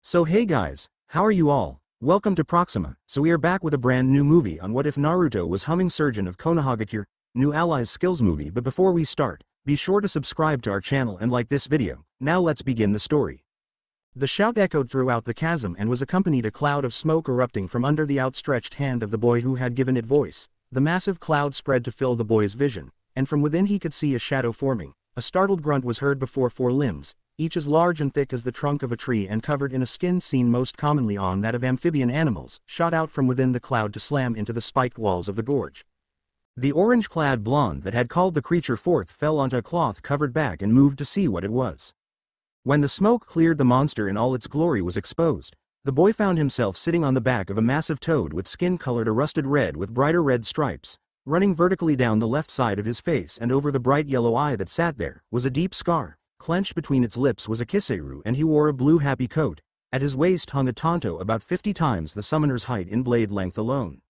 So hey guys, how are you all? Welcome to Proxima. So we are back with a brand new movie on What If Naruto Was Humming Surgeon of Konohagakure, new allies skills movie. But before we start, be sure to subscribe to our channel and like this video. Now let's begin the story. The shout echoed throughout the chasm and was accompanied a cloud of smoke erupting from under the outstretched hand of the boy who had given it voice. The massive cloud spread to fill the boy's vision, and from within he could see a shadow forming. A startled grunt was heard before four limbs, each as large and thick as the trunk of a tree and covered in a skin seen most commonly on that of amphibian animals, shot out from within the cloud to slam into the spiked walls of the gorge. The orange-clad blonde that had called the creature forth fell onto a cloth-covered back and moved to see what it was. When the smoke cleared, the monster in all its glory was exposed. The boy found himself sitting on the back of a massive toad with skin colored a rusted red with brighter red stripes. Running vertically down the left side of his face and over the bright yellow eye that sat there, was a deep scar. Clenched between its lips was a kiseru, and he wore a blue happy coat. At his waist hung a tanto about 50 times the summoner's height in blade length alone.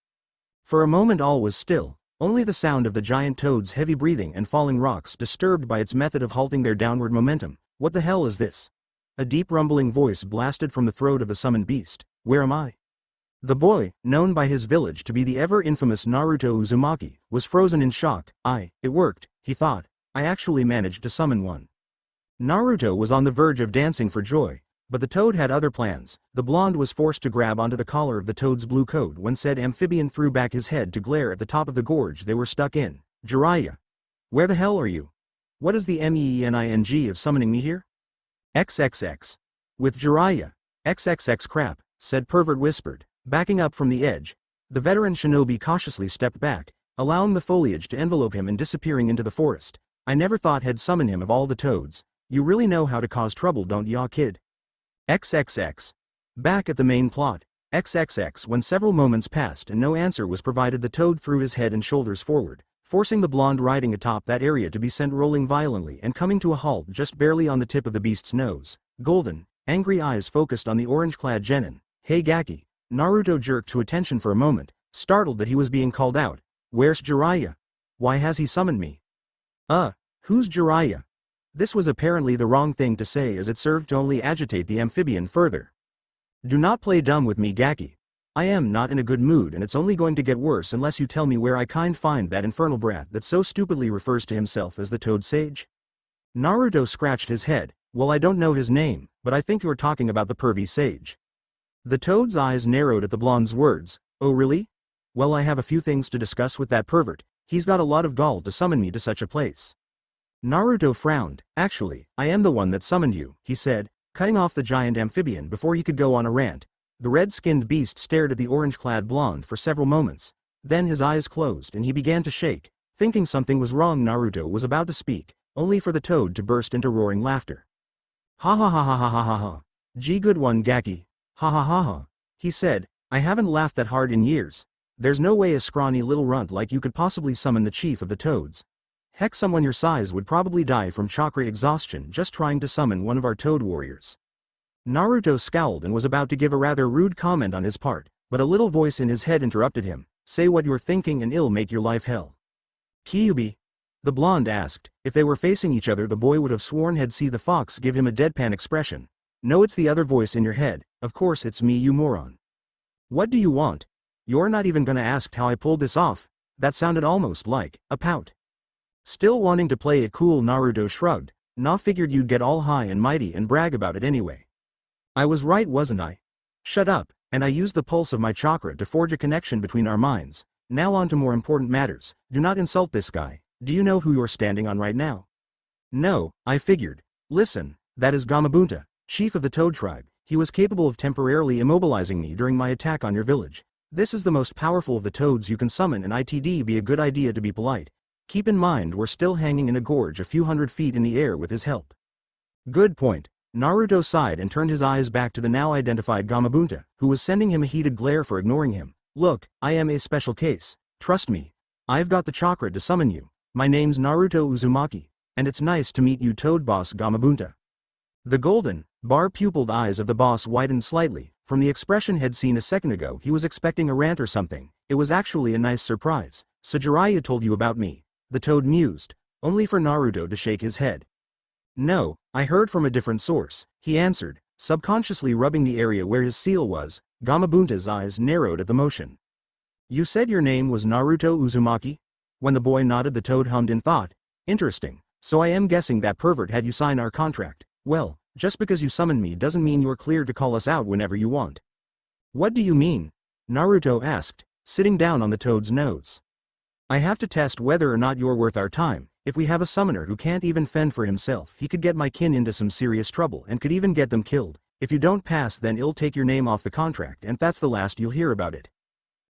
For a moment all was still, only the sound of the giant toad's heavy breathing and falling rocks disturbed by its method of halting their downward momentum. What the hell is this? A deep rumbling voice blasted from the throat of the summoned beast. Where am I? The boy, known by his village to be the ever-infamous Naruto Uzumaki, was frozen in shock. It worked, he thought. I actually managed to summon one. Naruto was on the verge of dancing for joy, but the toad had other plans. The blonde was forced to grab onto the collar of the toad's blue coat when said amphibian threw back his head to glare at the top of the gorge they were stuck in. Jiraiya. Where the hell are you? What is the meaning of summoning me here? XXX. With Jiraiya. XXX crap, said Pervert whispered. Backing up from the edge, the veteran shinobi cautiously stepped back, allowing the foliage to envelope him and disappearing into the forest. I never thought I'd summon him of all the toads. You really know how to cause trouble, don't ya, kid? XXX. Back at the main plot. XXX. When several moments passed and no answer was provided, the toad threw his head and shoulders forward, forcing the blonde riding atop that area to be sent rolling violently and coming to a halt just barely on the tip of the beast's nose. Golden, angry eyes focused on the orange-clad genin. Hey Gaki. Naruto jerked to attention for a moment, startled that he was being called out. Where's Jiraiya? Why has he summoned me? Who's Jiraiya? This was apparently the wrong thing to say, as it served to only agitate the amphibian further. Do not play dumb with me, Gaki. I am not in a good mood, and it's only going to get worse unless you tell me where I can find that infernal brat that so stupidly refers to himself as the Toad Sage. Naruto scratched his head. Well, I don't know his name, but I think you're talking about the pervy sage. The toad's eyes narrowed at the blonde's words. Oh really? Well, I have a few things to discuss with that pervert. He's got a lot of gall to summon me to such a place. Naruto frowned. Actually, I am the one that summoned you, he said, cutting off the giant amphibian before he could go on a rant. The red-skinned beast stared at the orange-clad blonde for several moments. Then his eyes closed and he began to shake. Thinking something was wrong, Naruto was about to speak, only for the toad to burst into roaring laughter. Ha ha ha ha ha ha ha ha. Gee, good one, Gaki. Ha ha ha ha. He said, I haven't laughed that hard in years. There's no way a scrawny little runt like you could possibly summon the chief of the toads. Heck, someone your size would probably die from chakra exhaustion just trying to summon one of our toad warriors. Naruto scowled and was about to give a rather rude comment on his part, but a little voice in his head interrupted him. Say what you're thinking and it'll make your life hell. Kyuubi? The blonde asked. If they were facing each other, the boy would have sworn he'd see the fox give him a deadpan expression. No, it's the other voice in your head. Of course it's me, you moron. What do you want? You're not even gonna ask how I pulled this off? That sounded almost like a pout. Still wanting to play it cool, Naruto shrugged. Nah, figured you'd get all high and mighty and brag about it anyway. I was right, wasn't I? Shut up, and I used the pulse of my chakra to forge a connection between our minds. Now on to more important matters. Do not insult this guy. Do you know who you're standing on right now? No, I figured. Listen, that is Gamabunta, chief of the Toad tribe. He was capable of temporarily immobilizing me during my attack on your village. This is the most powerful of the toads you can summon, and it'd be a good idea to be polite. Keep in mind we're still hanging in a gorge a few hundred feet in the air with his help. Good point. Naruto sighed and turned his eyes back to the now identified Gamabunta, who was sending him a heated glare for ignoring him. Look, I am a special case. Trust me. I've got the chakra to summon you. My name's Naruto Uzumaki, and it's nice to meet you, Toad Boss Gamabunta. The golden, bar-pupiled eyes of the boss widened slightly. From the expression he'd seen a second ago, he was expecting a rant or something. It was actually a nice surprise. So Jiraiya told you about me. The toad mused, only for Naruto to shake his head. No, I heard from a different source, he answered, Subconsciously rubbing the area where his seal was, Gamabunta's eyes narrowed at the motion. You said your name was Naruto Uzumaki? When the boy nodded, the toad hummed in thought. Interesting, so I am guessing that pervert had you sign our contract. Well, just because you summoned me doesn't mean you're cleared to call us out whenever you want. What do you mean? Naruto asked, sitting down on the toad's nose. I have to test whether or not you're worth our time. If we have a summoner who can't even fend for himself, he could get my kin into some serious trouble and could even get them killed. If you don't pass, then I'll take your name off the contract, and that's the last you'll hear about it.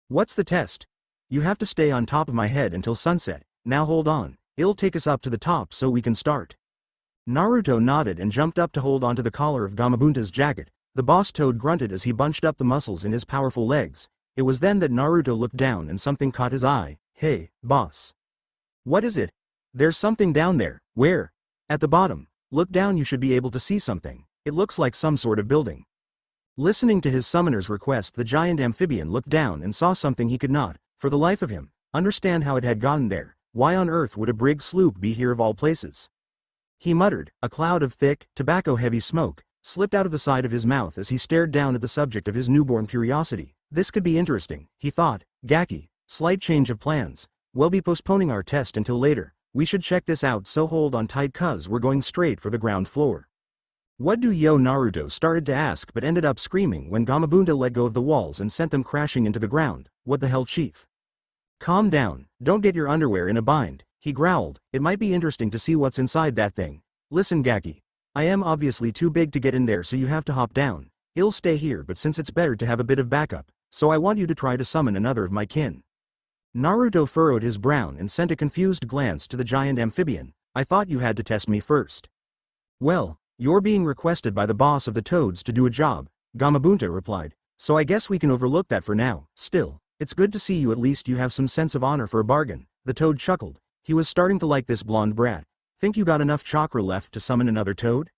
What's the test? You have to stay on top of my head until sunset. Now hold on, I'll take us up to the top so we can start. Naruto nodded and jumped up to hold onto the collar of Gamabunta's jacket. The boss toad grunted as he bunched up the muscles in his powerful legs. It was then that Naruto looked down and something caught his eye. Hey, boss. What is it? There's something down there. Where? At the bottom. Look down, you should be able to see something. It looks like some sort of building. Listening to his summoner's request, the giant amphibian looked down and saw something he could not, for the life of him, understand how it had gotten there. Why on earth would a brig sloop be here of all places? He muttered. A cloud of thick, tobacco-heavy smoke slipped out of the side of his mouth as he stared down at the subject of his newborn curiosity. This could be interesting, he thought. Gaki, slight change of plans. We'll be postponing our test until later. We should check this out, so hold on tight cuz we're going straight for the ground floor. What do yo? Naruto started to ask but ended up screaming when Gamabunta let go of the walls and sent them crashing into the ground. What the hell, chief? Calm down, don't get your underwear in a bind, he growled. It might be interesting to see what's inside that thing. Listen Gaki. I am obviously too big to get in there, so you have to hop down. I'll stay here, but since it's better to have a bit of backup, so I want you to try to summon another of my kin. Naruto furrowed his brow and sent a confused glance to the giant amphibian. I thought you had to test me first. Well, you're being requested by the boss of the toads to do a job, Gamabunta replied, so I guess we can overlook that for now. Still, it's good to see you, at least you have some sense of honor for a bargain. The toad chuckled. He was starting to like this blonde brat. Think you got enough chakra left to summon another toad?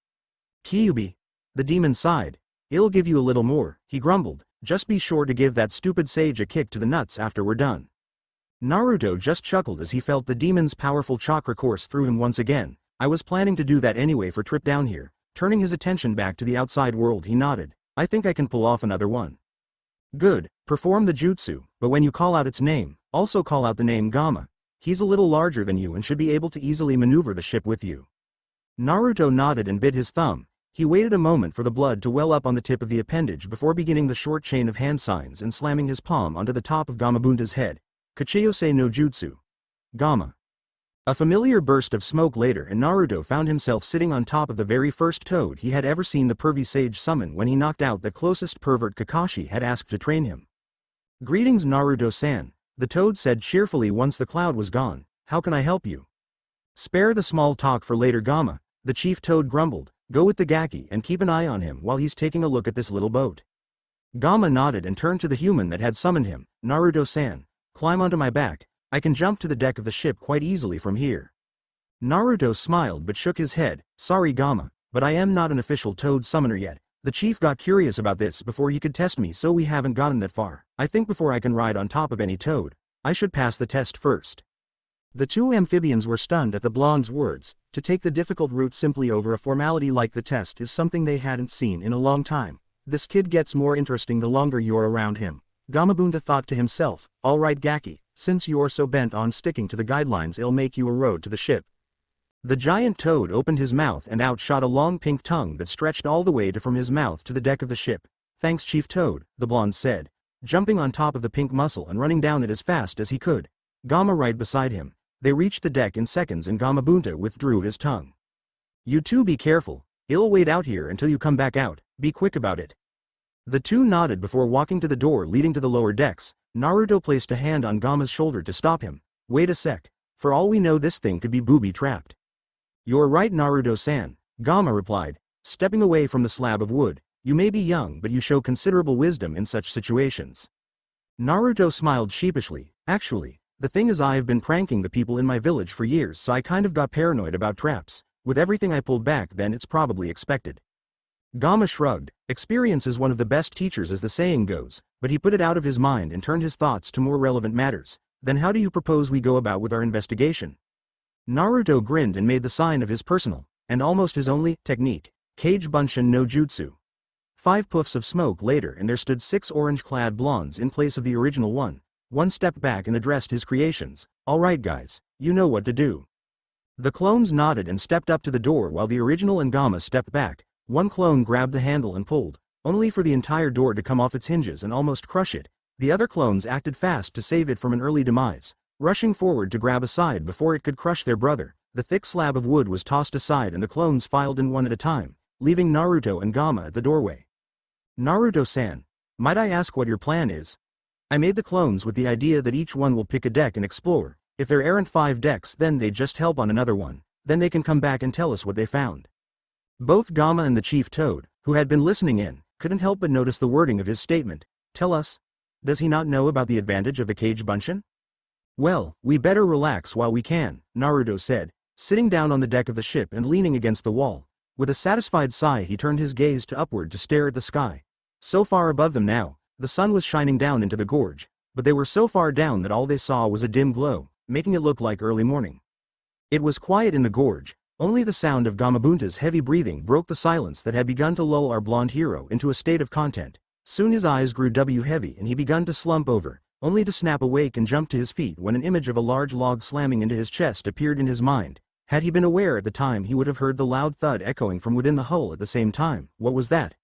Kyuubi. The demon sighed. I'll give you a little more, he grumbled. Just be sure to give that stupid sage a kick to the nuts after we're done. Naruto just chuckled as he felt the demon's powerful chakra course through him once again. I was planning to do that anyway for trip down here. Turning his attention back to the outside world, he nodded. I think I can pull off another one. Good, perform the jutsu, but when you call out its name, also call out the name Gamma. He's a little larger than you and should be able to easily maneuver the ship with you. Naruto nodded and bit his thumb. He waited a moment for the blood to well up on the tip of the appendage before beginning the short chain of hand signs and slamming his palm onto the top of Gamabunta's head. Kachiyose no Jutsu. Gamma. A familiar burst of smoke later, and Naruto found himself sitting on top of the very first toad he had ever seen the pervy sage summon when he knocked out the closest pervert Kakashi had asked to train him. Greetings Naruto-san, the toad said cheerfully once the cloud was gone. How can I help you? Spare the small talk for later Gamma, the chief toad grumbled. Go with the Gaki and keep an eye on him while he's taking a look at this little boat. Gamma nodded and turned to the human that had summoned him. Naruto-san, climb onto my back. I can jump to the deck of the ship quite easily from here. Naruto smiled but shook his head. Sorry Gamma, but I am not an official toad summoner yet. The chief got curious about this before he could test me, so we haven't gotten that far. I think before I can ride on top of any toad, I should pass the test first. The two amphibians were stunned at the blonde's words. To take the difficult route simply over a formality like the test is something they hadn't seen in a long time. This kid gets more interesting the longer you're around him. Gamabunta thought to himself. Alright Gaki, since you're so bent on sticking to the guidelines, I'll make you a road to the ship. The giant toad opened his mouth and out shot a long pink tongue that stretched all the way from his mouth to the deck of the ship. Thanks Chief Toad, the blonde said, jumping on top of the pink muscle and running down it as fast as he could. Gamma right beside him. They reached the deck in seconds and Gamabunta withdrew his tongue. You two be careful, I'll wait out here until you come back out, be quick about it. The two nodded before walking to the door leading to the lower decks. Naruto placed a hand on Gamma's shoulder to stop him. Wait a sec, for all we know this thing could be booby-trapped. You're right Naruto-san, Gamma replied, stepping away from the slab of wood. You may be young but you show considerable wisdom in such situations. Naruto smiled sheepishly. Actually, the thing is I've been pranking the people in my village for years, so I kind of got paranoid about traps. With everything I pulled back then it's probably expected. Gamma shrugged. Experience is one of the best teachers as the saying goes, but he put it out of his mind and turned his thoughts to more relevant matters. Then how do you propose we go about with our investigation? Naruto grinned and made the sign of his personal, and almost his only, technique, Kage Bunshin no Jutsu. 5 puffs of smoke later and there stood 6 orange-clad blondes in place of the original one. One stepped back and addressed his creations. "Alright guys, you know what to do." The clones nodded and stepped up to the door while the original and Gamma stepped back. One clone grabbed the handle and pulled, only for the entire door to come off its hinges and almost crush it. The other clones acted fast to save it from an early demise, rushing forward to grab a side before it could crush their brother. The thick slab of wood was tossed aside and the clones filed in one at a time, leaving Naruto and Gamma at the doorway. "Naruto-san, might I ask what your plan is?" "I made the clones with the idea that each one will pick a deck and explore. If there aren't 5 decks then they just help on another one, then they can come back and tell us what they found." Both Gamma and the Chief Toad, who had been listening in, couldn't help but notice the wording of his statement. "Tell us? Does he not know about the advantage of the cage bunshin?" "Well, we better relax while we can," Naruto said, sitting down on the deck of the ship and leaning against the wall. With a satisfied sigh he turned his gaze to upward to stare at the sky. So far above them now, the sun was shining down into the gorge, but they were so far down that all they saw was a dim glow, making it look like early morning. It was quiet in the gorge, only the sound of Gamabunta's heavy breathing broke the silence that had begun to lull our blonde hero into a state of content. Soon his eyes grew heavy and he began to slump over, only to snap awake and jump to his feet when an image of a large log slamming into his chest appeared in his mind. Had he been aware at the time he would have heard the loud thud echoing from within the hull at the same time. "What was that?"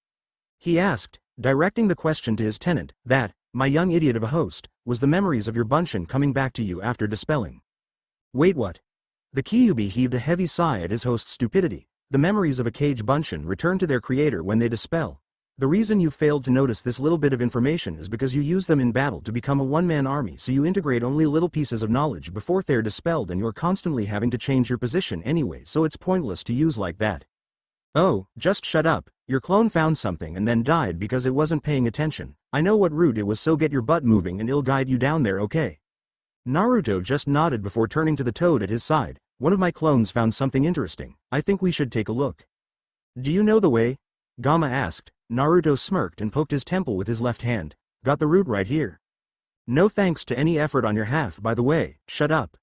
he asked, directing the question to his tenant. "That, my young idiot of a host, was the memories of your bunshin coming back to you after dispelling." "Wait, what?" The Kyuubi heaved a heavy sigh at his host's stupidity. "The memories of a cage bunshin return to their creator when they dispel. The reason you failed to notice this little bit of information is because you use them in battle to become a one-man army, so you integrate only little pieces of knowledge before they're dispelled and you're constantly having to change your position anyway, so it's pointless to use like that." "Oh, just shut up. Your clone found something and then died because it wasn't paying attention. I know what route it was, so get your butt moving and I'll guide you down there, okay?" Naruto just nodded before turning to the toad at his side. "One of my clones found something interesting. I think we should take a look." "Do you know the way?" Gamma asked. Naruto smirked and poked his temple with his left hand. "Got the route right here." "No thanks to any effort on your half, by the way. Shut up."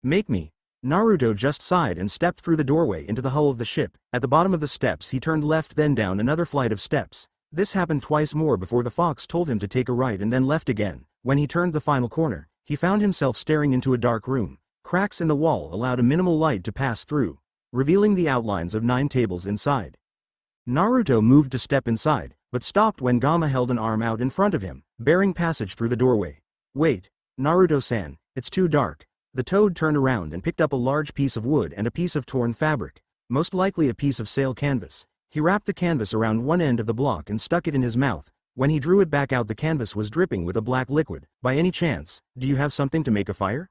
"Make me." Naruto just sighed and stepped through the doorway into the hull of the ship. At the bottom of the steps he turned left, then down another flight of steps. This happened twice more before the fox told him to take a right and then left again. When he turned the final corner, he found himself staring into a dark room. Cracks in the wall allowed a minimal light to pass through, revealing the outlines of 9 tables inside. Naruto moved to step inside, but stopped when Gamma held an arm out in front of him, bearing passage through the doorway. "Wait, Naruto-san, it's too dark." The toad turned around and picked up a large piece of wood and a piece of torn fabric, most likely a piece of sail canvas. He wrapped the canvas around one end of the block and stuck it in his mouth. When he drew it back out, the canvas was dripping with a black liquid. "By any chance, do you have something to make a fire?"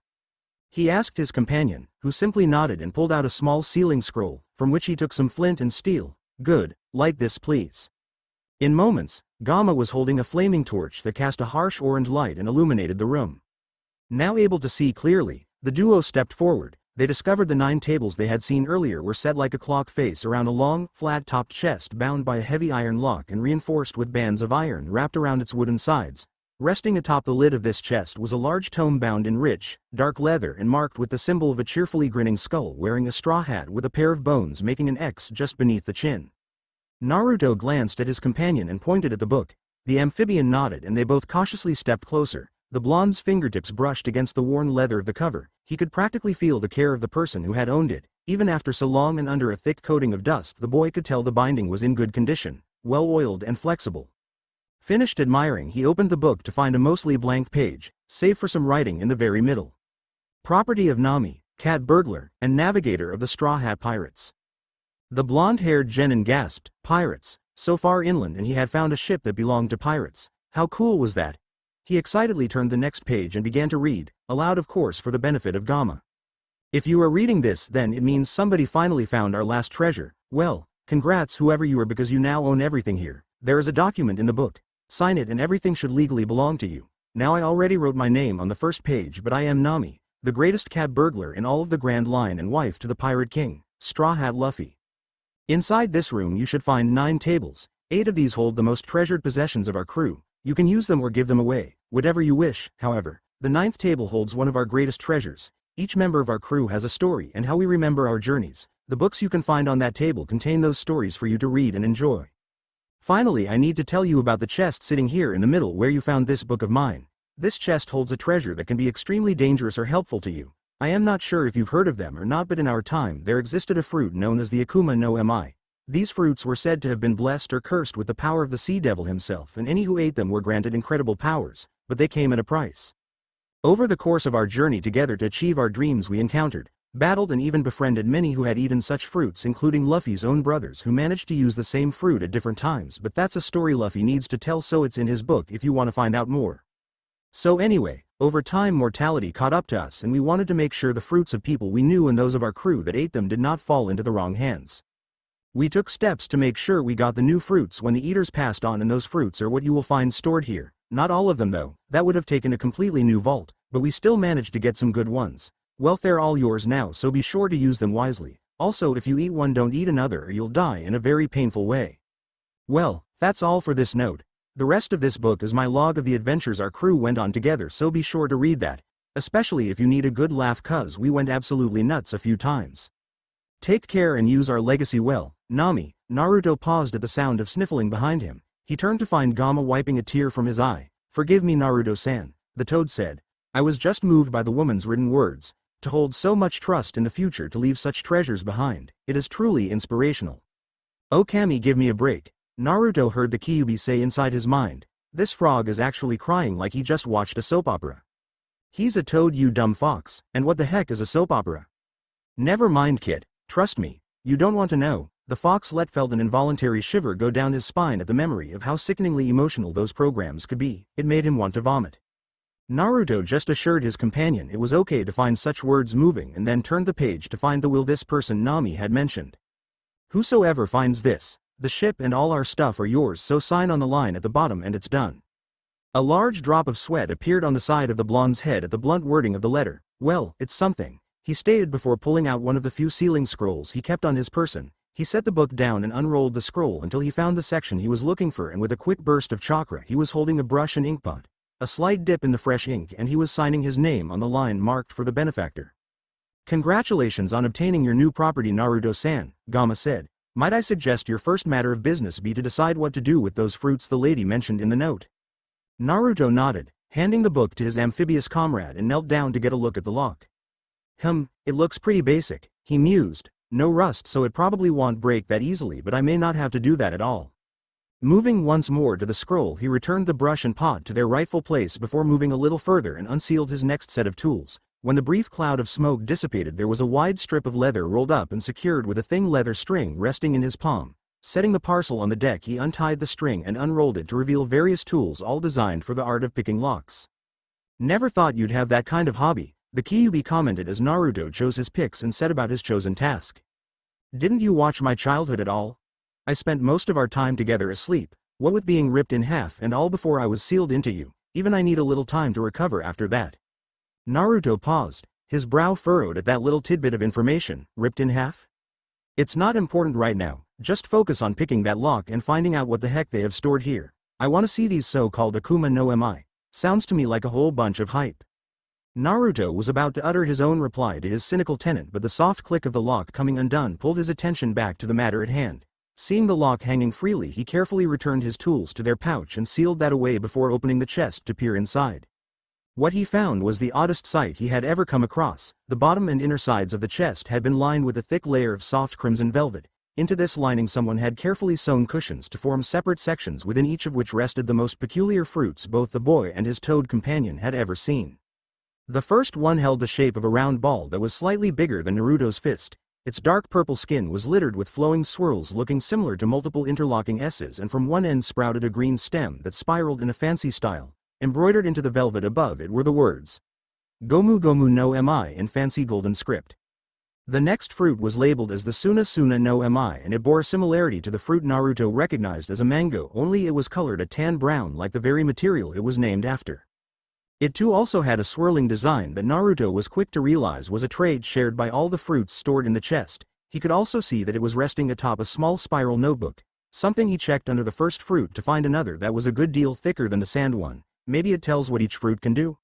he asked his companion, who simply nodded and pulled out a small sealing scroll, from which he took some flint and steel. "Good, light this please." In moments, Gamma was holding a flaming torch that cast a harsh orange light and illuminated the room. Now able to see clearly, the duo stepped forward. They discovered the 9 tables they had seen earlier were set like a clock face around a long, flat-topped chest bound by a heavy iron lock and reinforced with bands of iron wrapped around its wooden sides. Resting atop the lid of this chest was a large tome bound in rich, dark leather and marked with the symbol of a cheerfully grinning skull wearing a straw hat with a pair of bones making an X just beneath the chin. Naruto glanced at his companion and pointed at the book. The amphibian nodded and they both cautiously stepped closer. The blonde's fingertips brushed against the worn leather of the cover. He could practically feel the care of the person who had owned it. Even after so long and under a thick coating of dust, the boy could tell the binding was in good condition, well-oiled and flexible. Finished admiring, he opened the book to find a mostly blank page, save for some writing in the very middle. "Property of Nami, cat burglar, and navigator of the Straw Hat Pirates." The blonde-haired genin gasped. "Pirates, so far inland and he had found a ship that belonged to pirates. How cool was that?" He excitedly turned the next page and began to read, aloud of course for the benefit of Gamma. "If you are reading this, then it means somebody finally found our last treasure. Well, congrats whoever you are, because you now own everything here. There is a document in the book. Sign it and everything should legally belong to you. Now I already wrote my name on the first page, but I am Nami, the greatest cat burglar in all of the Grand Line and wife to the Pirate King, Straw Hat Luffy. Inside this room you should find 9 tables. 8 of these hold the most treasured possessions of our crew. You can use them or give them away, whatever you wish. However, the 9th table holds one of our greatest treasures. Each member of our crew has a story and how we remember our journeys. The books you can find on that table contain those stories for you to read and enjoy. Finally, I need to tell you about the chest sitting here in the middle where you found this book of mine. This chest holds a treasure that can be extremely dangerous or helpful to you. I am not sure if you've heard of them or not, but in our time there existed a fruit known as the Akuma no Mi. These fruits were said to have been blessed or cursed with the power of the sea devil himself, and any who ate them were granted incredible powers, but they came at a price. Over the course of our journey together to achieve our dreams, we encountered, battled, and even befriended many who had eaten such fruits, including Luffy's own brothers who managed to use the same fruit at different times, but that's a story Luffy needs to tell, so it's in his book if you want to find out more. So anyway, over time mortality caught up to us and we wanted to make sure the fruits of people we knew and those of our crew that ate them did not fall into the wrong hands. We took steps to make sure we got the new fruits when the eaters passed on, and those fruits are what you will find stored here. Not all of them though, that would have taken a completely new vault, but we still managed to get some good ones. Well, they're all yours now, so be sure to use them wisely. Also, if you eat one, don't eat another or you'll die in a very painful way. Well, that's all for this note. The rest of this book is my log of the adventures our crew went on together, so be sure to read that, especially if you need a good laugh, cuz we went absolutely nuts a few times. Take care and use our legacy well, Nami. Naruto paused at the sound of sniffling behind him. He turned to find Gamma wiping a tear from his eye. Forgive me, Naruto-san, the toad said. I was just moved by the woman's written words. To hold so much trust in the future, to leave such treasures behind, it is truly inspirational. Oh Kami, give me a break. Naruto heard the Kyuubi say inside his mind. This frog is actually crying like he just watched a soap opera. He's a toad, you dumb fox, and what the heck is a soap opera? Never mind, kid, trust me, you don't want to know. The fox felt an involuntary shiver go down his spine at the memory of how sickeningly emotional those programs could be. It made him want to vomit. Naruto just assured his companion it was okay to find such words moving, and then turned the page to find the will this person Nami had mentioned. Whosoever finds this, the ship and all our stuff are yours, so sign on the line at the bottom and it's done. A large drop of sweat appeared on the side of the blonde's head at the blunt wording of the letter. Well, it's something, he stated before pulling out one of the few sealing scrolls he kept on his person. He set the book down and unrolled the scroll until he found the section he was looking for, and with a quick burst of chakra he was holding a brush and inkpot. A slight dip in the fresh ink and he was signing his name on the line marked for the benefactor. Congratulations on obtaining your new property, Naruto-san, Gamma said. Might I suggest your first matter of business be to decide what to do with those fruits the lady mentioned in the note? Naruto nodded, handing the book to his amphibious comrade, and knelt down to get a look at the lock. It looks pretty basic, he mused. No rust, so it probably won't break that easily, but I may not have to do that at all. Moving once more to the scroll, he returned the brush and pot to their rightful place before moving a little further and unsealed his next set of tools. When the brief cloud of smoke dissipated, there was a wide strip of leather rolled up and secured with a thin leather string resting in his palm. Setting the parcel on the deck, he untied the string and unrolled it to reveal various tools, all designed for the art of picking locks. Never thought you'd have that kind of hobby, the Kyuubi commented as Naruto chose his picks and set about his chosen task. Didn't you watch my childhood at all? I spent most of our time together asleep, what with being ripped in half and all before I was sealed into you. Even I need a little time to recover after that. Naruto paused, his brow furrowed at that little tidbit of information. Ripped in half? It's not important right now, just focus on picking that lock and finding out what the heck they have stored here. I want to see these so-called Akuma no Mi. Sounds to me like a whole bunch of hype. Naruto was about to utter his own reply to his cynical tenant, but the soft click of the lock coming undone pulled his attention back to the matter at hand. Seeing the lock hanging freely, he carefully returned his tools to their pouch and sealed that away before opening the chest to peer inside. What he found was the oddest sight he had ever come across. The bottom and inner sides of the chest had been lined with a thick layer of soft crimson velvet. Into this lining someone had carefully sewn cushions to form separate sections, within each of which rested the most peculiar fruits both the boy and his toad companion had ever seen. The first one held the shape of a round ball that was slightly bigger than Naruto's fist. Its dark purple skin was littered with flowing swirls looking similar to multiple interlocking S's, and from one end sprouted a green stem that spiraled in a fancy style. Embroidered into the velvet above it were the words Gomu Gomu no Mi in fancy golden script. The next fruit was labeled as the Suna Suna no Mi, and it bore a similarity to the fruit Naruto recognized as a mango, only it was colored a tan brown like the very material it was named after. It too also had a swirling design that Naruto was quick to realize was a trait shared by all the fruits stored in the chest. He could also see that it was resting atop a small spiral notebook, something he checked under the first fruit to find another that was a good deal thicker than the sand one. Maybe it tells what each fruit can do?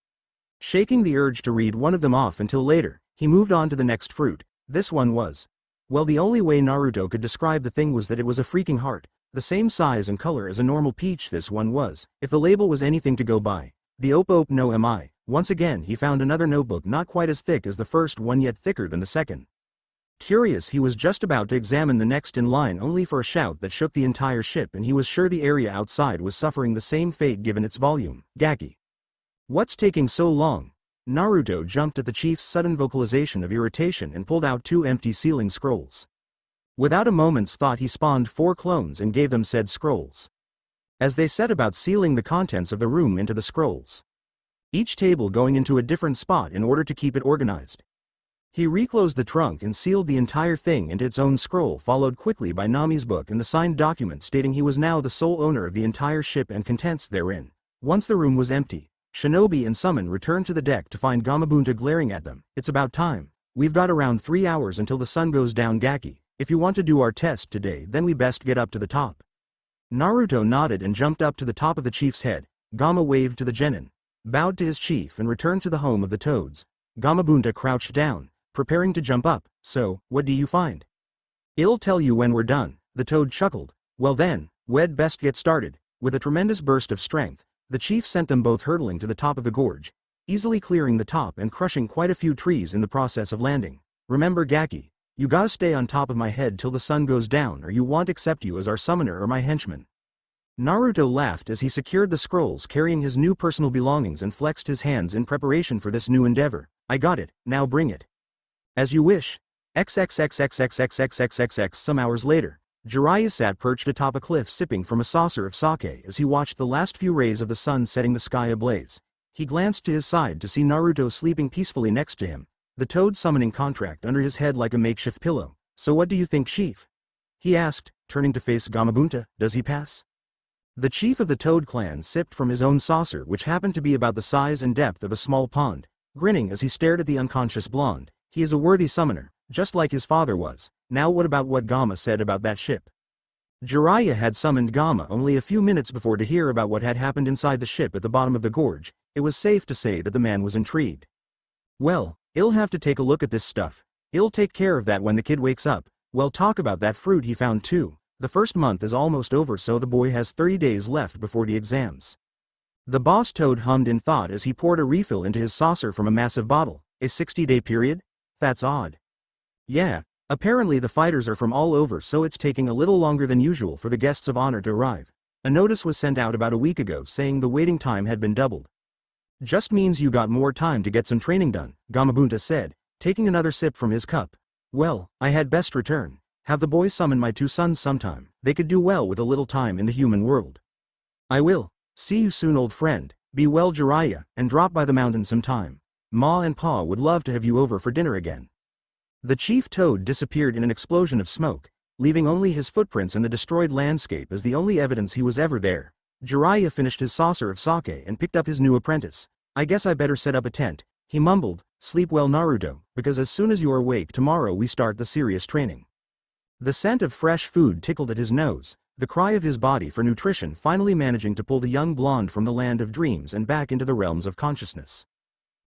Shaking the urge to read one of them off until later, he moved on to the next fruit. This one was, well, the only way Naruto could describe the thing was that it was a freaking heart. The same size and color as a normal peach this one was, if the label was anything to go by. The Ope no mi. Once again he found another notebook not quite as thick as the first one yet thicker than the second. Curious, he was just about to examine the next in line only for a shout that shook the entire ship, and he was sure the area outside was suffering the same fate given its volume. Gaki. What's taking so long? Naruto jumped at the chief's sudden vocalization of irritation and pulled out 2 empty sealing scrolls. Without a moment's thought he spawned 4 clones and gave them said scrolls. As they set about sealing the contents of the room into the scrolls, each table going into a different spot in order to keep it organized. He reclosed the trunk and sealed the entire thing into its own scroll, followed quickly by Nami's book and the signed document stating he was now the sole owner of the entire ship and contents therein. Once the room was empty, Shinobi and Summon returned to the deck to find Gamabunta glaring at them. It's about time. We've got around 3 hours until the sun goes down, Gaki. If you want to do our test today, then we best get up to the top. Naruto nodded and jumped up to the top of the chief's head. Gama waved to the genin, bowed to his chief and returned to the home of the toads. Gamabunta crouched down, preparing to jump up. So, what do you find? I'll tell you when we're done, the toad chuckled. Well then, we'd best get started. With a tremendous burst of strength, the chief sent them both hurtling to the top of the gorge, easily clearing the top and crushing quite a few trees in the process of landing. Remember, Gaki, you gotta stay on top of my head till the sun goes down or you won't accept you as our summoner or my henchman. Naruto laughed as he secured the scrolls carrying his new personal belongings and flexed his hands in preparation for this new endeavor. I got it, now bring it. As you wish. XXXXXXXXXX. Some hours later, Jiraiya sat perched atop a cliff sipping from a saucer of sake as he watched the last few rays of the sun setting the sky ablaze. He glanced to his side to see Naruto sleeping peacefully next to him, the toad summoning contract under his head like a makeshift pillow. So what do you think, Chief? He asked, turning to face Gamabunta. Does he pass? The chief of the Toad clan sipped from his own saucer, which happened to be about the size and depth of a small pond, grinning as he stared at the unconscious blonde. He is a worthy summoner, just like his father was. Now what about what Gama said about that ship? Jiraiya had summoned Gama only a few minutes before to hear about what had happened inside the ship at the bottom of the gorge. It was safe to say that the man was intrigued. Well, I'll have to take a look at this stuff. I'll take care of that when the kid wakes up. Well, talk about that fruit he found too. The first month is almost over, so the boy has 30 days left before the exams. The boss toad hummed in thought as he poured a refill into his saucer from a massive bottle. A 60-day period? That's odd. Yeah, apparently the fighters are from all over, so it's taking a little longer than usual for the guests of honor to arrive. A notice was sent out about a week ago saying the waiting time had been doubled. Just means you got more time to get some training done, Gamabunta said, taking another sip from his cup. Well, I had best return. Have the boy summon my 2 sons sometime. They could do well with a little time in the human world. I will. See you soon, old friend. Be well, Jiraiya, and drop by the mountain sometime. Ma and Pa would love to have you over for dinner again. The chief toad disappeared in an explosion of smoke, leaving only his footprints in the destroyed landscape as the only evidence he was ever there. Jiraiya finished his saucer of sake and picked up his new apprentice. I guess I better set up a tent, he mumbled. Sleep well, Naruto, because as soon as you are awake tomorrow we start the serious training. The scent of fresh food tickled at his nose, the cry of his body for nutrition finally managing to pull the young blonde from the land of dreams and back into the realms of consciousness.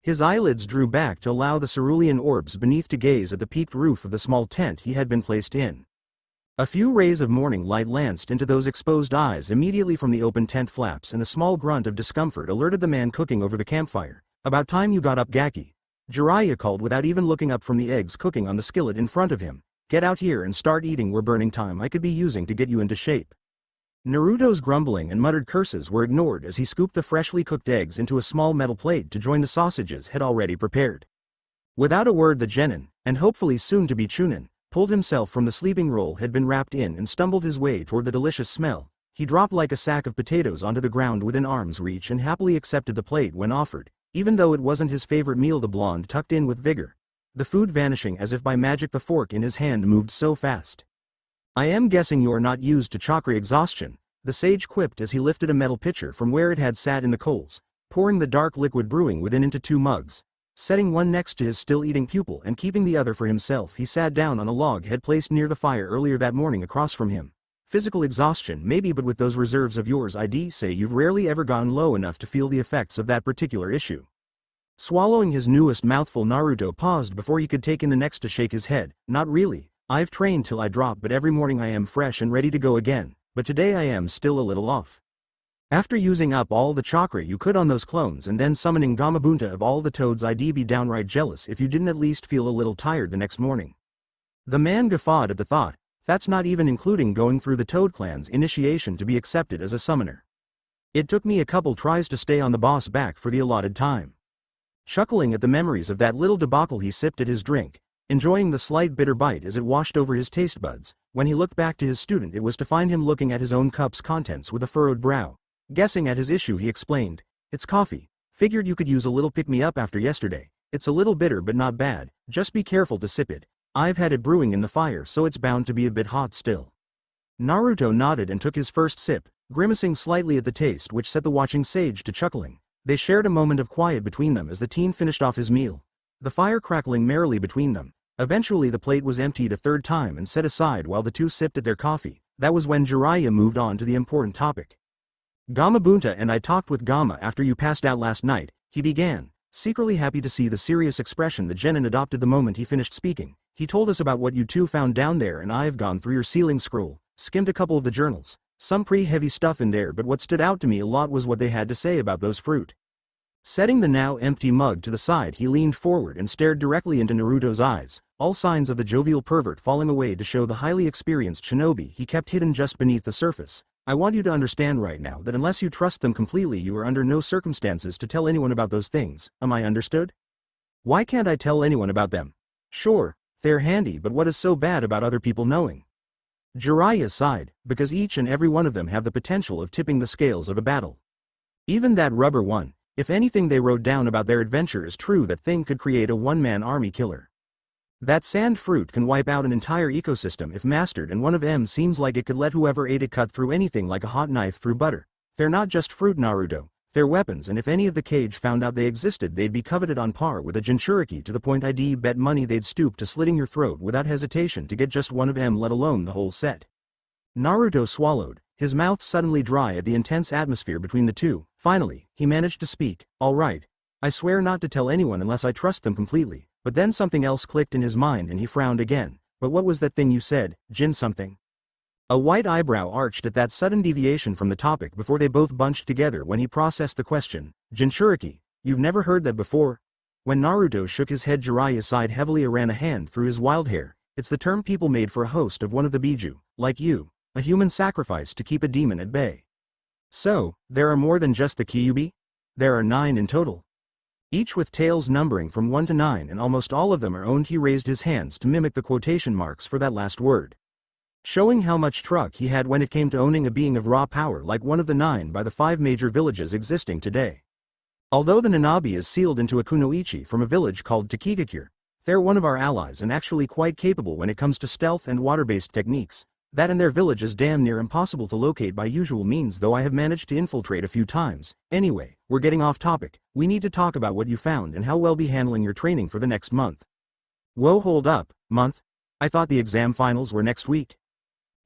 His eyelids drew back to allow the cerulean orbs beneath to gaze at the peaked roof of the small tent he had been placed in. A few rays of morning light lanced into those exposed eyes immediately from the open tent flaps, and a small grunt of discomfort alerted the man cooking over the campfire. About time you got up, Gaki. Jiraiya called without even looking up from the eggs cooking on the skillet in front of him. Get out here and start eating. We're burning time I could be using to get you into shape. Naruto's grumbling and muttered curses were ignored as he scooped the freshly cooked eggs into a small metal plate to join the sausages had already prepared. Without a word the genin, and hopefully soon to be chunin, pulled himself from the sleeping roll had been wrapped in and stumbled his way toward the delicious smell. He dropped like a sack of potatoes onto the ground within arm's reach and happily accepted the plate when offered, even though it wasn't his favorite meal. The blonde tucked in with vigor, the food vanishing as if by magic. The fork in his hand moved so fast. I am guessing you are not used to chakra exhaustion, the sage quipped as he lifted a metal pitcher from where it had sat in the coals, pouring the dark liquid brewing within into 2 mugs. Setting one next to his still-eating pupil and keeping the other for himself, he sat down on a log had placed near the fire earlier that morning across from him. Physical exhaustion maybe, but with those reserves of yours I'd say you've rarely ever gone low enough to feel the effects of that particular issue. Swallowing his newest mouthful, Naruto paused before he could take in the next to shake his head. Not really. I've trained till I drop, but every morning I am fresh and ready to go again. but today I am still a little off. After using up all the chakra you could on those clones and then summoning Gamabunta of all the toads, I'd be downright jealous if you didn't at least feel a little tired the next morning. The man guffawed at the thought. That's not even including going through the Toad Clan's initiation to be accepted as a summoner. It took me a couple tries to stay on the boss back for the allotted time. Chuckling at the memories of that little debacle, he sipped at his drink, enjoying the slight bitter bite as it washed over his taste buds. When he looked back to his student, it was to find him looking at his own cup's contents with a furrowed brow. Guessing at his issue, he explained, "It's coffee. Figured you could use a little pick-me-up after yesterday. It's a little bitter but not bad, just be careful to sip it. I've had it brewing in the fire, so it's bound to be a bit hot still." Naruto nodded and took his first sip, grimacing slightly at the taste, which set the watching sage to chuckling. They shared a moment of quiet between them as the teen finished off his meal, the fire crackling merrily between them. Eventually the plate was emptied a third time and set aside while the two sipped at their coffee. That was when Jiraiya moved on to the important topic. "Gamabunta and I talked with Gamma after you passed out last night," he began, secretly happy to see the serious expression the genin adopted the moment he finished speaking. "He told us about what you two found down there, and I've gone through your sealing scroll, skimmed a couple of the journals. Some pretty heavy stuff in there, but what stood out to me a lot was what they had to say about those fruit." Setting the now empty mug to the side, he leaned forward and stared directly into Naruto's eyes, all signs of the jovial pervert falling away to show the highly experienced shinobi he kept hidden just beneath the surface. "I want you to understand right now that unless you trust them completely, you are under no circumstances to tell anyone about those things. Am I understood?" "Why can't I tell anyone about them?" "Sure, they're handy, but what is so bad about other people knowing?" Jiraiya sighed, "Because each and every one of them have the potential of tipping the scales of a battle. Even that rubber one, if anything they wrote down about their adventure is true, that thing could create a one-man army killer. That sand fruit can wipe out an entire ecosystem if mastered, and one of them seems like it could let whoever ate it cut through anything like a hot knife through butter. They're not just fruit, Naruto, they're weapons, and if any of the cage found out they existed, they'd be coveted on par with a Jinchuriki, to the point I'd bet money they'd stoop to slitting your throat without hesitation to get just one of them, let alone the whole set." Naruto swallowed, his mouth suddenly dry at the intense atmosphere between the two. Finally, he managed to speak. "All right. I swear not to tell anyone unless I trust them completely." But then something else clicked in his mind and he frowned again. "But what was that thing you said, Jin something?" A white eyebrow arched at that sudden deviation from the topic before they both bunched together when he processed the question. "Jinchuriki, you've never heard that before?" When Naruto shook his head, Jiraiya sighed heavily and ran a hand through his wild hair. "It's the term people made for a host of one of the Biju, like you, a human sacrifice to keep a demon at bay." "So, there are more than just the Kyuubi?" "There are 9 in total, each with tails numbering from 1 to 9, and almost all of them are owned." He raised his hands to mimic the quotation marks for that last word, showing how much truck he had when it came to owning a being of raw power like one of the 9 by the 5 major villages existing today. Although the Nanabi is sealed into a kunoichi from a village called Takigakure, they're one of our allies and actually quite capable when it comes to stealth and water-based techniques. That and their village is damn near impossible to locate by usual means, though I have managed to infiltrate a few times. Anyway, we're getting off topic. We need to talk about what you found and how well be handling your training for the next month. Whoa, hold up, month? I thought the exam finals were next week.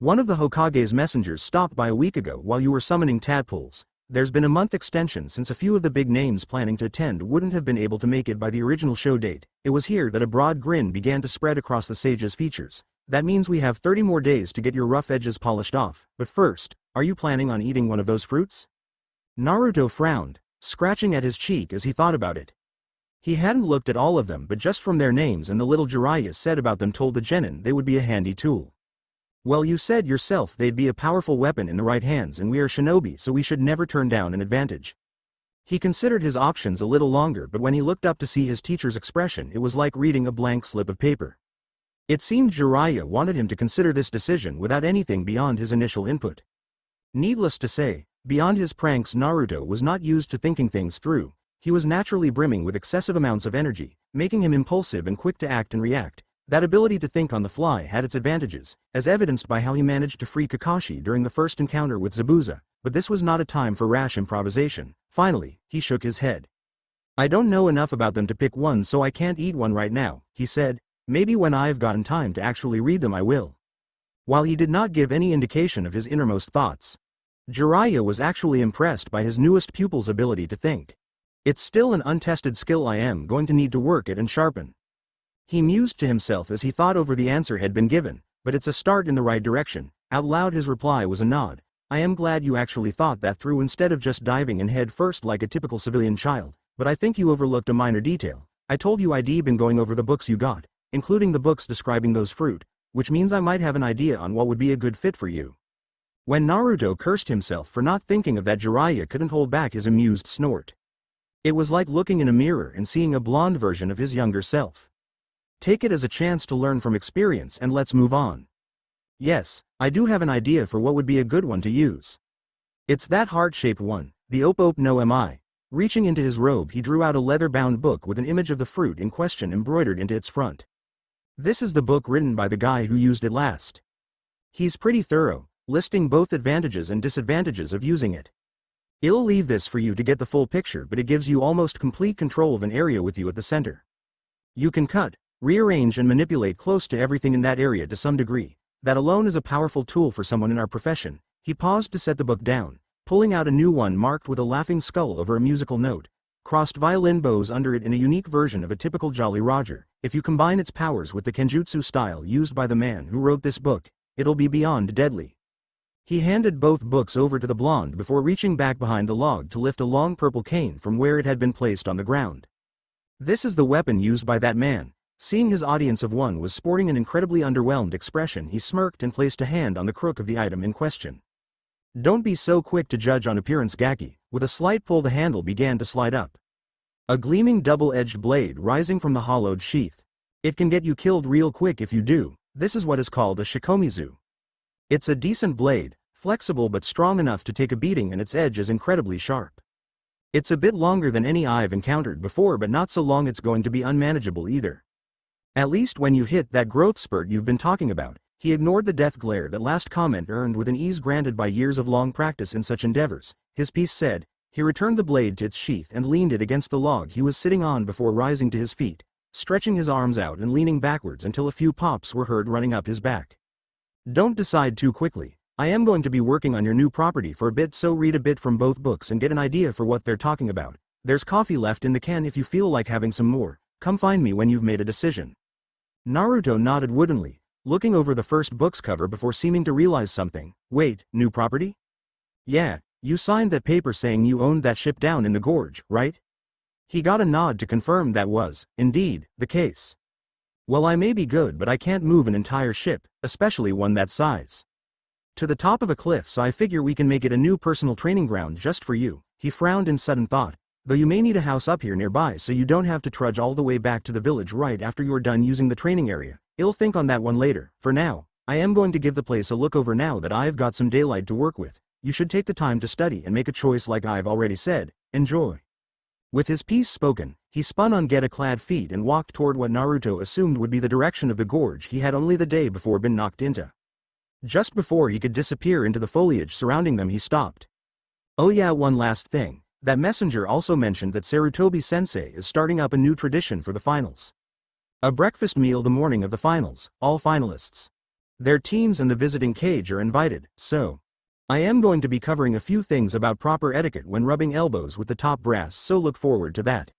One of the Hokage's messengers stopped by a week ago while you were summoning tadpoles. There's been a month extension since a few of the big names planning to attend wouldn't have been able to make it by the original show date. It was here that a broad grin began to spread across the sage's features. That means we have 30 more days to get your rough edges polished off. But first, are you planning on eating one of those fruits? Naruto frowned, scratching at his cheek as he thought about it. He hadn't looked at all of them, but just from their names and the little Jiraiya said about them told the genin they would be a handy tool. Well, you said yourself they'd be a powerful weapon in the right hands, and we are shinobi, so we should never turn down an advantage. He considered his options a little longer, but when he looked up to see his teacher's expression, it was like reading a blank slip of paper. It seemed Jiraiya wanted him to consider this decision without anything beyond his initial input. Needless to say, beyond his pranks, Naruto was not used to thinking things through. He was naturally brimming with excessive amounts of energy, making him impulsive and quick to act and react. That ability to think on the fly had its advantages, as evidenced by how he managed to free Kakashi during the first encounter with Zabuza, but this was not a time for rash improvisation. Finally, he shook his head. "I don't know enough about them to pick one, so I can't eat one right now," he said. "Maybe when I've gotten time to actually read them I will." While he did not give any indication of his innermost thoughts, Jiraiya was actually impressed by his newest pupil's ability to think. "It's still an untested skill I am going to need to work at and sharpen." He mused to himself as he thought over the answer had been given, but it's a start in the right direction. Out loud his reply was a nod. I am glad you actually thought that through instead of just diving in head first like a typical civilian child, but I think you overlooked a minor detail. I told you I'd been going over the books you got, including the books describing those fruit, which means I might have an idea on what would be a good fit for you. When Naruto cursed himself for not thinking of that, Jiraiya couldn't hold back his amused snort. It was like looking in a mirror and seeing a blonde version of his younger self. Take it as a chance to learn from experience and let's move on. Yes, I do have an idea for what would be a good one to use. It's that heart-shaped one, the Op no Mi. Reaching into his robe he drew out a leather-bound book with an image of the fruit in question embroidered into its front. This is the book written by the guy who used it last. He's pretty thorough, listing both advantages and disadvantages of using it. I'll leave this for you to get the full picture, but it gives you almost complete control of an area with you at the center. You can cut, rearrange and manipulate close to everything in that area to some degree. That alone is a powerful tool for someone in our profession. He paused to set the book down, pulling out a new one marked with a laughing skull over a musical note, crossed violin bows under it in a unique version of a typical Jolly Roger. If you combine its powers with the kenjutsu style used by the man who wrote this book, it'll be beyond deadly. He handed both books over to the blonde before reaching back behind the log to lift a long purple cane from where it had been placed on the ground. This is the weapon used by that man. Seeing his audience of one was sporting an incredibly underwhelmed expression, he smirked and placed a hand on the crook of the item in question. Don't be so quick to judge on appearance, Gaki. With a slight pull the handle began to slide up. A gleaming double-edged blade rising from the hollowed sheath. It can get you killed real quick if you do. This is what is called a shikomizu. It's a decent blade, flexible but strong enough to take a beating, and its edge is incredibly sharp. It's a bit longer than any I've encountered before, but not so long it's going to be unmanageable either. At least when you hit that growth spurt you've been talking about. He ignored the death glare that last comment earned with an ease granted by years of long practice in such endeavors. His piece said. He returned the blade to its sheath and leaned it against the log he was sitting on before rising to his feet, stretching his arms out and leaning backwards until a few pops were heard running up his back. Don't decide too quickly. I am going to be working on your new property for a bit, so read a bit from both books and get an idea for what they're talking about. There's coffee left in the can if you feel like having some more. Come find me when you've made a decision. Naruto nodded woodenly, looking over the first book's cover before seeming to realize something. Wait, new property? Yeah, you signed that paper saying you owned that ship down in the gorge, right? He got a nod to confirm that was, indeed, the case. Well, I may be good, but I can't move an entire ship, especially one that size. To the top of a cliff, so I figure we can make it a new personal training ground just for you. He frowned in sudden thought. Though you may need a house up here nearby so you don't have to trudge all the way back to the village right after you're done using the training area. I'll think on that one later. For now, I am going to give the place a look over now that I've got some daylight to work with. You should take the time to study and make a choice like I've already said. Enjoy. With his piece spoken, he spun on Geta-clad feet and walked toward what Naruto assumed would be the direction of the gorge he had only the day before been knocked into. Just before he could disappear into the foliage surrounding them, he stopped. Oh yeah, one last thing. That messenger also mentioned that Sarutobi-sensei is starting up a new tradition for the finals. A breakfast meal the morning of the finals, all finalists. Their teams and the visiting cage are invited, so I am going to be covering a few things about proper etiquette when rubbing elbows with the top brass, so look forward to that.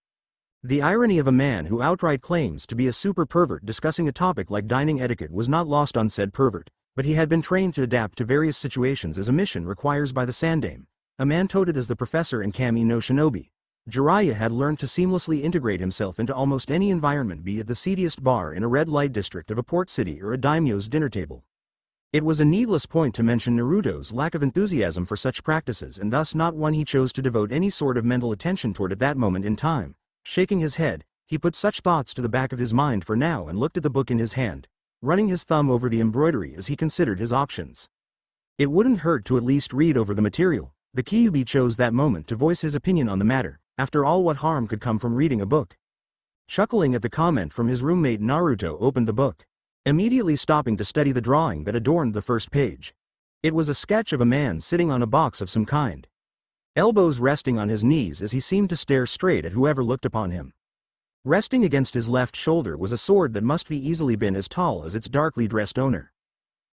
The irony of a man who outright claims to be a super pervert discussing a topic like dining etiquette was not lost on said pervert, but he had been trained to adapt to various situations as a mission requires by the Sandame, a man touted as the professor in Kami no Shinobi. Jiraiya had learned to seamlessly integrate himself into almost any environment, be it the seediest bar in a red light district of a port city or a daimyo's dinner table. It was a needless point to mention Naruto's lack of enthusiasm for such practices, and thus not one he chose to devote any sort of mental attention toward at that moment in time. Shaking his head, he put such thoughts to the back of his mind for now and looked at the book in his hand, running his thumb over the embroidery as he considered his options. It wouldn't hurt to at least read over the material. The Kyuubi chose that moment to voice his opinion on the matter. After all, what harm could come from reading a book? Chuckling at the comment from his roommate, Naruto opened the book, immediately stopping to study the drawing that adorned the first page. It was a sketch of a man sitting on a box of some kind, elbows resting on his knees as he seemed to stare straight at whoever looked upon him. Resting against his left shoulder was a sword that must be easily been as tall as its darkly dressed owner,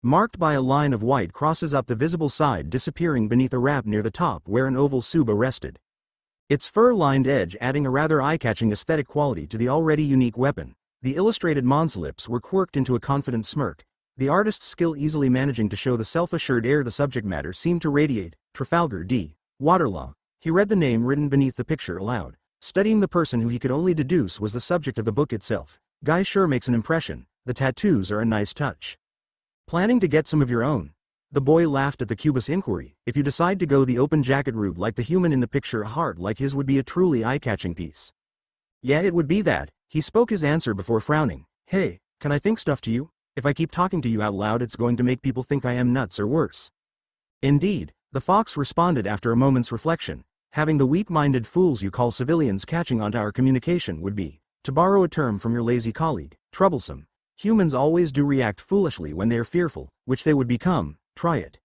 marked by a line of white crosses up the visible side disappearing beneath a wrap near the top where an oval tsuba rested, its fur-lined edge adding a rather eye-catching aesthetic quality to the already unique weapon. The illustrated mon's lips were quirked into a confident smirk, the artist's skill easily managing to show the self-assured air the subject matter seemed to radiate. Trafalgar D. Waterlaw. He read the name written beneath the picture aloud, studying the person who he could only deduce was the subject of the book itself. Guy sure makes an impression. The tattoos are a nice touch. Planning to get some of your own? The boy laughed at the cubist's inquiry. If you decide to go the open jacket route like the human in the picture, a heart like his would be a truly eye-catching piece. Yeah, it would be that. He spoke his answer before frowning. Hey, can I think stuff to you? If I keep talking to you out loud, it's going to make people think I am nuts or worse. Indeed, the fox responded after a moment's reflection. Having the weak-minded fools you call civilians catching onto our communication would be, to borrow a term from your lazy colleague, troublesome. Humans always do react foolishly when they are fearful, which they would become. Try it.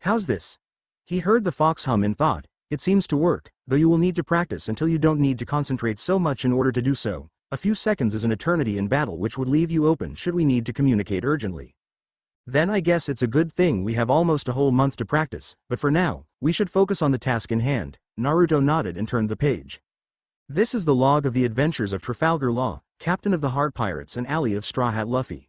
How's this? He heard the fox hum in thought. It seems to work, though you will need to practice until you don't need to concentrate so much in order to do so. A few seconds is an eternity in battle, which would leave you open should we need to communicate urgently. Then I guess it's a good thing we have almost a whole month to practice, but for now, we should focus on the task in hand. Naruto nodded and turned the page. This is the log of the adventures of Trafalgar Law, captain of the Heart Pirates and ally of Straw Hat Luffy.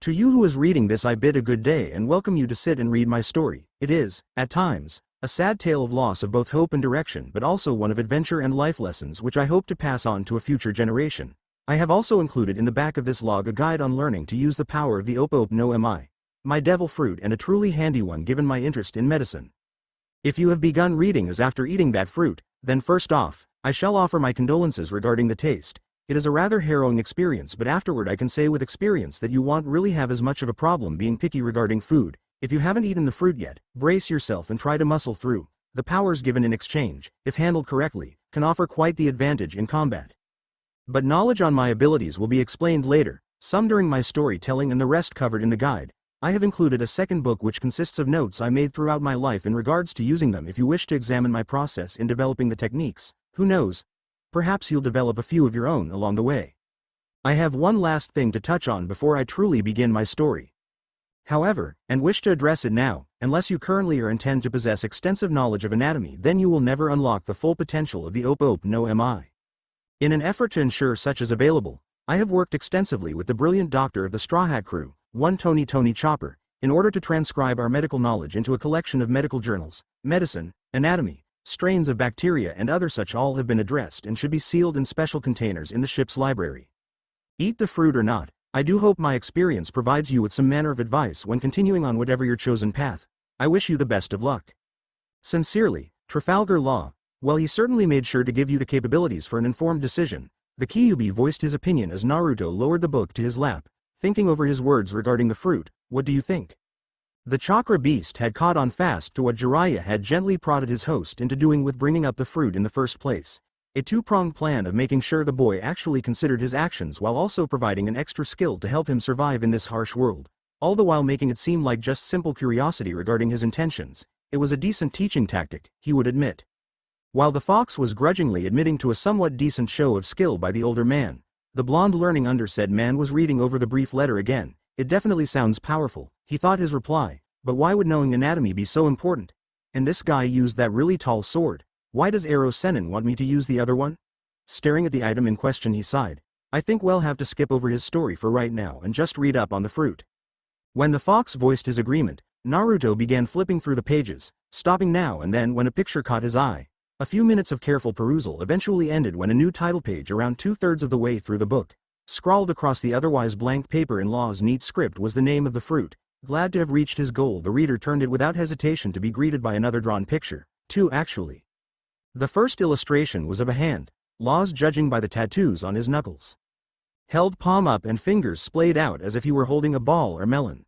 To you who is reading this, I bid a good day and welcome you to sit and read my story. It is, at times, a sad tale of loss of both hope and direction, but also one of adventure and life lessons which I hope to pass on to a future generation. I have also included in the back of this log a guide on learning to use the power of the Opo no Mi, my devil fruit, and a truly handy one given my interest in medicine. If you have begun reading as after eating that fruit, then first off, I shall offer my condolences regarding the taste. It is a rather harrowing experience, but afterward I can say with experience that you won't really have as much of a problem being picky regarding food. If you haven't eaten the fruit yet, brace yourself and try to muscle through. The powers given in exchange, if handled correctly, can offer quite the advantage in combat. But knowledge on my abilities will be explained later, some during my storytelling and the rest covered in the guide. I have included a second book which consists of notes I made throughout my life in regards to using them if you wish to examine my process in developing the techniques. Who knows? Perhaps you'll develop a few of your own along the way. I have one last thing to touch on before I truly begin my story. However, and wish to address it now, unless you currently or intend to possess extensive knowledge of anatomy, then you will never unlock the full potential of the Opo no Mi. In an effort to ensure such is available, I have worked extensively with the brilliant doctor of the Straw Hat crew, one Tony Chopper, in order to transcribe our medical knowledge into a collection of medical journals. Medicine, anatomy, strains of bacteria and other such all have been addressed and should be sealed in special containers in the ship's library. Eat the fruit or not, I do hope my experience provides you with some manner of advice when continuing on whatever your chosen path. I wish you the best of luck. Sincerely, Trafalgar Law. Well, he certainly made sure to give you the capabilities for an informed decision. The Kyuubi voiced his opinion as Naruto lowered the book to his lap, thinking over his words regarding the fruit. What do you think? The chakra beast had caught on fast to what Jiraiya had gently prodded his host into doing with bringing up the fruit in the first place. A two-pronged plan of making sure the boy actually considered his actions while also providing an extra skill to help him survive in this harsh world. All the while making it seem like just simple curiosity regarding his intentions. It was a decent teaching tactic, he would admit. While the fox was grudgingly admitting to a somewhat decent show of skill by the older man, the blonde learning under said man was reading over the brief letter again. It definitely sounds powerful, he thought his reply, but why would knowing anatomy be so important? And this guy used that really tall sword. Why does Ero Sennin want me to use the other one? Staring at the item in question, he sighed. I think we'll have to skip over his story for right now and just read up on the fruit. When the fox voiced his agreement, Naruto began flipping through the pages, stopping now and then when a picture caught his eye. A few minutes of careful perusal eventually ended when a new title page around 2/3 of the way through the book, scrawled across the otherwise blank paper in Law's neat script, was the name of the fruit. Glad to have reached his goal, the reader turned it without hesitation to be greeted by another drawn picture. Two actually. The first illustration was of a hand, Law's judging by the tattoos on his knuckles. Held palm up and fingers splayed out as if he were holding a ball or melon.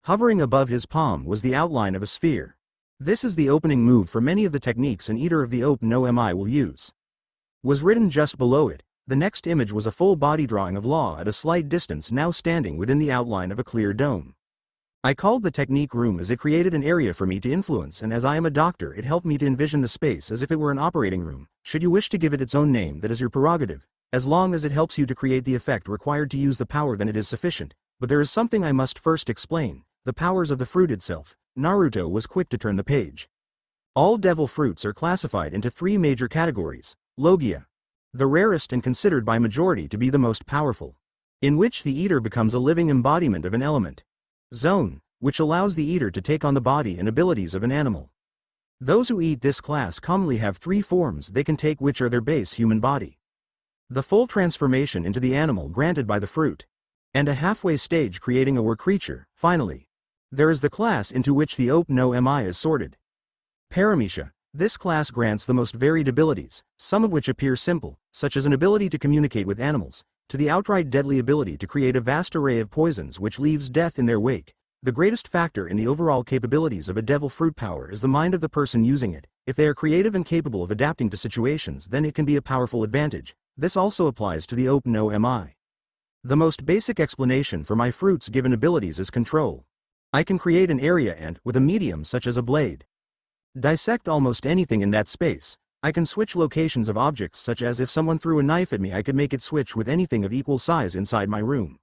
Hovering above his palm was the outline of a sphere. This is the opening move for many of the techniques an eater of the Opo no Mi will use. Was written just below it. The next image was a full body drawing of Law at a slight distance, now standing within the outline of a clear dome. I called the technique room as it created an area for me to influence, and as I am a doctor it helped me to envision the space as if it were an operating room. Should you wish to give it its own name, that is your prerogative. As long as it helps you to create the effect required to use the power, then it is sufficient. But there is something I must first explain, the powers of the fruit itself. Naruto was quick to turn the page. All devil fruits are classified into 3 major categories. Logia, the rarest and considered by majority to be the most powerful, in which the eater becomes a living embodiment of an element. zone, which allows the eater to take on the body and abilities of an animal. Those who eat this class commonly have three forms they can take, which are their base human body, the full transformation into the animal granted by the fruit, and a halfway stage creating a were creature. Finally, there is the class into which the Ope no Mi is sorted. Paramecia. This class grants the most varied abilities, some of which appear simple, such as an ability to communicate with animals, to the outright deadly ability to create a vast array of poisons which leaves death in their wake. The greatest factor in the overall capabilities of a devil fruit power is the mind of the person using it. If they are creative and capable of adapting to situations, then it can be a powerful advantage. This also applies to the Ope no Mi. The most basic explanation for my fruit's given abilities is control. I can create an area and, with a medium such as a blade, dissect almost anything in that space. I can switch locations of objects, such as if someone threw a knife at me, I could make it switch with anything of equal size inside my room.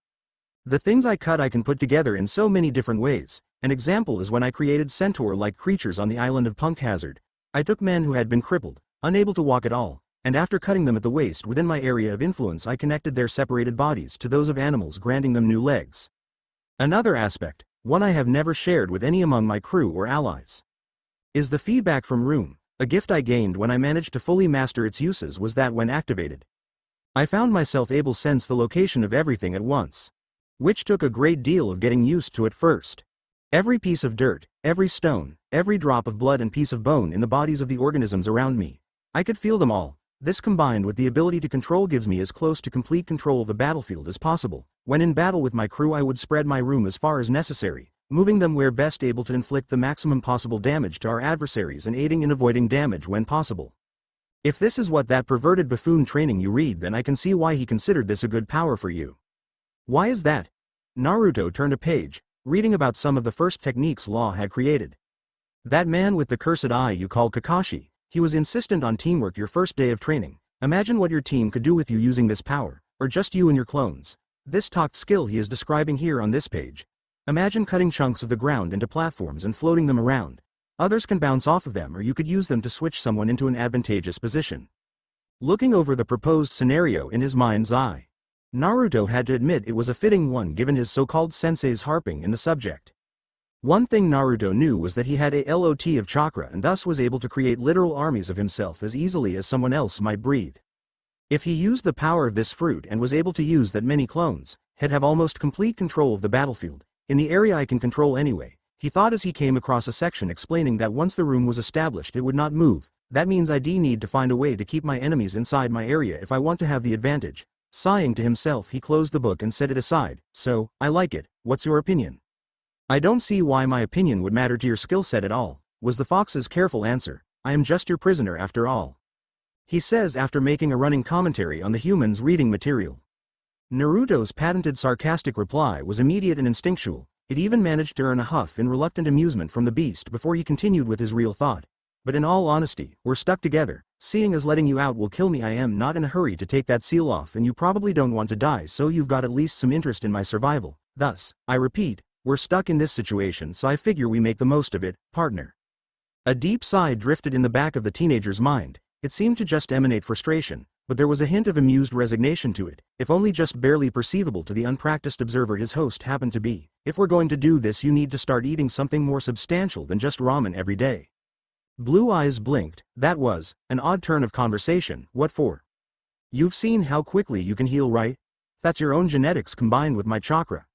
The things I cut I can put together in so many different ways. An example is when I created centaur-like creatures on the island of Punk Hazard. I took men who had been crippled, unable to walk at all, and after cutting them at the waist within my area of influence, I connected their separated bodies to those of animals, granting them new legs. Another aspect, one I have never shared with any among my crew or allies, is the feedback from room. A gift I gained when I managed to fully master its uses was that when activated, I found myself able to sense the location of everything at once, which took a great deal of getting used to at first. Every piece of dirt, every stone, every drop of blood and piece of bone in the bodies of the organisms around me, I could feel them all. This combined with the ability to control gives me as close to complete control of the battlefield as possible. When in battle with my crew, I would spread my room as far as necessary, moving them where best able to inflict the maximum possible damage to our adversaries and aiding in avoiding damage when possible. If this is what that perverted buffoon training you read, then I can see why he considered this a good power for you. Why is that? Naruto turned a page, reading about some of the first techniques Law had created. That man with the cursed eye you call Kakashi, he was insistent on teamwork your first day of training. Imagine what your team could do with you using this power, or just you and your clones. This talked skill he is describing here on this page. Imagine cutting chunks of the ground into platforms and floating them around. Others can bounce off of them, or you could use them to switch someone into an advantageous position. Looking over the proposed scenario in his mind's eye, Naruto had to admit it was a fitting one given his so-called sensei's harping in the subject. One thing Naruto knew was that he had a lot of chakra and thus was able to create literal armies of himself as easily as someone else might breathe. If he used the power of this fruit and was able to use that many clones, he'd have almost complete control of the battlefield. In the area I can control anyway, he thought as he came across a section explaining that once the room was established it would not move. That means I need to find a way to keep my enemies inside my area if I want to have the advantage. Sighing to himself, he closed the book and set it aside. So, I like it. What's your opinion? I don't see why my opinion would matter to your skill set at all, was the fox's careful answer. I am just your prisoner after all, he says after making a running commentary on the humans reading material. Naruto's patented sarcastic reply was immediate and instinctual. It even managed to earn a huff in reluctant amusement from the beast before he continued with his real thought. But in all honesty, we're stuck together. Seeing as letting you out will kill me, I am not in a hurry to take that seal off, and you probably don't want to die, so you've got at least some interest in my survival. Thus, I repeat, we're stuck in this situation, so I figure we make the most of it, partner. A deep sigh drifted in the back of the teenager's mind. It seemed to just emanate frustration, but there was a hint of amused resignation to it, if only just barely perceivable to the unpracticed observer his host happened to be. If we're going to do this, you need to start eating something more substantial than just ramen every day. Blue eyes blinked. That was an odd turn of conversation. What for? You've seen how quickly you can heal, right? That's your own genetics combined with my chakra.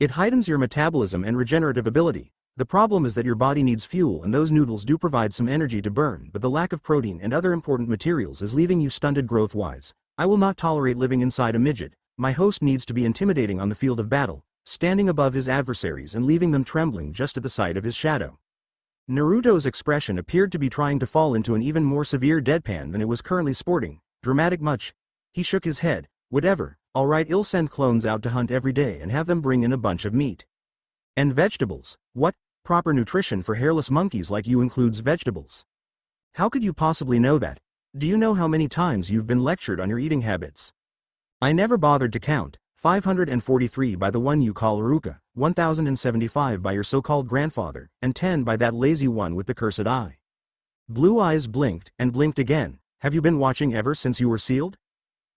It heightens your metabolism and regenerative ability. The problem is that your body needs fuel, and those noodles do provide some energy to burn, but the lack of protein and other important materials is leaving you stunted growth-wise. I will not tolerate living inside a midget. My host needs to be intimidating on the field of battle, standing above his adversaries and leaving them trembling just at the sight of his shadow. Naruto's expression appeared to be trying to fall into an even more severe deadpan than it was currently sporting. Dramatic much? He shook his head. Whatever. Alright, I'll send clones out to hunt every day and have them bring in a bunch of meat and vegetables. What? Proper nutrition for hairless monkeys like you includes vegetables? How could you possibly know that? Do you know how many times you've been lectured on your eating habits? I never bothered to count. 543 by the one you call Ruka, 1075 by your so-called grandfather, and 10 by that lazy one with the cursed eye. Blue eyes blinked and blinked again. Have you been watching ever since you were sealed?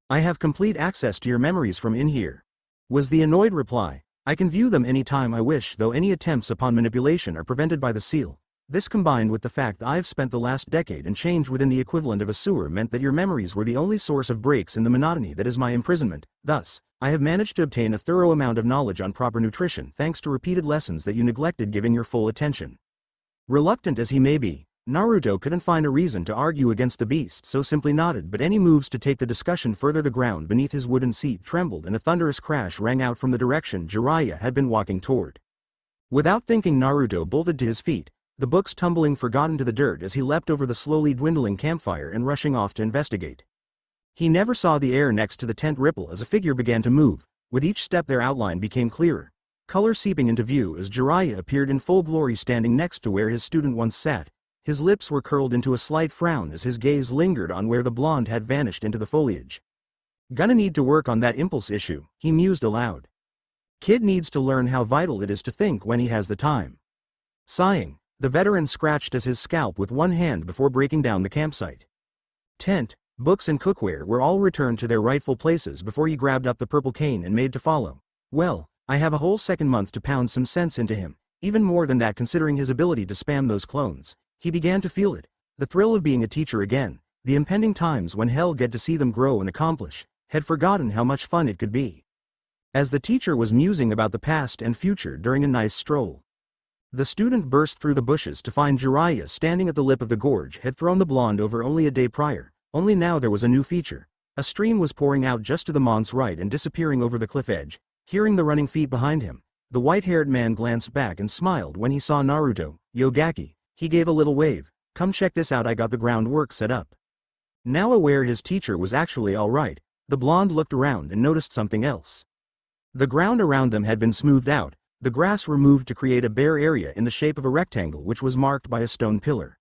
I have complete access to your memories from in here, was the annoyed reply. I can view them any time I wish, though any attempts upon manipulation are prevented by the seal. This, combined with the fact I've spent the last decade and change within the equivalent of a sewer, meant that your memories were the only source of breaks in the monotony that is my imprisonment. Thus, I have managed to obtain a thorough amount of knowledge on proper nutrition thanks to repeated lessons that you neglected giving your full attention. Reluctant as he may be, Naruto couldn't find a reason to argue against the beast, so simply nodded, but any moves to take the discussion further. The ground beneath his wooden seat trembled and a thunderous crash rang out from the direction Jiraiya had been walking toward. Without thinking, Naruto bolted to his feet, the books tumbling forgotten to the dirt as he leapt over the slowly dwindling campfire and rushing off to investigate. He never saw the air next to the tent ripple as a figure began to move. With each step their outline became clearer, color seeping into view as Jiraiya appeared in full glory standing next to where his student once sat. His lips were curled into a slight frown as his gaze lingered on where the blonde had vanished into the foliage. Gonna need to work on that impulse issue, he mused aloud. Kid needs to learn how vital it is to think when he has the time. Sighing, the veteran scratched at his scalp with one hand before breaking down the campsite. Tent, books and cookware were all returned to their rightful places before he grabbed up the purple cane and made to follow. Well, I have a whole second month to pound some sense into him, even more than that considering his ability to spam those clones. He began to feel it, the thrill of being a teacher again, the impending times when he'll get to see them grow and accomplish, had forgotten how much fun it could be. As the teacher was musing about the past and future during a nice stroll, the student burst through the bushes to find Jiraiya standing at the lip of the gorge. Had thrown the blonde over only a day prior, only now there was a new feature. A stream was pouring out just to the mont's right and disappearing over the cliff edge. Hearing the running feet behind him, the white-haired man glanced back and smiled when he saw Naruto. Yogaki, he gave a little wave. Come check this out, I got the groundwork set up. Now aware his teacher was actually alright, the blonde looked around and noticed something else. The ground around them had been smoothed out, the grass removed to create a bare area in the shape of a rectangle which was marked by a stone pillar,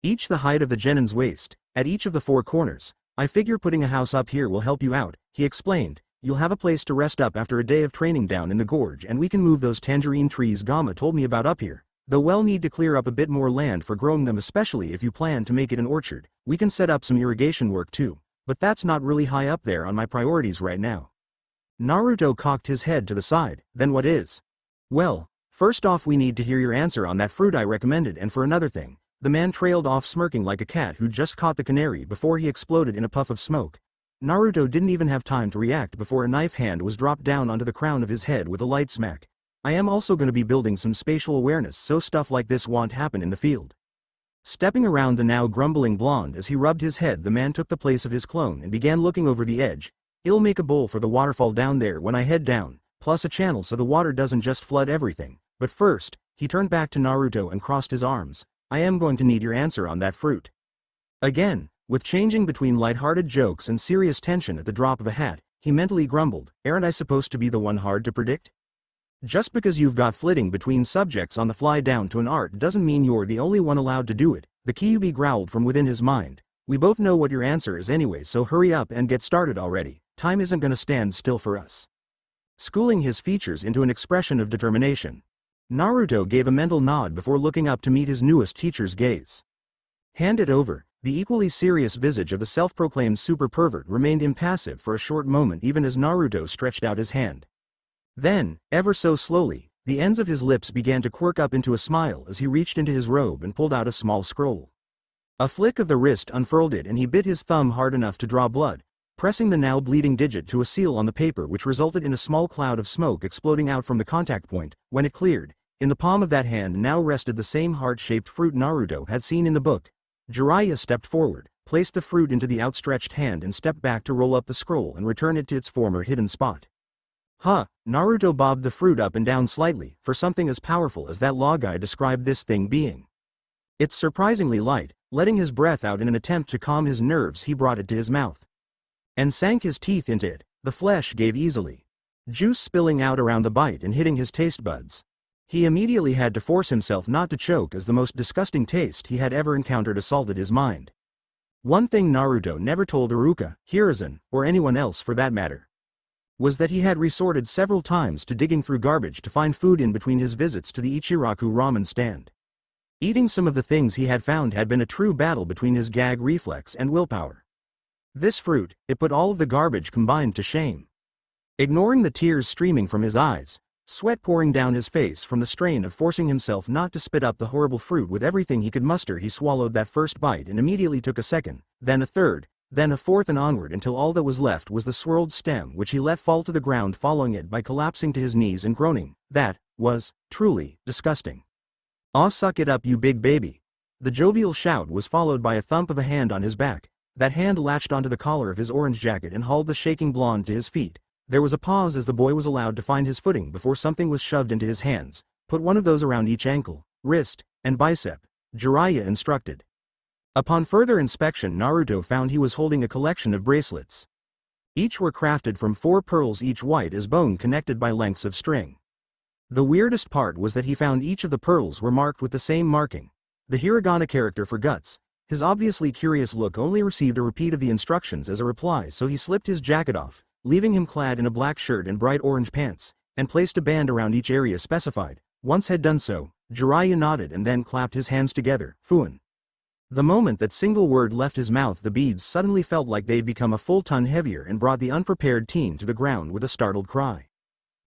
each the height of the genin's waist, at each of the four corners. I figure putting a house up here will help you out, he explained. You'll have a place to rest up after a day of training down in the gorge, and we can move those tangerine trees Gamma told me about up here, though we'll need to clear up a bit more land for growing them, especially if you plan to make it an orchard. We can set up some irrigation work too, but that's not really high up there on my priorities right now. Naruto cocked his head to the side. Then what is? Well, first off we need to hear your answer on that fruit I recommended, and for another thing. The man trailed off smirking like a cat who just caught the canary before he exploded in a puff of smoke. Naruto didn't even have time to react before a knife hand was dropped down onto the crown of his head with a light smack. I am also going to be building some spatial awareness so stuff like this won't happen in the field. Stepping around the now grumbling blonde as he rubbed his head, the man took the place of his clone and began looking over the edge. I'll make a bowl for the waterfall down there when I head down, plus a channel so the water doesn't just flood everything. But first, he turned back to Naruto and crossed his arms. I am going to need your answer on that fruit. Again, with changing between light-hearted jokes and serious tension at the drop of a hat, he mentally grumbled, aren't I supposed to be the one hard to predict? Just because you've got flitting between subjects on the fly down to an art doesn't mean you're the only one allowed to do it. The Kyuubi growled from within his mind. We both know what your answer is anyway, so hurry up and get started already. Time isn't gonna stand still for us. Schooling his features into an expression of determination, Naruto gave a mental nod before looking up to meet his newest teacher's gaze. Hand it over. The equally serious visage of the self-proclaimed super pervert remained impassive for a short moment even as Naruto stretched out his hand. Then, ever so slowly, the ends of his lips began to quirk up into a smile as he reached into his robe and pulled out a small scroll. A flick of the wrist unfurled it and he bit his thumb hard enough to draw blood, pressing the now bleeding digit to a seal on the paper, which resulted in a small cloud of smoke exploding out from the contact point. When it cleared, in the palm of that hand now rested the same heart-shaped fruit Naruto had seen in the book. Jiraiya stepped forward, placed the fruit into the outstretched hand and stepped back to roll up the scroll and return it to its former hidden spot. Huh, Naruto bobbed the fruit up and down slightly, for something as powerful as that law guy described this thing being. It's surprisingly light. Letting his breath out in an attempt to calm his nerves, he brought it to his mouth and sank his teeth into it. The flesh gave easily, juice spilling out around the bite and hitting his taste buds. He immediately had to force himself not to choke as the most disgusting taste he had ever encountered assaulted his mind. One thing Naruto never told Iruka, Hiruzen, or anyone else for that matter, was that he had resorted several times to digging through garbage to find food in between his visits to the Ichiraku ramen stand. Eating some of the things he had found had been a true battle between his gag reflex and willpower. This fruit, it put all of the garbage combined to shame. Ignoring the tears streaming from his eyes, sweat pouring down his face from the strain of forcing himself not to spit up the horrible fruit with everything he could muster. He swallowed that first bite and immediately took a second, then a third, then a fourth, and onward until all that was left was the swirled stem, which he let fall to the ground, following it by collapsing to his knees and groaning. That was truly disgusting. "Aw, suck it up, you big baby." The jovial shout was followed by a thump of a hand on his back. That hand latched onto the collar of his orange jacket and hauled the shaking blonde to his feet. There was a pause as the boy was allowed to find his footing before something was shoved into his hands. "Put one of those around each ankle, wrist, and bicep," Jiraiya instructed. Upon further inspection, Naruto found he was holding a collection of bracelets. Each were crafted from 4 pearls, each white as bone, connected by lengths of string. The weirdest part was that he found each of the pearls were marked with the same marking, the hiragana character for guts. His obviously curious look only received a repeat of the instructions as a reply, so he slipped his jacket off, leaving him clad in a black shirt and bright orange pants, and placed a band around each area specified. Once had done so, Jiraiya nodded and then clapped his hands together. "Fuin." The moment that single word left his mouth, the beads suddenly felt like they'd become a full ton heavier and brought the unprepared teen to the ground with a startled cry.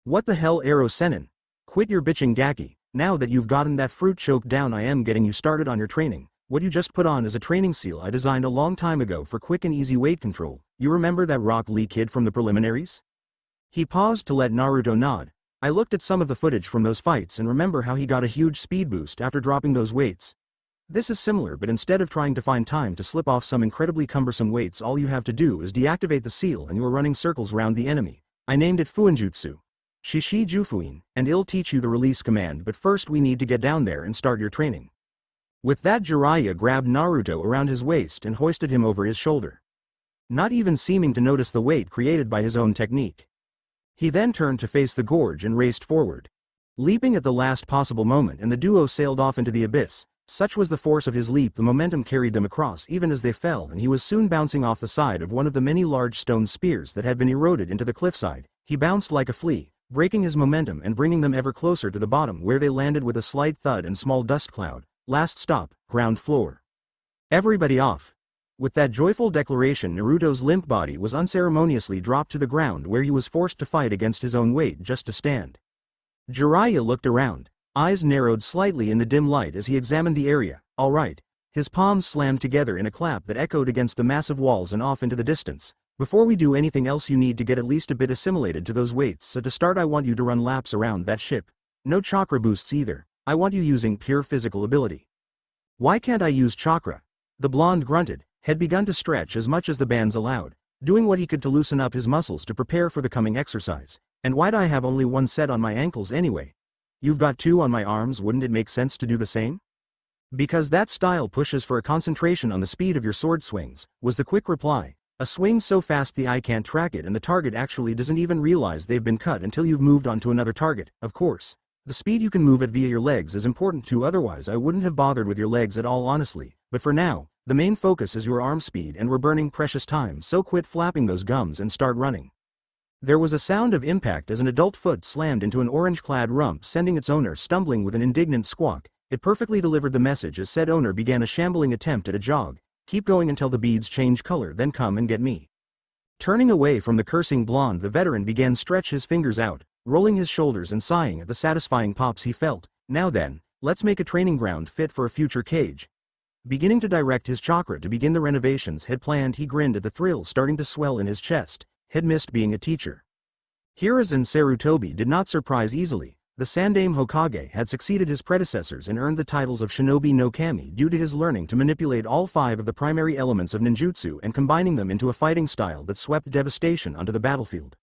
"What the hell, Ero Sennin? Quit your bitching, Gaki. Now that you've gotten that fruit choked down, I am getting you started on your training. What you just put on is a training seal I designed a long time ago for quick and easy weight control. You remember that Rock Lee kid from the preliminaries?" He paused to let Naruto nod. "I looked at some of the footage from those fights and remember how he got a huge speed boost after dropping those weights. This is similar, but instead of trying to find time to slip off some incredibly cumbersome weights, all you have to do is deactivate the seal and you are running circles around the enemy. I named it Fuinjutsu. Shishi Jufuin, and it'll teach you the release command, but first we need to get down there and start your training." With that, Jiraiya grabbed Naruto around his waist and hoisted him over his shoulder, not even seeming to notice the weight created by his own technique. He then turned to face the gorge and raced forward, leaping at the last possible moment, and the duo sailed off into the abyss. Such was the force of his leap, the momentum carried them across even as they fell, and he was soon bouncing off the side of one of the many large stone spears that had been eroded into the cliffside. He bounced like a flea, breaking his momentum and bringing them ever closer to the bottom, where they landed with a slight thud and small dust cloud. Last stop, ground floor. "Everybody off." With that joyful declaration, Naruto's limp body was unceremoniously dropped to the ground, where he was forced to fight against his own weight just to stand. Jiraiya looked around, eyes narrowed slightly in the dim light as he examined the area. "All right." His palms slammed together in a clap that echoed against the massive walls and off into the distance. "Before we do anything else, you need to get at least a bit assimilated to those weights, so to start I want you to run laps around that ship. No chakra boosts either. I want you using pure physical ability." "Why can't I use chakra?" The blonde grunted, had begun to stretch as much as the bands allowed, doing what he could to loosen up his muscles to prepare for the coming exercise. "And why'd I have only one set on my ankles anyway? You've got 2 on my arms, wouldn't it make sense to do the same?" "Because that style pushes for a concentration on the speed of your sword swings," was the quick reply. "A swing so fast the eye can't track it and the target actually doesn't even realize they've been cut until you've moved on to another target. Of course, the speed you can move at via your legs is important too, otherwise I wouldn't have bothered with your legs at all, honestly, but for now, the main focus is your arm speed and we're burning precious time, so quit flapping those gums and start running." There was a sound of impact as an adult foot slammed into an orange-clad rump, sending its owner stumbling with an indignant squawk. It perfectly delivered the message as said owner began a shambling attempt at a jog. "Keep going until the beads change color, then come and get me." Turning away from the cursing blonde, the veteran began stretch his fingers out, rolling his shoulders and sighing at the satisfying pops he felt. "Now then, let's make a training ground fit for a future cage." Beginning to direct his chakra to begin the renovations had planned, he grinned at the thrill starting to swell in his chest. Had missed being a teacher. Hiruzen Sarutobi did not surprise easily. The Sandaime Hokage had succeeded his predecessors and earned the titles of Shinobi no Kami due to his learning to manipulate all 5 of the primary elements of ninjutsu and combining them into a fighting style that swept devastation onto the battlefield.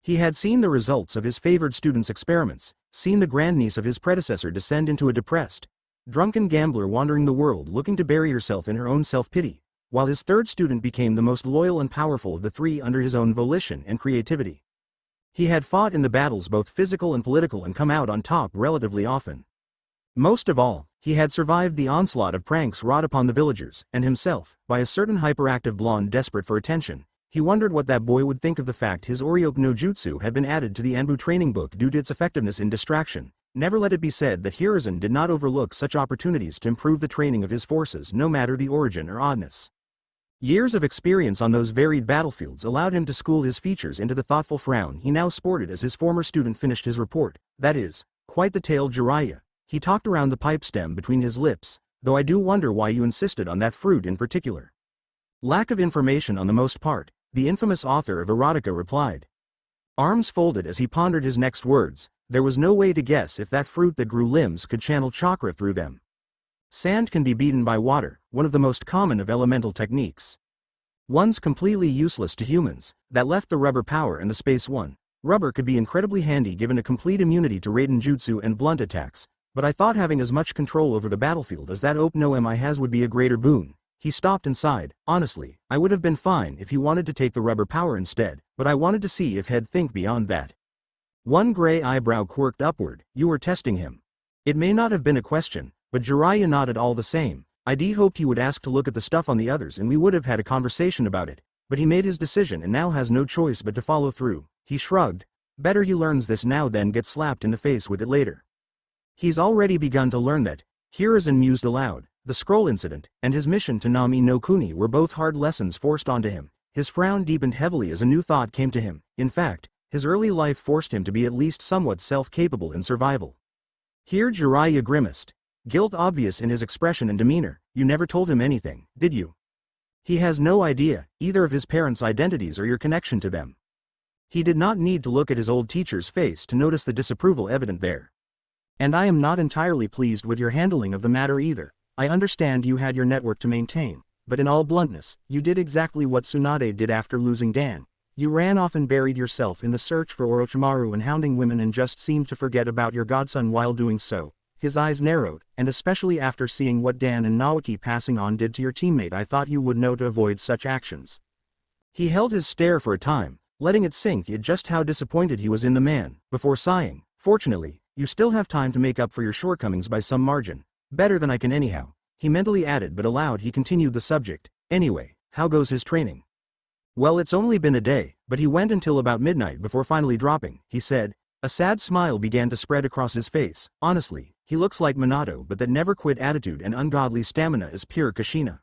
He had seen the results of his favored students' experiments, seen the grandniece of his predecessor descend into a depressed, drunken gambler wandering the world looking to bury herself in her own self-pity, while his third student became the most loyal and powerful of the 3 under his own volition and creativity. He had fought in the battles both physical and political and come out on top relatively often. Most of all, he had survived the onslaught of pranks wrought upon the villagers and himself by a certain hyperactive blonde desperate for attention. He wondered what that boy would think of the fact his Oryoku no Jutsu had been added to the Anbu training book due to its effectiveness in distraction. Never let it be said that Hiruzen did not overlook such opportunities to improve the training of his forces, no matter the origin or oddness. Years of experience on those varied battlefields allowed him to school his features into the thoughtful frown he now sported as his former student finished his report. That is, quite the tale, Jiraiya. He talked around the pipe stem between his lips, though I do wonder why you insisted on that fruit in particular. Lack of information on the most part, the infamous author of erotica replied. Arms folded as he pondered his next words, there was no way to guess if that fruit that grew limbs could channel chakra through them. Sand can be beaten by water, one of the most common of elemental techniques. One's completely useless to humans, that left the rubber power and the space one. Rubber could be incredibly handy given a complete immunity to Raiden Jutsu and blunt attacks, but I thought having as much control over the battlefield as that Ope no Mi has would be a greater boon. He stopped and sighed. Honestly, I would have been fine if he wanted to take the rubber power instead, but I wanted to see if he'd think beyond that. One gray eyebrow quirked upward. You were testing him. It may not have been a question, but Jiraiya nodded all the same. I'd hoped he would ask to look at the stuff on the others and we would have had a conversation about it, but he made his decision and now has no choice but to follow through. He shrugged. Better he learns this now than get slapped in the face with it later. He's already begun to learn that. Hiruzen mused aloud. The scroll incident, and his mission to Nami no Kuni were both hard lessons forced onto him. His frown deepened heavily as a new thought came to him. In fact, his early life forced him to be at least somewhat self-capable in survival. Here Jiraiya grimaced. Guilt obvious in his expression and demeanor. You never told him anything, did you? He has no idea, either of his parents' identities or your connection to them. He did not need to look at his old teacher's face to notice the disapproval evident there. And I am not entirely pleased with your handling of the matter either. I understand you had your network to maintain, but in all bluntness, you did exactly what Tsunade did after losing Dan. You ran off and buried yourself in the search for Orochimaru and hounding women and just seemed to forget about your godson while doing so. His eyes narrowed, and especially after seeing what Dan and Naoki passing on did to your teammate, I thought you would know to avoid such actions. He held his stare for a time, letting it sink at just how disappointed he was in the man, before sighing. Fortunately, you still have time to make up for your shortcomings by some margin. Better than I can anyhow, he mentally added, but aloud he continued the subject. Anyway, how goes his training? Well, it's only been a day, but he went until about midnight before finally dropping, he said. A sad smile began to spread across his face. Honestly, he looks like Minato, but that never-quit attitude and ungodly stamina is pure Kushina.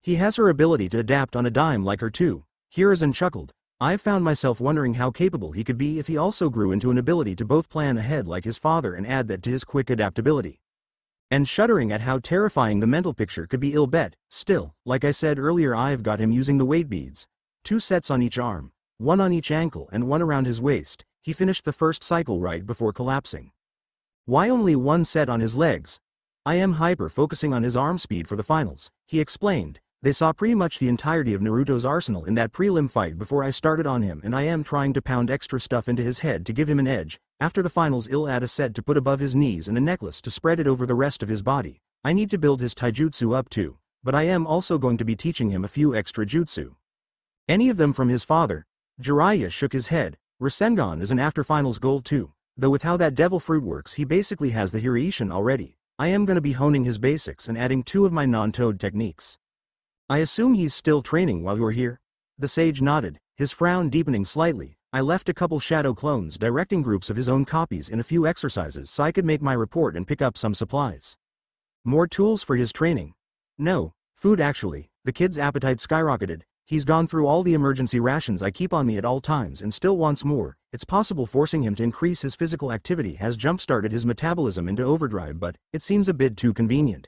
He has her ability to adapt on a dime like her too. Hiruzen chuckled. I've found myself wondering how capable he could be if he also grew into an ability to both plan ahead like his father and add that to his quick adaptability. And shuddering at how terrifying the mental picture could be. Ill bet. Still, like I said earlier, I've got him using the weight beads. 2 sets on each arm, 1 on each ankle and 1 around his waist. He finished the first cycle right before collapsing. Why only 1 set on his legs? I am hyper-focusing on his arm speed for the finals, he explained. They saw pretty much the entirety of Naruto's arsenal in that prelim fight before I started on him, and I am trying to pound extra stuff into his head to give him an edge. After the finals, I'll add a set to put above his knees and a necklace to spread it over the rest of his body. I need to build his taijutsu up too, but I am also going to be teaching him a few extra jutsu. Any of them from his father? Jiraiya shook his head. Rasengan is an after-finals goal too, though with how that devil fruit works he basically has the Hiraishin already. I am going to be honing his basics and adding 2 of my non-toad techniques. I assume he's still training while you're here? The sage nodded, his frown deepening slightly. I left a couple shadow clones directing groups of his own copies in a few exercises so I could make my report and pick up some supplies. More tools for his training? No, food actually. The kid's appetite skyrocketed. He's gone through all the emergency rations I keep on me at all times and still wants more. It's possible forcing him to increase his physical activity has jump-started his metabolism into overdrive, but it seems a bit too convenient.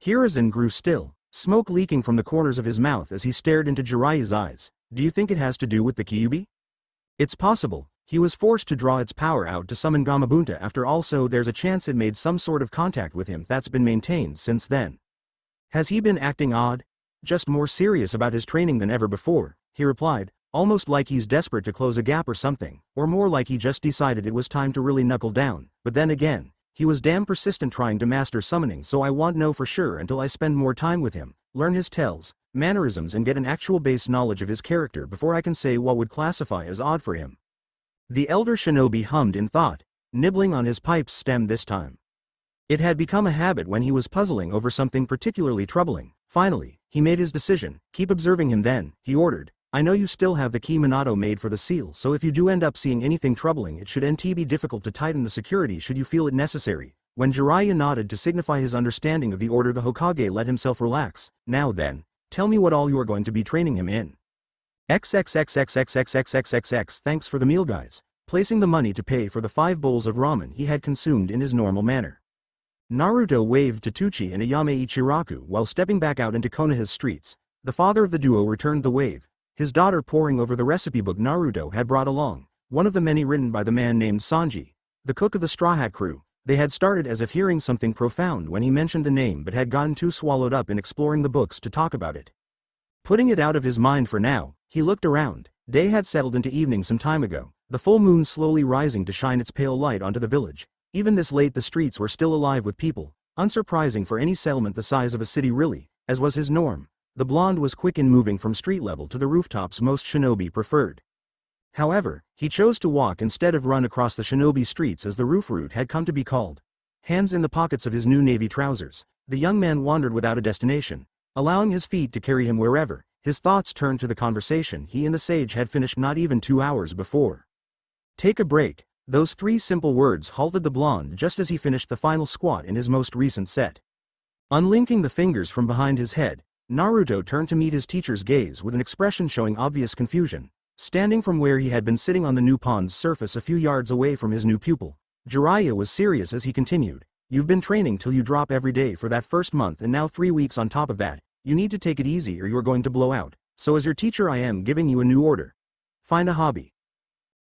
Hiruzen grew still, smoke leaking from the corners of his mouth as he stared into Jiraiya's eyes. Do you think it has to do with the Kyuubi? It's possible. He was forced to draw its power out to summon Gamabunta after all, so there's a chance it made some sort of contact with him that's been maintained since then. Has he been acting odd? Just more serious about his training than ever before, he replied, almost like he's desperate to close a gap or something, or more like he just decided it was time to really knuckle down. But then again, he was damn persistent trying to master summoning, so I won't know for sure until I spend more time with him, learn his tells, mannerisms and get an actual base knowledge of his character before I can say what would classify as odd for him. The elder shinobi hummed in thought, nibbling on his pipe's stem this time. It had become a habit when he was puzzling over something particularly troubling. Finally, he made his decision. Keep observing him then, he ordered. I know you still have the key Minato made for the seal, so if you do end up seeing anything troubling, it should be difficult to tighten the security should you feel it necessary. When Jiraiya nodded to signify his understanding of the order, the Hokage let himself relax. Now then, Tell me what all you are going to be training him in. XXXXXXXXXX. Thanks for the meal, guys. Placing the money to pay for the 5 bowls of ramen he had consumed in his normal manner. Naruto waved to Tuchi and Ayame Ichiraku while stepping back out into Konoha's streets. The father of the duo returned the wave, his daughter poring over the recipe book Naruto had brought along, one of the many written by the man named Sanji, the cook of the Straw Hat crew. They had started as if hearing something profound when he mentioned the name but had gotten too swallowed up in exploring the books to talk about it. Putting it out of his mind for now, he looked around. Day had settled into evening some time ago, the full moon slowly rising to shine its pale light onto the village. Even this late the streets were still alive with people, unsurprising for any settlement the size of a city really, as was his norm. The blonde was quick in moving from street level to the rooftops most shinobi preferred. However, he chose to walk instead of run across the shinobi streets as the roof route had come to be called. Hands in the pockets of his new navy trousers, the young man wandered without a destination, allowing his feet to carry him wherever. His thoughts turned to the conversation he and the sage had finished not even 2 hours before. Take a break. Those 3 simple words halted the blonde just as he finished the final squat in his most recent set. Unlinking the fingers from behind his head, Naruto turned to meet his teacher's gaze with an expression showing obvious confusion. Standing from where he had been sitting on the new pond's surface a few yards away from his new pupil, Jiraiya was serious as he continued. You've been training till you drop every day for that first month and now 3 weeks on top of that. You need to take it easy or you're going to blow out. So as your teacher I am giving you a new order. Find a hobby.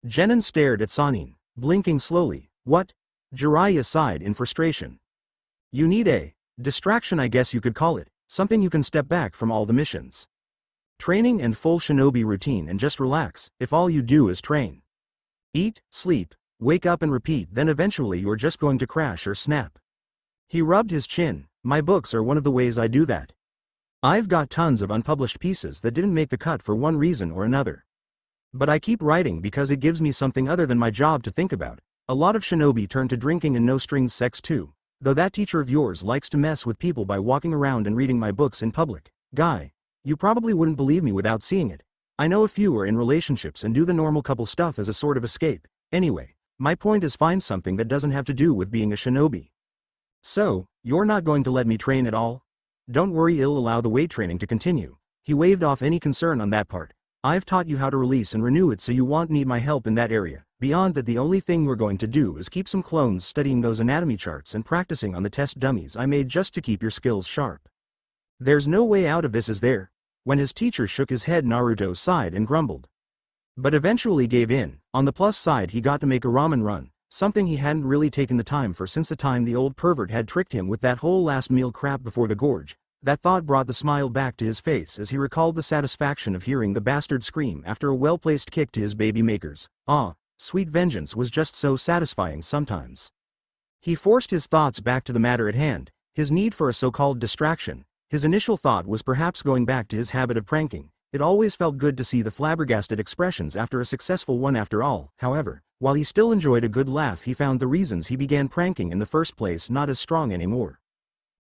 Genin stared at Sanin, blinking slowly. What? Jiraiya sighed in frustration. You need a distraction, I guess you could call it, something you can step back from all the missions. Training and full shinobi routine and just relax, if all you do is train. Eat, sleep, wake up and repeat, then eventually you're just going to crash or snap. He rubbed his chin. My books are one of the ways I do that. I've got tons of unpublished pieces that didn't make the cut for one reason or another. But I keep writing because it gives me something other than my job to think about. A lot of shinobi turn to drinking and no-strings sex too, though that teacher of yours likes to mess with people by walking around and reading my books in public. Guy, you probably wouldn't believe me without seeing it. I know a few are in relationships and do the normal couple stuff as a sort of escape. Anyway, my point is find something that doesn't have to do with being a shinobi. So, you're not going to let me train at all? Don't worry, I'll allow the weight training to continue. He waved off any concern on that part. I've taught you how to release and renew it so you won't need my help in that area. Beyond that, the only thing we're going to do is keep some clones studying those anatomy charts and practicing on the test dummies I made just to keep your skills sharp. There's no way out of this, is there? When his teacher shook his head, Naruto sighed and grumbled. But eventually gave in. On the plus side, he got to make a ramen run, something he hadn't really taken the time for since the time the old pervert had tricked him with that whole last meal crap before the gorge. That thought brought the smile back to his face as he recalled the satisfaction of hearing the bastard scream after a well-placed kick to his baby makers. Ah, sweet vengeance was just so satisfying sometimes. He forced his thoughts back to the matter at hand, his need for a so-called distraction. His initial thought was perhaps going back to his habit of pranking. It always felt good to see the flabbergasted expressions after a successful one after all. However, while he still enjoyed a good laugh, he found the reasons he began pranking in the first place not as strong anymore.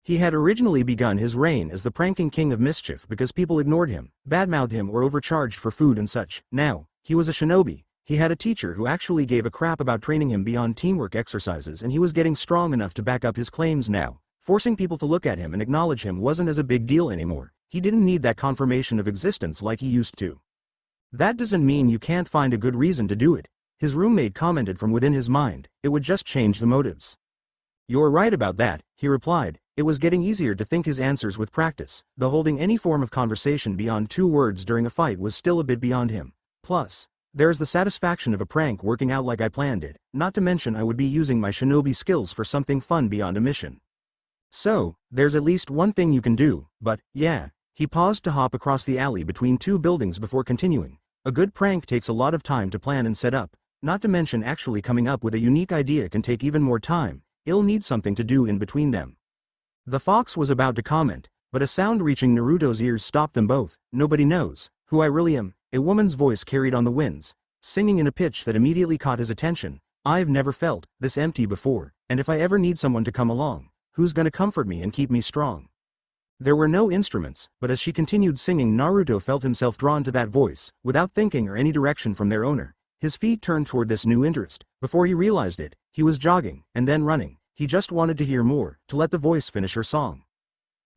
He had originally begun his reign as the pranking king of mischief because people ignored him, badmouthed him or overcharged for food and such. Now, he was a shinobi. He had a teacher who actually gave a crap about training him beyond teamwork exercises, and he was getting strong enough to back up his claims now. Forcing people to look at him and acknowledge him wasn't as a big deal anymore. He didn't need that confirmation of existence like he used to. That doesn't mean you can't find a good reason to do it. His roommate commented from within his mind. It would just change the motives. You're right about that, he replied. It was getting easier to think his answers with practice, though holding any form of conversation beyond 2 words during a fight was still a bit beyond him. Plus, there's the satisfaction of a prank working out like I planned it, not to mention I would be using my shinobi skills for something fun beyond a mission. So, there's at least one thing you can do, but, yeah. He paused to hop across the alley between 2 buildings before continuing. A good prank takes a lot of time to plan and set up, not to mention actually coming up with a unique idea can take even more time. I'll need something to do in between them. The fox was about to comment, but a sound reaching Naruto's ears stopped them both. Nobody knows who I really am. A woman's voice carried on the winds, singing in a pitch that immediately caught his attention. I've never felt this empty before, and if I ever need someone to come along, who's gonna comfort me and keep me strong? There were no instruments, but as she continued singing, Naruto felt himself drawn to that voice, without thinking or any direction from their owner. His feet turned toward this new interest. Before he realized it, he was jogging, and then running. He just wanted to hear more, to let the voice finish her song.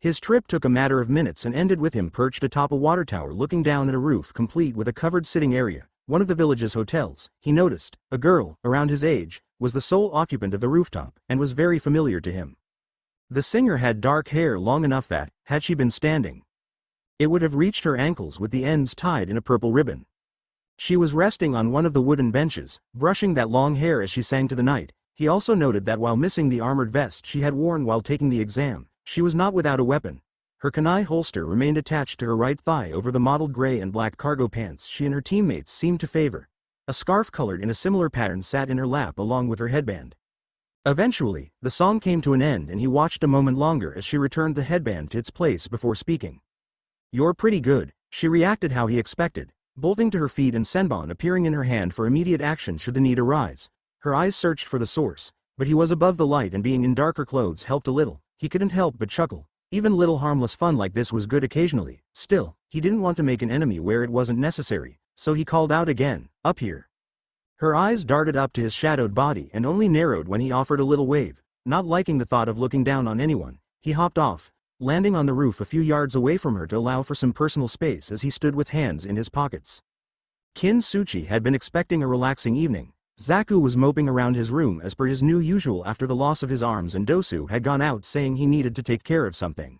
His trip took a matter of minutes and ended with him perched atop a water tower looking down at a roof complete with a covered sitting area, one of the village's hotels. He noticed, a girl, around his age, was the sole occupant of the rooftop, and was very familiar to him. The singer had dark hair long enough that, had she been standing, it would have reached her ankles with the ends tied in a purple ribbon. She was resting on one of the wooden benches, brushing that long hair as she sang to the night. He also noted that while missing the armored vest she had worn while taking the exam, she was not without a weapon. Her kunai holster remained attached to her right thigh over the mottled gray and black cargo pants she and her teammates seemed to favor. A scarf colored in a similar pattern sat in her lap along with her headband. Eventually, the song came to an end and he watched a moment longer as she returned the headband to its place before speaking. "You're pretty good," she reacted how he expected, bolting to her feet and senbon appearing in her hand for immediate action should the need arise. Her eyes searched for the source, but he was above the light and being in darker clothes helped a little. He couldn't help but chuckle. Even little harmless fun like this was good occasionally. Still, he didn't want to make an enemy where it wasn't necessary, so he called out again, "Up here." Her eyes darted up to his shadowed body and only narrowed when he offered a little wave. Not liking the thought of looking down on anyone, he hopped off, landing on the roof a few yards away from her to allow for some personal space as he stood with hands in his pockets. Kintsuchi had been expecting a relaxing evening. Zaku was moping around his room as per his new usual after the loss of his arms, and Dosu had gone out saying he needed to take care of something.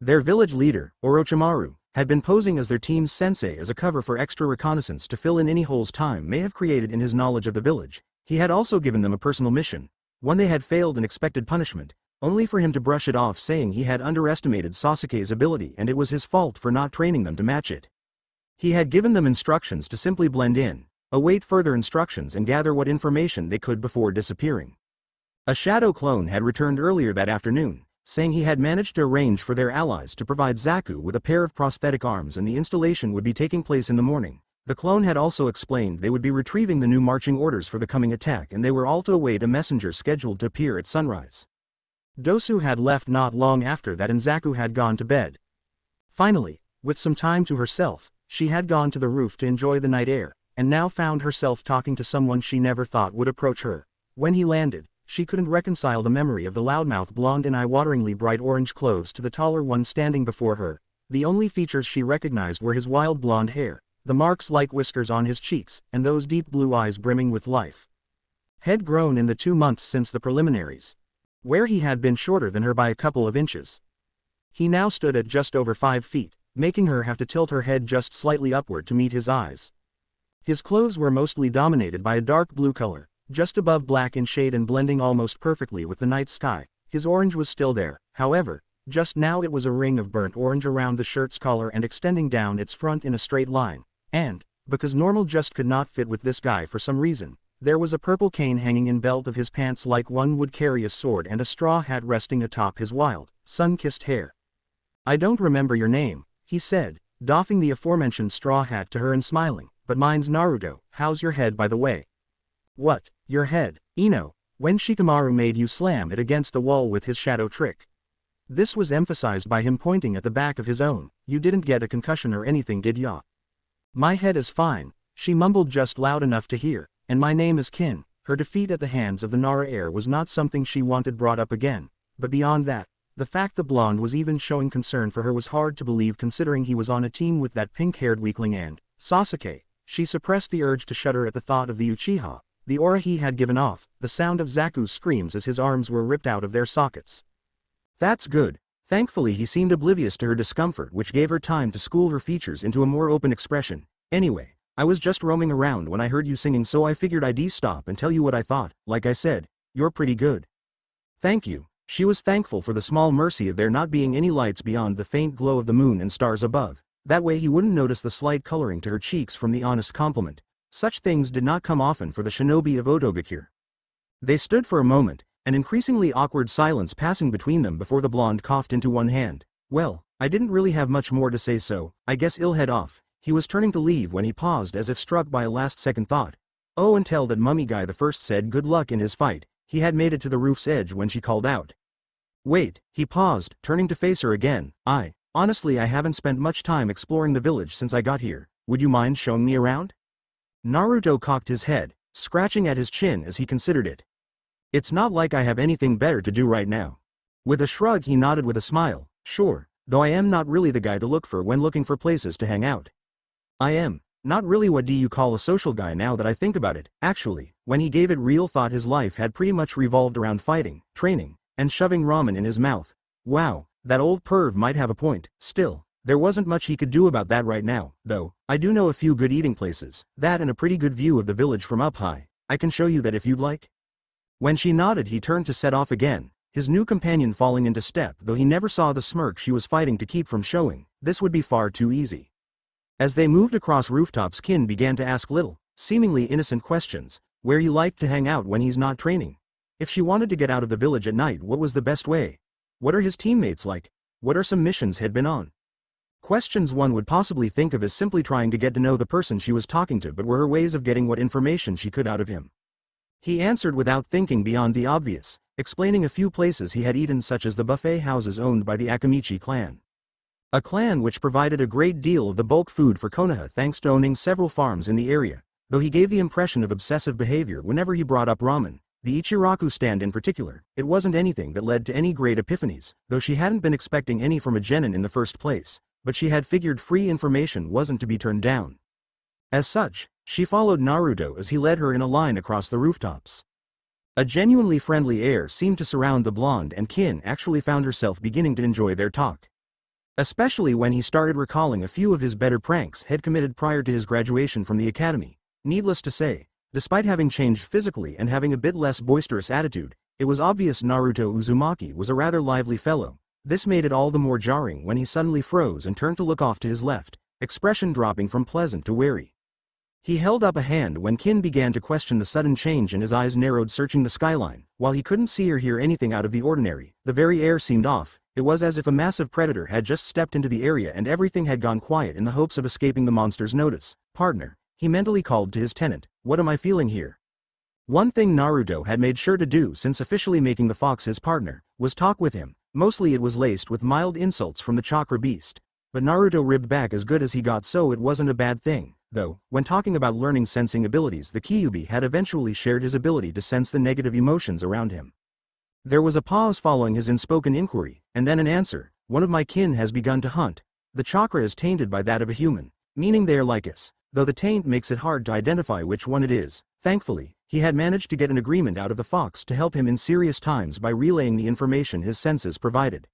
Their village leader, Orochimaru, had been posing as their team's sensei as a cover for extra reconnaissance to fill in any holes time may have created in his knowledge of the village. He had also given them a personal mission, one they had failed and expected punishment, only for him to brush it off saying he had underestimated Sasuke's ability and it was his fault for not training them to match it. He had given them instructions to simply blend in, await further instructions and gather what information they could before disappearing. A shadow clone had returned earlier that afternoon, saying he had managed to arrange for their allies to provide Zaku with a pair of prosthetic arms and the installation would be taking place in the morning. The clone had also explained they would be retrieving the new marching orders for the coming attack and they were all to await a messenger scheduled to appear at sunrise. Dosu had left not long after that and Zaku had gone to bed. Finally, with some time to herself, she had gone to the roof to enjoy the night air, and now found herself talking to someone she never thought would approach her. When he landed, she couldn't reconcile the memory of the loudmouth blonde in eye-wateringly bright orange clothes to the taller one standing before her. The only features she recognized were his wild blonde hair, the marks like whiskers on his cheeks, and those deep blue eyes brimming with life. Had grown in the 2 months since the preliminaries, where he had been shorter than her by a couple of inches. He now stood at just over 5 feet, making her have to tilt her head just slightly upward to meet his eyes. His clothes were mostly dominated by a dark blue color, just above black in shade and blending almost perfectly with the night sky. His orange was still there, however, just now it was a ring of burnt orange around the shirt's collar and extending down its front in a straight line, and, because normal just could not fit with this guy for some reason, there was a purple cane hanging in belt of his pants like one would carry a sword and a straw hat resting atop his wild, sun-kissed hair. "I don't remember your name," he said, doffing the aforementioned straw hat to her and smiling. "But mine's Naruto. How's your head by the way?" "What, your head, Ino? When Shikamaru made you slam it against the wall with his shadow trick?" This was emphasized by him pointing at the back of his own. "You didn't get a concussion or anything, did ya?" "My head is fine," she mumbled just loud enough to hear, "and my name is Kin." Her defeat at the hands of the Nara heir was not something she wanted brought up again, but beyond that, the fact the blonde was even showing concern for her was hard to believe considering he was on a team with that pink-haired weakling and Sasuke. She suppressed the urge to shudder at the thought of the Uchiha, the aura he had given off, the sound of Zaku's screams as his arms were ripped out of their sockets. "That's good." Thankfully he seemed oblivious to her discomfort, which gave her time to school her features into a more open expression. "Anyway, I was just roaming around when I heard you singing so I figured I'd stop and tell you what I thought. Like I said, you're pretty good." "Thank you." She was thankful for the small mercy of there not being any lights beyond the faint glow of the moon and stars above. That way he wouldn't notice the slight coloring to her cheeks from the honest compliment. Such things did not come often for the shinobi of Konohagakure. They stood for a moment, an increasingly awkward silence passing between them before the blonde coughed into one hand. "Well, I didn't really have much more to say, so I guess I'll head off." He was turning to leave when he paused as if struck by a last-second thought. "Oh, and tell that mummy guy the first said good luck in his fight." He had made it to the roof's edge when she called out. "Wait," he paused, turning to face her again. Honestly, I haven't spent much time exploring the village since I got here. Would you mind showing me around?" Naruto cocked his head, scratching at his chin as he considered it. "It's not like I have anything better to do right now." With a shrug he nodded with a smile, Sure, though I am not really the guy to look for when looking for places to hang out. I am not really what do you call a social guy now that I think about it. Actually, when he gave it real thought, his life had pretty much revolved around fighting, training, and shoving ramen in his mouth. Wow, that old perv might have a point. Still, there wasn't much he could do about that right now, though. I do know a few good eating places, that and a pretty good view of the village from up high. I can show you that if you'd like. When she nodded, he turned to set off again, his new companion falling into step, though he never saw the smirk she was fighting to keep from showing. This would be far too easy. As they moved across rooftops, Kin began to ask little, seemingly innocent questions. Where he liked to hang out when he's not training. If she wanted to get out of the village at night, what was the best way? What are his teammates like? What are some missions he'd been on? Questions one would possibly think of as simply trying to get to know the person she was talking to, but were her ways of getting what information she could out of him. He answered without thinking beyond the obvious, explaining a few places he had eaten, such as the buffet houses owned by the Akamichi clan. A clan which provided a great deal of the bulk food for Konoha thanks to owning several farms in the area, though he gave the impression of obsessive behavior whenever he brought up ramen. The Ichiraku stand in particular, it wasn't anything that led to any great epiphanies, though she hadn't been expecting any from a genin in the first place, but she had figured free information wasn't to be turned down. As such, she followed Naruto as he led her in a line across the rooftops. A genuinely friendly air seemed to surround the blonde, and Kin actually found herself beginning to enjoy their talk. Especially when he started recalling a few of his better pranks he'd committed prior to his graduation from the academy. Needless to say, despite having changed physically and having a bit less boisterous attitude, it was obvious Naruto Uzumaki was a rather lively fellow. This made it all the more jarring when he suddenly froze and turned to look off to his left, expression dropping from pleasant to wary. He held up a hand when Kin began to question the sudden change, and his eyes narrowed, searching the skyline. While he couldn't see or hear anything out of the ordinary, the very air seemed off. It was as if a massive predator had just stepped into the area and everything had gone quiet in the hopes of escaping the monster's notice. Partner, he mentally called to his tenant, what am I feeling here? One thing Naruto had made sure to do since officially making the fox his partner, was talk with him. Mostly it was laced with mild insults from the chakra beast. But Naruto ribbed back as good as he got, so it wasn't a bad thing, though. When talking about learning sensing abilities, the Kyuubi had eventually shared his ability to sense the negative emotions around him. There was a pause following his unspoken inquiry, and then an answer. One of my kin has begun to hunt. The chakra is tainted by that of a human, meaning they are like us, though the taint makes it hard to identify which one it is. Thankfully, he had managed to get an agreement out of the fox to help him in serious times by relaying the information his senses provided.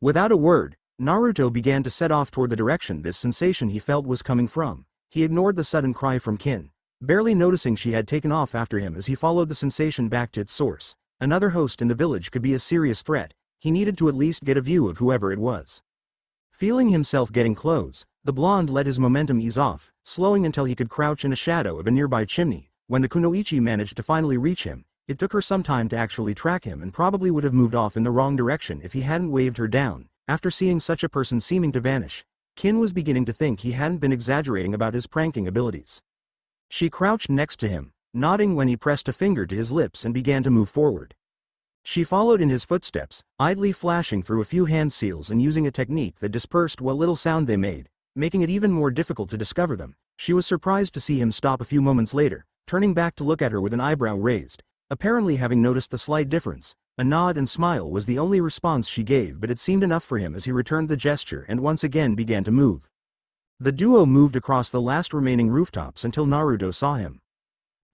Without a word, Naruto began to set off toward the direction this sensation he felt was coming from. He ignored the sudden cry from Kin, barely noticing she had taken off after him as he followed the sensation back to its source. Another host in the village could be a serious threat. He needed to at least get a view of whoever it was. Feeling himself getting close, the blonde let his momentum ease off, slowing until he could crouch in a shadow of a nearby chimney. When the kunoichi managed to finally reach him, it took her some time to actually track him, and probably would have moved off in the wrong direction if he hadn't waved her down. After seeing such a person seeming to vanish, Kin was beginning to think he hadn't been exaggerating about his pranking abilities. She crouched next to him, nodding when he pressed a finger to his lips and began to move forward. She followed in his footsteps, idly flashing through a few hand seals and using a technique that dispersed what little sound they made, making it even more difficult to discover them. She was surprised to see him stop a few moments later, turning back to look at her with an eyebrow raised, apparently having noticed the slight difference. A nod and smile was the only response she gave, but it seemed enough for him as he returned the gesture and once again began to move. The duo moved across the last remaining rooftops until Naruto saw him.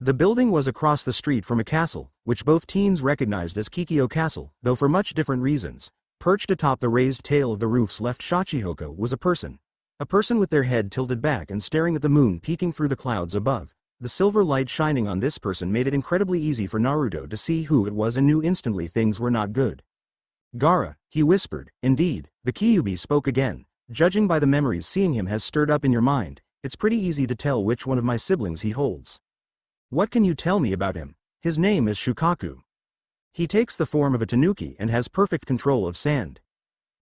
The building was across the street from a castle, which both teens recognized as Kikyo Castle, though for much different reasons. Perched atop the raised tail of the roof's left Shachihoko was a person. A person with their head tilted back and staring at the moon peeking through the clouds above. The silver light shining on this person made it incredibly easy for Naruto to see who it was and knew instantly things were not good. Gaara, he whispered. Indeed, the Kyuubi spoke again. Judging by the memories seeing him has stirred up in your mind, it's pretty easy to tell which one of my siblings he holds. What can you tell me about him? His name is Shukaku. He takes the form of a tanuki and has perfect control of sand.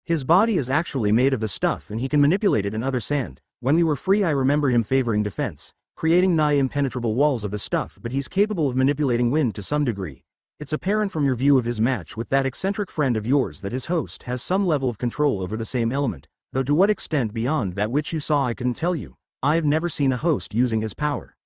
His body is actually made of the stuff and he can manipulate it in other sand. When we were free I remember him favoring defense, creating nigh impenetrable walls of the stuff, but he's capable of manipulating wind to some degree. It's apparent from your view of his match with that eccentric friend of yours that his host has some level of control over the same element, though to what extent beyond that which you saw I couldn't tell you. I've never seen a host using his power.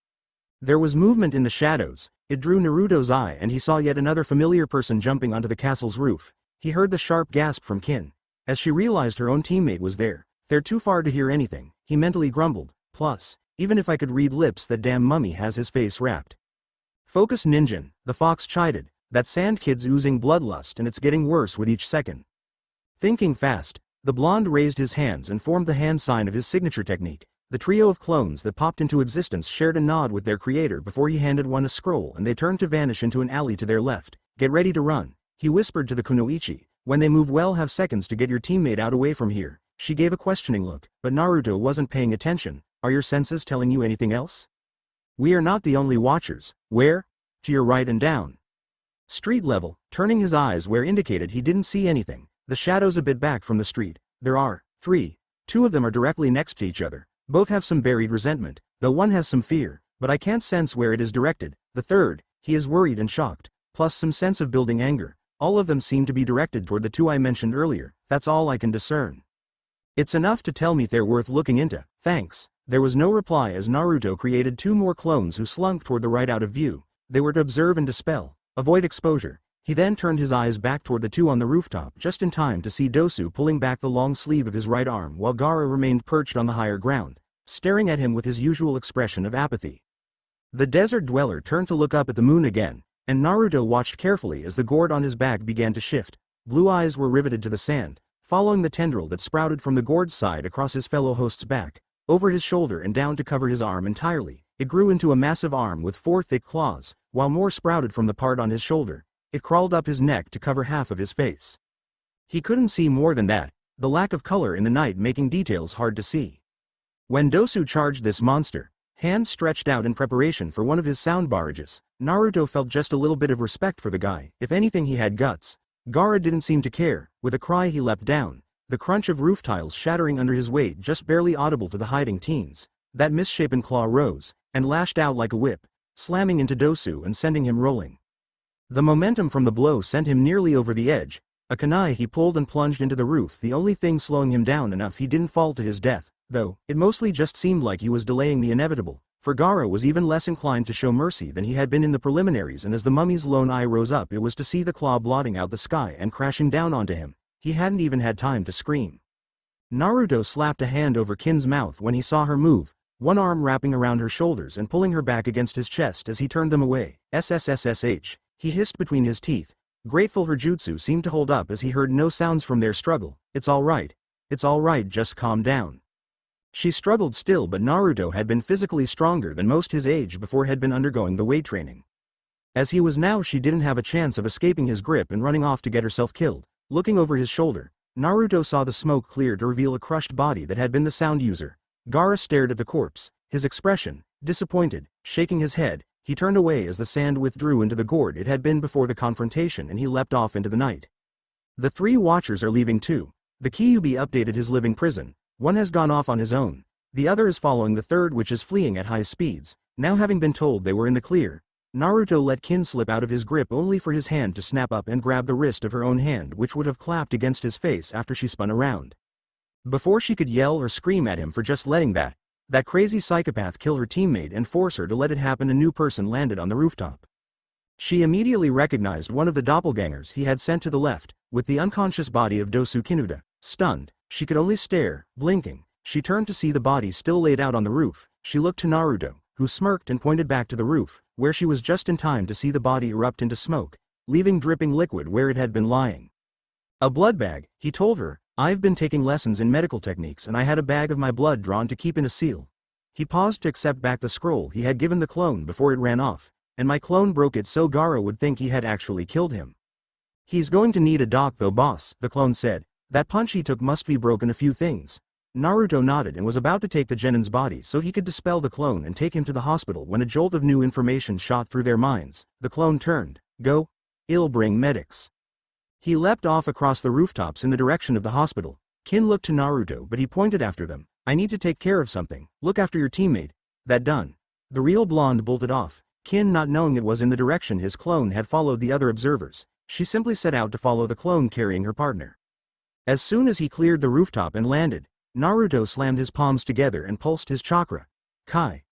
There was movement in the shadows. It drew Naruto's eye and he saw yet another familiar person jumping onto the castle's roof. He heard the sharp gasp from Kin. As she realized her own teammate was there, they're too far to hear anything, he mentally grumbled. Plus, even if I could read lips, that damn mummy has his face wrapped. Focus Ninjin, the fox chided, that sand kid's oozing bloodlust and it's getting worse with each second. Thinking fast, the blonde raised his hands and formed the hand sign of his signature technique. The trio of clones that popped into existence shared a nod with their creator before he handed one a scroll and they turned to vanish into an alley to their left. Get ready to run, he whispered to the kunoichi. When they move well, have seconds to get your teammate out away from here. She gave a questioning look, but Naruto wasn't paying attention. Are your senses telling you anything else? We are not the only watchers. Where? To your right and down. Street level, turning his eyes where indicated he didn't see anything. The shadows a bit back from the street. There are 3. 2 of them are directly next to each other. Both have some buried resentment, though one has some fear, but I can't sense where it is directed. The third, he is worried and shocked, plus some sense of building anger. All of them seem to be directed toward the 2 I mentioned earlier. That's all I can discern. It's enough to tell me they're worth looking into. Thanks. There was no reply as Naruto created 2 more clones who slunk toward the right out of view. They were to observe and dispel, avoid exposure. He then turned his eyes back toward the 2 on the rooftop just in time to see Dosu pulling back the long sleeve of his right arm while Gaara remained perched on the higher ground, staring at him with his usual expression of apathy. The desert dweller turned to look up at the moon again, and Naruto watched carefully as the gourd on his back began to shift. Blue eyes were riveted to the sand, following the tendril that sprouted from the gourd's side across his fellow host's back, over his shoulder and down to cover his arm entirely. It grew into a massive arm with 4 thick claws, while more sprouted from the part on his shoulder. It crawled up his neck to cover half of his face. He couldn't see more than that, the lack of color in the night making details hard to see. When Dosu charged this monster, hands stretched out in preparation for one of his sound barrages, Naruto felt just a little bit of respect for the guy. If anything, he had guts. Gaara didn't seem to care. With a cry he leapt down, the crunch of roof tiles shattering under his weight just barely audible to the hiding teens. That misshapen claw rose, and lashed out like a whip, slamming into Dosu and sending him rolling. The momentum from the blow sent him nearly over the edge. A kunai he pulled and plunged into the roof, the only thing slowing him down enough he didn't fall to his death, though it mostly just seemed like he was delaying the inevitable, for Gaara was even less inclined to show mercy than he had been in the preliminaries, and as the mummy's lone eye rose up it was to see the claw blotting out the sky and crashing down onto him. He hadn't even had time to scream. Naruto slapped a hand over Kin's mouth when he saw her move, one arm wrapping around her shoulders and pulling her back against his chest as he turned them away. SSSSH. He hissed between his teeth. Grateful her jutsu seemed to hold up as he heard no sounds from their struggle. It's all right, just calm down. She struggled still, but Naruto had been physically stronger than most his age before had been undergoing the weight training. As he was now, she didn't have a chance of escaping his grip and running off to get herself killed. Looking over his shoulder, Naruto saw the smoke clear to reveal a crushed body that had been the sound user. Gaara stared at the corpse, his expression, disappointed, shaking his head. He turned away as the sand withdrew into the gourd it had been before the confrontation, and he leapt off into the night. The 3 watchers are leaving too. The Kyuubi updated his living prison. One has gone off on his own. The other is following the third, which is fleeing at high speeds. Now, having been told they were in the clear, Naruto let Kin slip out of his grip only for his hand to snap up and grab the wrist of her own hand, which would have clapped against his face after she spun around. Before she could yell or scream at him for just letting that crazy psychopath kill her teammate and force her to let it happen, a new person landed on the rooftop. She immediately recognized one of the doppelgangers he had sent to the left, with the unconscious body of Dosu Kinuda. Stunned, she could only stare, blinking. She turned to see the body still laid out on the roof. She looked to Naruto, who smirked and pointed back to the roof, where she was just in time to see the body erupt into smoke, leaving dripping liquid where it had been lying. A blood bag, he told her. I've been taking lessons in medical techniques and I had a bag of my blood drawn to keep in a seal. He paused to accept back the scroll he had given the clone before it ran off, and my clone broke it so Gaara would think he had actually killed him. He's going to need a doc though, boss, the clone said. That punch he took must be broken a few things. Naruto nodded and was about to take the genin's body so he could dispel the clone and take him to the hospital when a jolt of new information shot through their minds. The clone turned. Go. I'll bring medics. He leapt off across the rooftops in the direction of the hospital. Kin looked to Naruto, but he pointed after them. I need to take care of something. Look after your teammate. That done. The real blonde bolted off, Kin not knowing it was in the direction his clone had followed the other observers. She simply set out to follow the clone carrying her partner. As soon as he cleared the rooftop and landed, Naruto slammed his palms together and pulsed his chakra. Kai.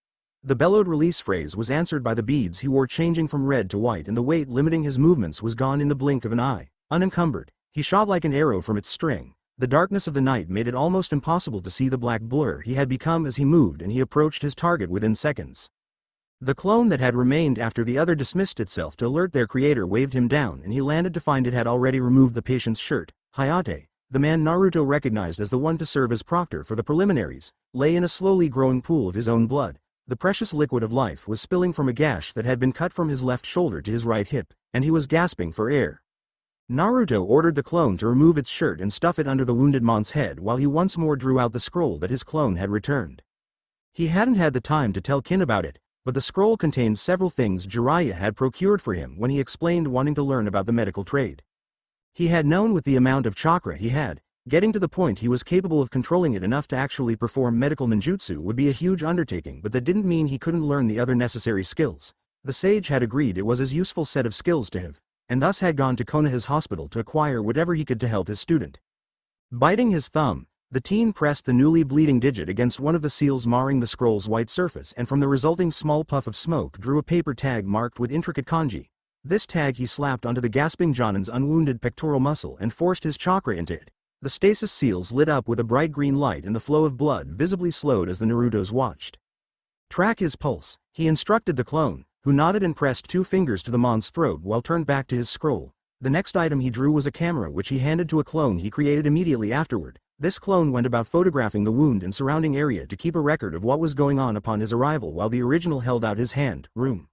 The bellowed release phrase was answered by the beads he wore changing from red to white, and the weight limiting his movements was gone in the blink of an eye. Unencumbered, he shot like an arrow from its string, The darkness of the night made it almost impossible to see the black blur he had become as he moved, and he approached his target within seconds. The clone that had remained after the other dismissed itself to alert their creator waved him down, and he landed to find it had already removed the patient's shirt. Hayate, the man Naruto recognized as the one to serve as proctor for the preliminaries, lay in a slowly growing pool of his own blood. The precious liquid of life was spilling from a gash that had been cut from his left shoulder to his right hip, and he was gasping for air. Naruto ordered the clone to remove its shirt and stuff it under the wounded mon's head while he once more drew out the scroll that his clone had returned. He hadn't had the time to tell Kin about it, but the scroll contained several things Jiraiya had procured for him when he explained wanting to learn about the medical trade. He had known with the amount of chakra he had, getting to the point he was capable of controlling it enough to actually perform medical ninjutsu would be a huge undertaking, but that didn't mean he couldn't learn the other necessary skills. The sage had agreed it was his useful set of skills to have, and thus had gone to Konoha's hospital to acquire whatever he could to help his student. Biting his thumb, the teen pressed the newly bleeding digit against one of the seals marring the scroll's white surface, and from the resulting small puff of smoke drew a paper tag marked with intricate kanji. This tag he slapped onto the gasping Jonin's unwounded pectoral muscle and forced his chakra into it. The stasis seals lit up with a bright green light and the flow of blood visibly slowed as the Narutos watched. Track his pulse, he instructed the clone, who nodded and pressed 2 fingers to the mon's throat while turned back to his scroll. The next item he drew was a camera which he handed to a clone he created immediately afterward. This clone went about photographing the wound and surrounding area to keep a record of what was going on upon his arrival while the original held out his hand. Room.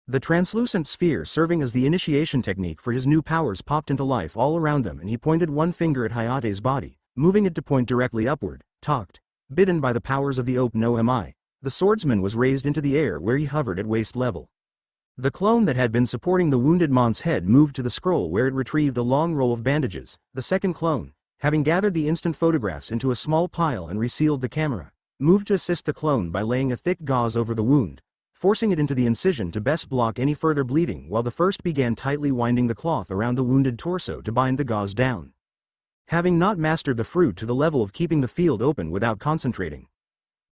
The translucent sphere serving as the initiation technique for his new powers popped into life all around them, and he pointed one finger at Hayate's body, moving it to point directly upward. Talked. Bidden by the powers of the Ope no Mi, the swordsman was raised into the air where he hovered at waist level. The clone that had been supporting the wounded mon's head moved to the scroll where it retrieved a long roll of bandages. The second clone, having gathered the instant photographs into a small pile and resealed the camera, moved to assist the clone by laying a thick gauze over the wound, forcing it into the incision to best block any further bleeding, while the first began tightly winding the cloth around the wounded torso to bind the gauze down. Having not mastered the fruit to the level of keeping the field open without concentrating,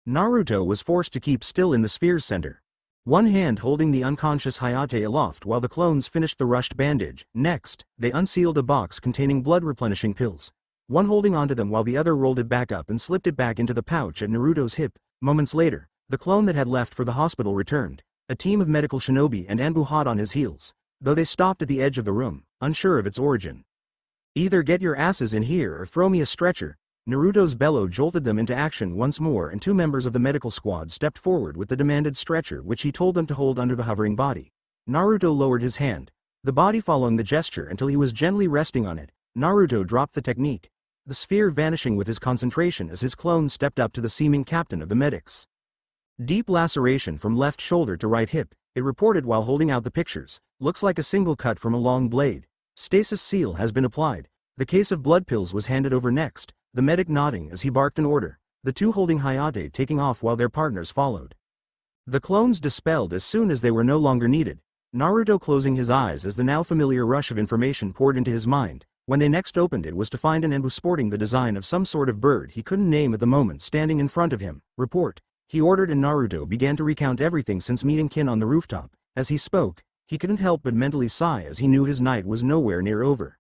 Naruto was forced to keep still in the sphere's center, one hand holding the unconscious Hayate aloft while the clones finished the rushed bandage. Next, they unsealed a box containing blood-replenishing pills, one holding onto them while the other rolled it back up and slipped it back into the pouch at Naruto's hip. Moments later, the clone that had left for the hospital returned, a team of medical shinobi and Anbu hot on his heels, though they stopped at the edge of the room, unsure of its origin. Either get your asses in here or throw me a stretcher. Naruto's bellow jolted them into action once more, and 2 members of the medical squad stepped forward with the demanded stretcher which he told them to hold under the hovering body. Naruto lowered his hand, the body following the gesture until he was gently resting on it. Naruto dropped the technique, the sphere vanishing with his concentration as his clone stepped up to the seeming captain of the medics. Deep laceration from left shoulder to right hip, it reported while holding out the pictures. Looks like a single cut from a long blade. Stasis seal has been applied. The case of blood pills was handed over next, the medic nodding as he barked an order, the 2 holding Hayate taking off while their partners followed. The clones dispelled as soon as they were no longer needed, Naruto closing his eyes as the now familiar rush of information poured into his mind. When they next opened it was to find an Anbu sporting the design of some sort of bird he couldn't name at the moment standing in front of him. Report, he ordered, and Naruto began to recount everything since meeting Kin on the rooftop. As he spoke, he couldn't help but mentally sigh as he knew his night was nowhere near over.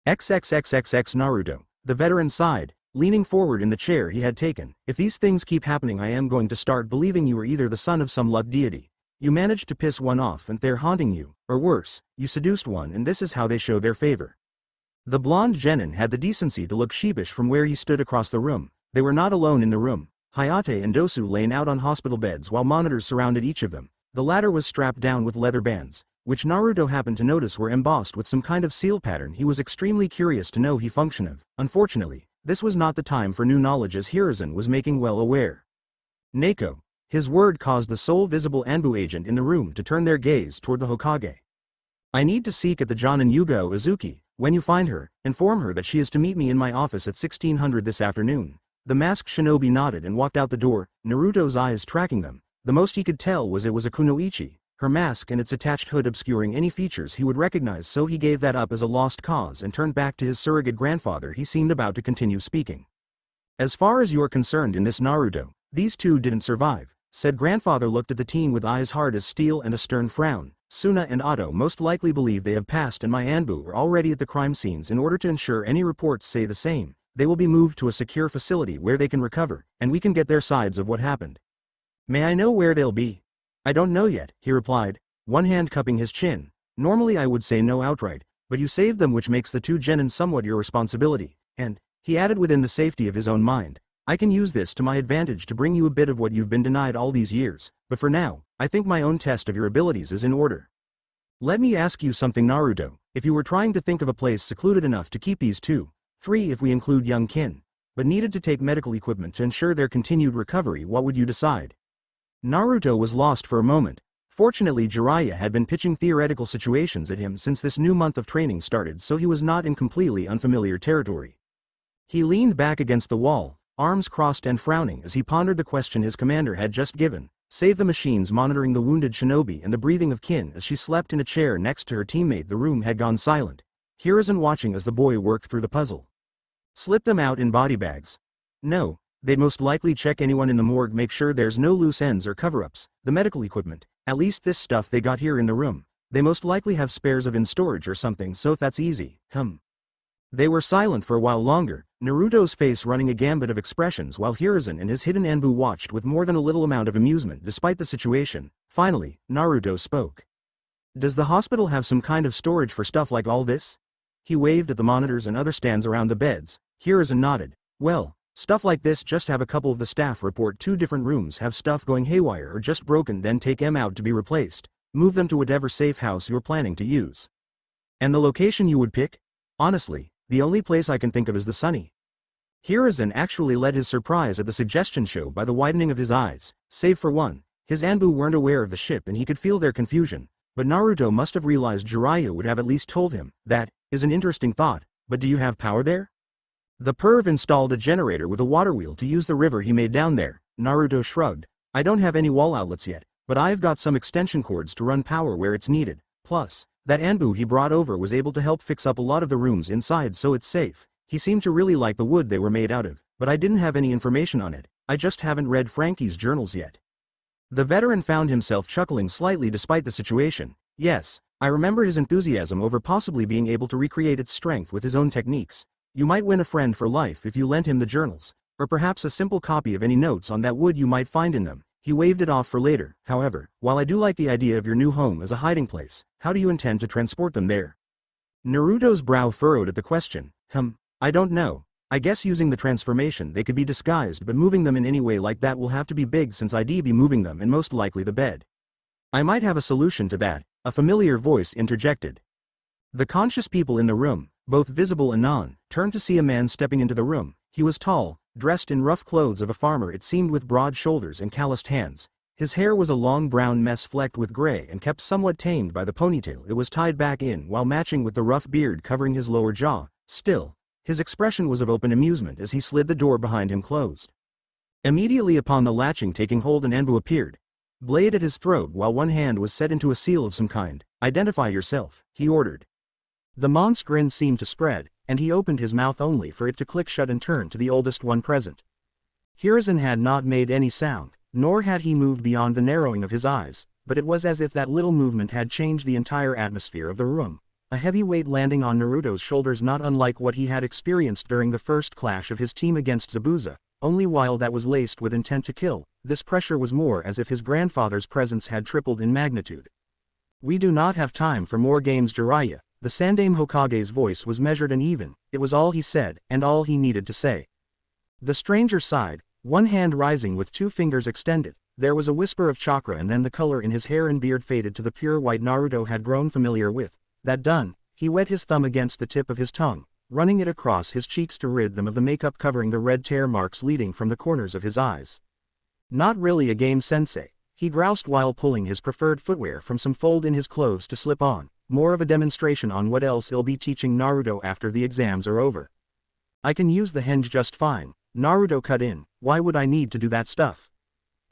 XXXXX Naruto, the veteran sighed, leaning forward in the chair he had taken. If these things keep happening, I am going to start believing you are either the son of some luck deity. You managed to piss one off and they're haunting you, or worse, you seduced one and this is how they show their favor. The blonde genin had the decency to look sheepish from where he stood across the room. They were not alone in the room. Hayate and Dosu lay out on hospital beds while monitors surrounded each of them. The latter was strapped down with leather bands, which Naruto happened to notice were embossed with some kind of seal pattern he was extremely curious to know the function of. Unfortunately, this was not the time for new knowledge, as Hiruzen was making well aware. Neko. His word caused the sole visible Anbu agent in the room to turn their gaze toward the Hokage. I need to seek at the Jonin Yugo Uzuki. When you find her, inform her that she is to meet me in my office at 1600 this afternoon. The masked shinobi nodded and walked out the door, Naruto's eyes tracking them. The most he could tell was it was a kunoichi, her mask and its attached hood obscuring any features he would recognize, so he gave that up as a lost cause and turned back to his surrogate grandfather. He seemed about to continue speaking. As far as you're concerned in this, Naruto, these 2 didn't survive, said grandfather. Looked at the teen with eyes hard as steel and a stern frown. Suna and Otto most likely believe they have passed, and my Anbu are already at the crime scenes in order to ensure any reports say the same. they will be moved to a secure facility where they can recover, and we can get their sides of what happened. May I know where they'll be? I don't know yet, he replied, one hand cupping his chin. Normally I would say no outright, but you saved them, which makes the two genin somewhat your responsibility, and, he added within the safety of his own mind, I can use this to my advantage to bring you a bit of what you've been denied all these years, but for now, I think my own test of your abilities is in order. Let me ask you something, Naruto. If you were trying to think of a place secluded enough to keep these two, 3 if we include young kin, but needed to take medical equipment to ensure their continued recovery, what would you decide? Naruto was lost for a moment. Fortunately, Jiraiya had been pitching theoretical situations at him since this new month of training started, so he was not in completely unfamiliar territory. He leaned back against the wall, arms crossed and frowning as he pondered the question his commander had just given. Save the machines monitoring the wounded shinobi and the breathing of Kin as she slept in a chair next to her teammate. The room had gone silent. Hiruzen watching as the boy worked through the puzzle. Slip them out in body bags. No, they'd most likely check anyone in the morgue, make sure there's no loose ends or cover-ups, the medical equipment, at least this stuff they got here in the room. They most likely have spares of in storage or something, so that's easy. They were silent for a while longer, Naruto's face running a gambit of expressions while Hiruzen and his hidden Anbu watched with more than a little amount of amusement despite the situation. Finally, Naruto spoke. Does the hospital have some kind of storage for stuff like all this? He waved at the monitors and other stands around the beds. Hiruzen nodded. Well, stuff like this, just have a couple of the staff report 2 different rooms have stuff going haywire or just broken, then take them out to be replaced. Move them to whatever safe house you're planning to use. And the location you would pick? Honestly, the only place I can think of is the Sunny. Hiruzen actually led his surprise at the suggestion show by the widening of his eyes. Save for one, his Anbu weren't aware of the ship and he could feel their confusion, but Naruto must have realized Jiraiya would have at least told him. That is an interesting thought, but do you have power there? The perv installed a generator with a water wheel to use the river he made down there. Naruto shrugged. I don't have any wall outlets yet, but I've got some extension cords to run power where it's needed. Plus, that Anbu he brought over was able to help fix up a lot of the rooms inside, so it's safe. He seemed to really like the wood they were made out of, but I didn't have any information on it. I just haven't read Frankie's journals yet. The veteran found himself chuckling slightly despite the situation. Yes, I remember his enthusiasm over possibly being able to recreate its strength with his own techniques. You might win a friend for life if you lent him the journals, or perhaps a simple copy of any notes on that wood you might find in them. He waved it off for later. However, while I do like the idea of your new home as a hiding place, how do you intend to transport them there? Naruto's brow furrowed at the question. I don't know. I guess using the transformation they could be disguised, but moving them in any way like that will have to be big since I'd be moving them and most likely the bed. I might have a solution to that, a familiar voice interjected. The conscious people in the room, both visible and non, turned to see a man stepping into the room. He was tall, dressed in rough clothes of a farmer it seemed, with broad shoulders and calloused hands. His hair was a long brown mess flecked with gray and kept somewhat tamed by the ponytail it was tied back in, while matching with the rough beard covering his lower jaw. Still, his expression was of open amusement as he slid the door behind him closed. Immediately upon the latching taking hold, an Anbu appeared. Blade at his throat while one hand was set into a seal of some kind. Identify yourself, he ordered. The Mon's grin seemed to spread, and he opened his mouth only for it to click shut and turn to the oldest one present. Hiruzen had not made any sound, nor had he moved beyond the narrowing of his eyes, but it was as if that little movement had changed the entire atmosphere of the room. A heavy weight landing on Naruto's shoulders, not unlike what he had experienced during the first clash of his team against Zabuza, only while that was laced with intent to kill. This pressure was more as if his grandfather's presence had tripled in magnitude. We do not have time for more games, Jiraiya. The Sandaime Hokage's voice was measured and even. It was all he said, and all he needed to say. The stranger sighed, one hand rising with 2 fingers extended. There was a whisper of chakra, and then the color in his hair and beard faded to the pure white Naruto had grown familiar with. That done, he wet his thumb against the tip of his tongue, running it across his cheeks to rid them of the makeup covering the red tear marks leading from the corners of his eyes. Not really a game, sensei, he groused while pulling his preferred footwear from some fold in his clothes to slip on. More of a demonstration on what else he'll be teaching Naruto after the exams are over. I can use the henge just fine, Naruto cut in. Why would I need to do that stuff?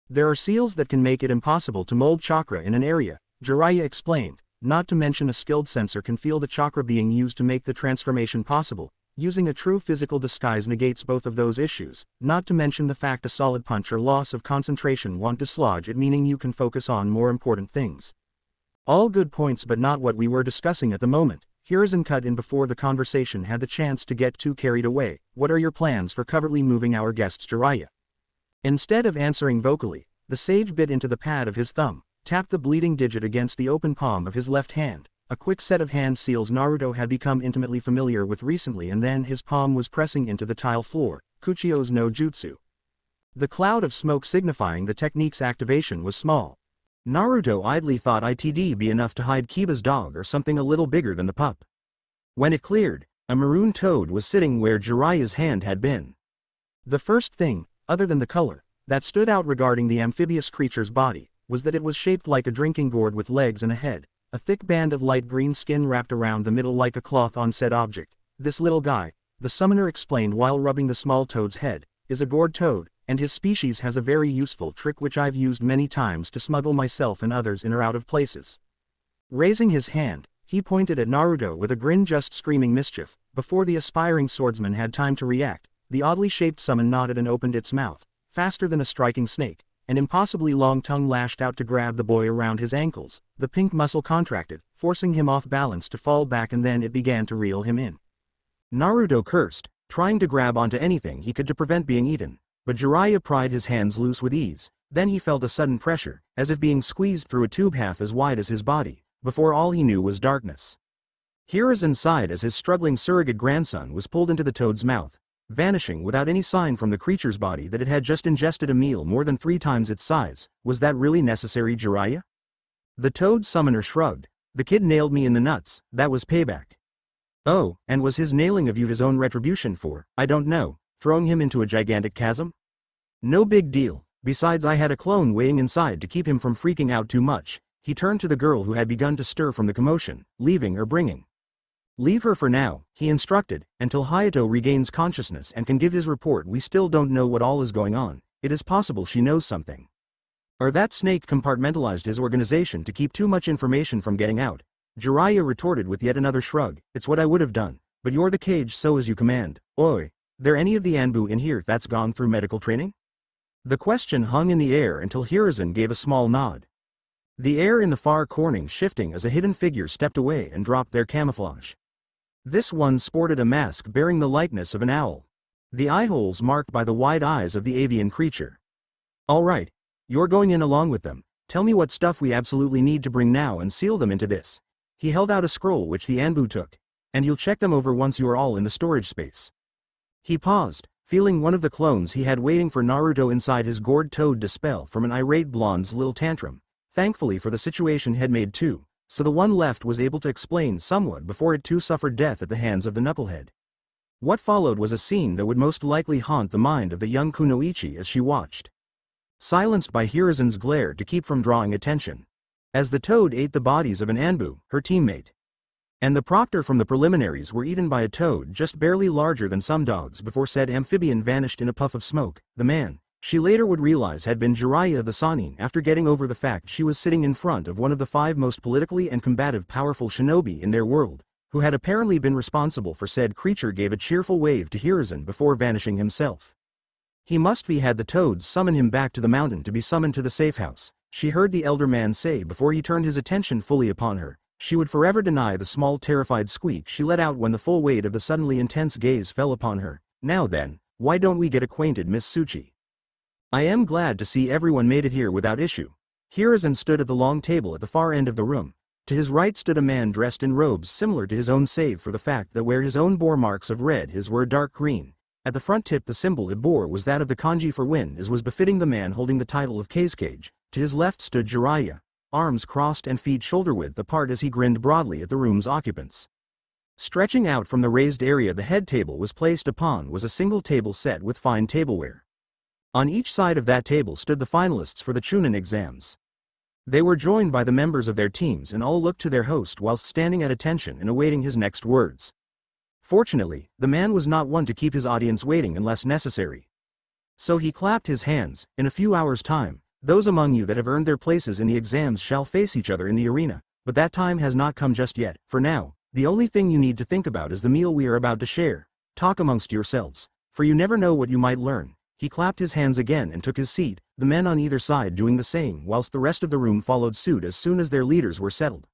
There are seals that can make it impossible to mold chakra in an area, Jiraiya explained. Not to mention a skilled sensor can feel the chakra being used to make the transformation possible. Using a true physical disguise negates both of those issues, not to mention the fact a solid punch or loss of concentration won't dislodge it, meaning you can focus on more important things. All good points, but not what we were discussing at the moment, Hiruzen cut in before the conversation had the chance to get too carried away. What are your plans for covertly moving our guests, Jiraiya? Instead of answering vocally, the sage bit into the pad of his thumb, tapped the bleeding digit against the open palm of his left hand, a quick set of hand seals Naruto had become intimately familiar with recently, and then his palm was pressing into the tile floor, Kuchio's no jutsu. The cloud of smoke signifying the technique's activation was small. Naruto idly thought it'd be enough to hide Kiba's dog or something a little bigger than the pup. When it cleared, a maroon toad was sitting where Jiraiya's hand had been. The first thing, other than the color, that stood out regarding the amphibious creature's body, was that it was shaped like a drinking gourd with legs and a head, a thick band of light green skin wrapped around the middle like a cloth on said object. This little guy, the summoner explained while rubbing the small toad's head, is a gourd toad, and his species has a very useful trick which I've used many times to smuggle myself and others in or out of places. Raising his hand, he pointed at Naruto with a grin just screaming mischief. Before the aspiring swordsman had time to react, the oddly shaped summon nodded and opened its mouth, faster than a striking snake. An impossibly long tongue lashed out to grab the boy around his ankles. The pink muscle contracted, forcing him off balance to fall back, and then it began to reel him in. Naruto cursed, trying to grab onto anything he could to prevent being eaten, but Jiraiya pried his hands loose with ease. Then he felt a sudden pressure, as if being squeezed through a tube half as wide as his body. Before all he knew was darkness. Hiruzen sighed as his struggling surrogate grandson was pulled into the toad's mouth, vanishing without any sign from the creature's body that it had just ingested a meal more than 3 times its size. Was that really necessary, Jiraiya? The toad summoner shrugged. The kid nailed me in the nuts, that was payback. Oh, and was his nailing of you his own retribution for, I don't know, throwing him into a gigantic chasm? No big deal, besides I had a clone waiting inside to keep him from freaking out too much. He turned to the girl who had begun to stir from the commotion, leaving or bringing. Leave her for now, he instructed, until Hayato regains consciousness and can give his report. We still don't know what all is going on. It is possible she knows something. Or that snake compartmentalized his organization to keep too much information from getting out. Jiraiya retorted with yet another shrug. It's what I would have done, but you're the cage, so as you command. Oi, there any of the Anbu in here that's gone through medical training? The question hung in the air until Hiruzen gave a small nod. The air in the far corner shifting as a hidden figure stepped away and dropped their camouflage. This one sported a mask bearing the likeness of an owl, the eyeholes marked by the wide eyes of the avian creature. All right, you're going in along with them. Tell me what stuff we absolutely need to bring now and seal them into this. He held out a scroll which the Anbu took, and you'll check them over once you are all in the storage space. He paused, feeling one of the clones he had waiting for Naruto inside his gourd toad dispel from an irate blonde's little tantrum. Thankfully for the situation had made 2. So the one left was able to explain somewhat before it too suffered death at the hands of the knucklehead. What followed was a scene that would most likely haunt the mind of the young Kunoichi as she watched, silenced by Hiruzen's glare to keep from drawing attention, as the toad ate the bodies of an Anbu, her teammate, and the proctor from the preliminaries were eaten by a toad just barely larger than some dogs before said amphibian vanished in a puff of smoke. The man, she later would realize, had been Jiraiya the Sannin after getting over the fact she was sitting in front of one of the 5 most politically and combative powerful shinobi in their world, who had apparently been responsible for said creature. Gave a cheerful wave to Hiruzen before vanishing himself. He must be had the toads summon him back to the mountain to be summoned to the safe house, she heard the elder man say before he turned his attention fully upon her. She would forever deny the small terrified squeak she let out when the full weight of the suddenly intense gaze fell upon her. Now then, why don't we get acquainted, Miss Tsuchi? I am glad to see everyone made it here without issue. Hiruzen stood at the long table at the far end of the room. To his right stood a man dressed in robes similar to his own save for the fact that where his own bore marks of red his were dark green. At the front tip the symbol it bore was that of the kanji for wind, as was befitting the man holding the title of Kazekage. To his left stood Jiraiya, arms crossed and feet shoulder-width apart as he grinned broadly at the room's occupants. Stretching out from the raised area the head table was placed upon was a single table set with fine tableware. On each side of that table stood the finalists for the Chunin exams. They were joined by the members of their teams and all looked to their host whilst standing at attention and awaiting his next words. Fortunately, the man was not one to keep his audience waiting unless necessary. So he clapped his hands. In a few hours' time, those among you that have earned their places in the exams shall face each other in the arena, but that time has not come just yet. For now, the only thing you need to think about is the meal we are about to share. Talk amongst yourselves, for you never know what you might learn. He clapped his hands again and took his seat, the men on either side doing the same whilst the rest of the room followed suit as soon as their leaders were settled.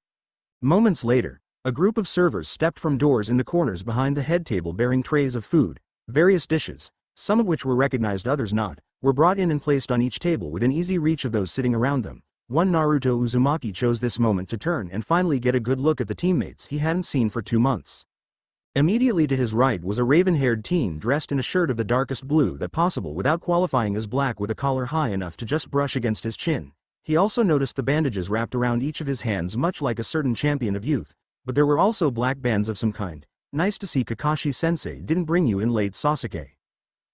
Moments later, A group of servers stepped from doors in the corners behind the head table bearing trays of food. Various dishes, some of which were recognized others not, were brought in and placed on each table within easy reach of those sitting around them. One Naruto Uzumaki chose this moment to turn and finally get a good look at the teammates he hadn't seen for 2 months. Immediately to his right was a raven-haired teen dressed in a shirt of the darkest blue that possible without qualifying as black with a collar high enough to just brush against his chin. He also noticed the bandages wrapped around each of his hands much like a certain champion of youth, but there were also black bands of some kind. Nice to see Kakashi-sensei didn't bring you in late, Sasuke.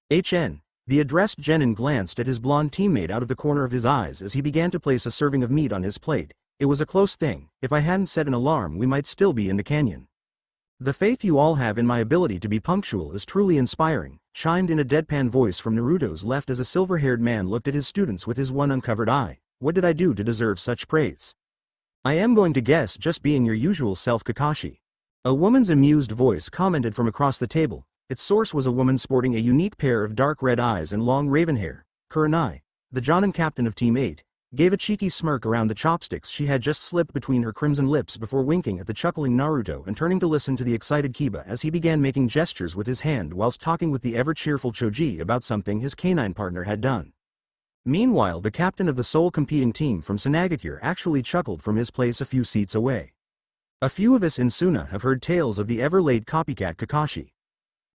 The addressed genin glanced at his blonde teammate out of the corner of his eyes as he began to place a serving of meat on his plate. It was a close thing. If I hadn't set an alarm we might still be in the canyon. The faith you all have in my ability to be punctual is truly inspiring, chimed in a deadpan voice from Naruto's left as a silver-haired man looked at his students with his one uncovered eye. What did I do to deserve such praise? I am going to guess just being your usual self, Kakashi. A woman's amused voice commented from across the table. Its source was a woman sporting a unique pair of dark red eyes and long raven hair. Kurenai, the Jonin captain of Team 8, gave a cheeky smirk around the chopsticks she had just slipped between her crimson lips before winking at the chuckling Naruto and turning to listen to the excited Kiba as he began making gestures with his hand whilst talking with the ever-cheerful Choji about something his canine partner had done. Meanwhile, the captain of the sole competing team from Konohagakure actually chuckled from his place a few seats away. A few of us in Suna have heard tales of the ever-late copycat Kakashi.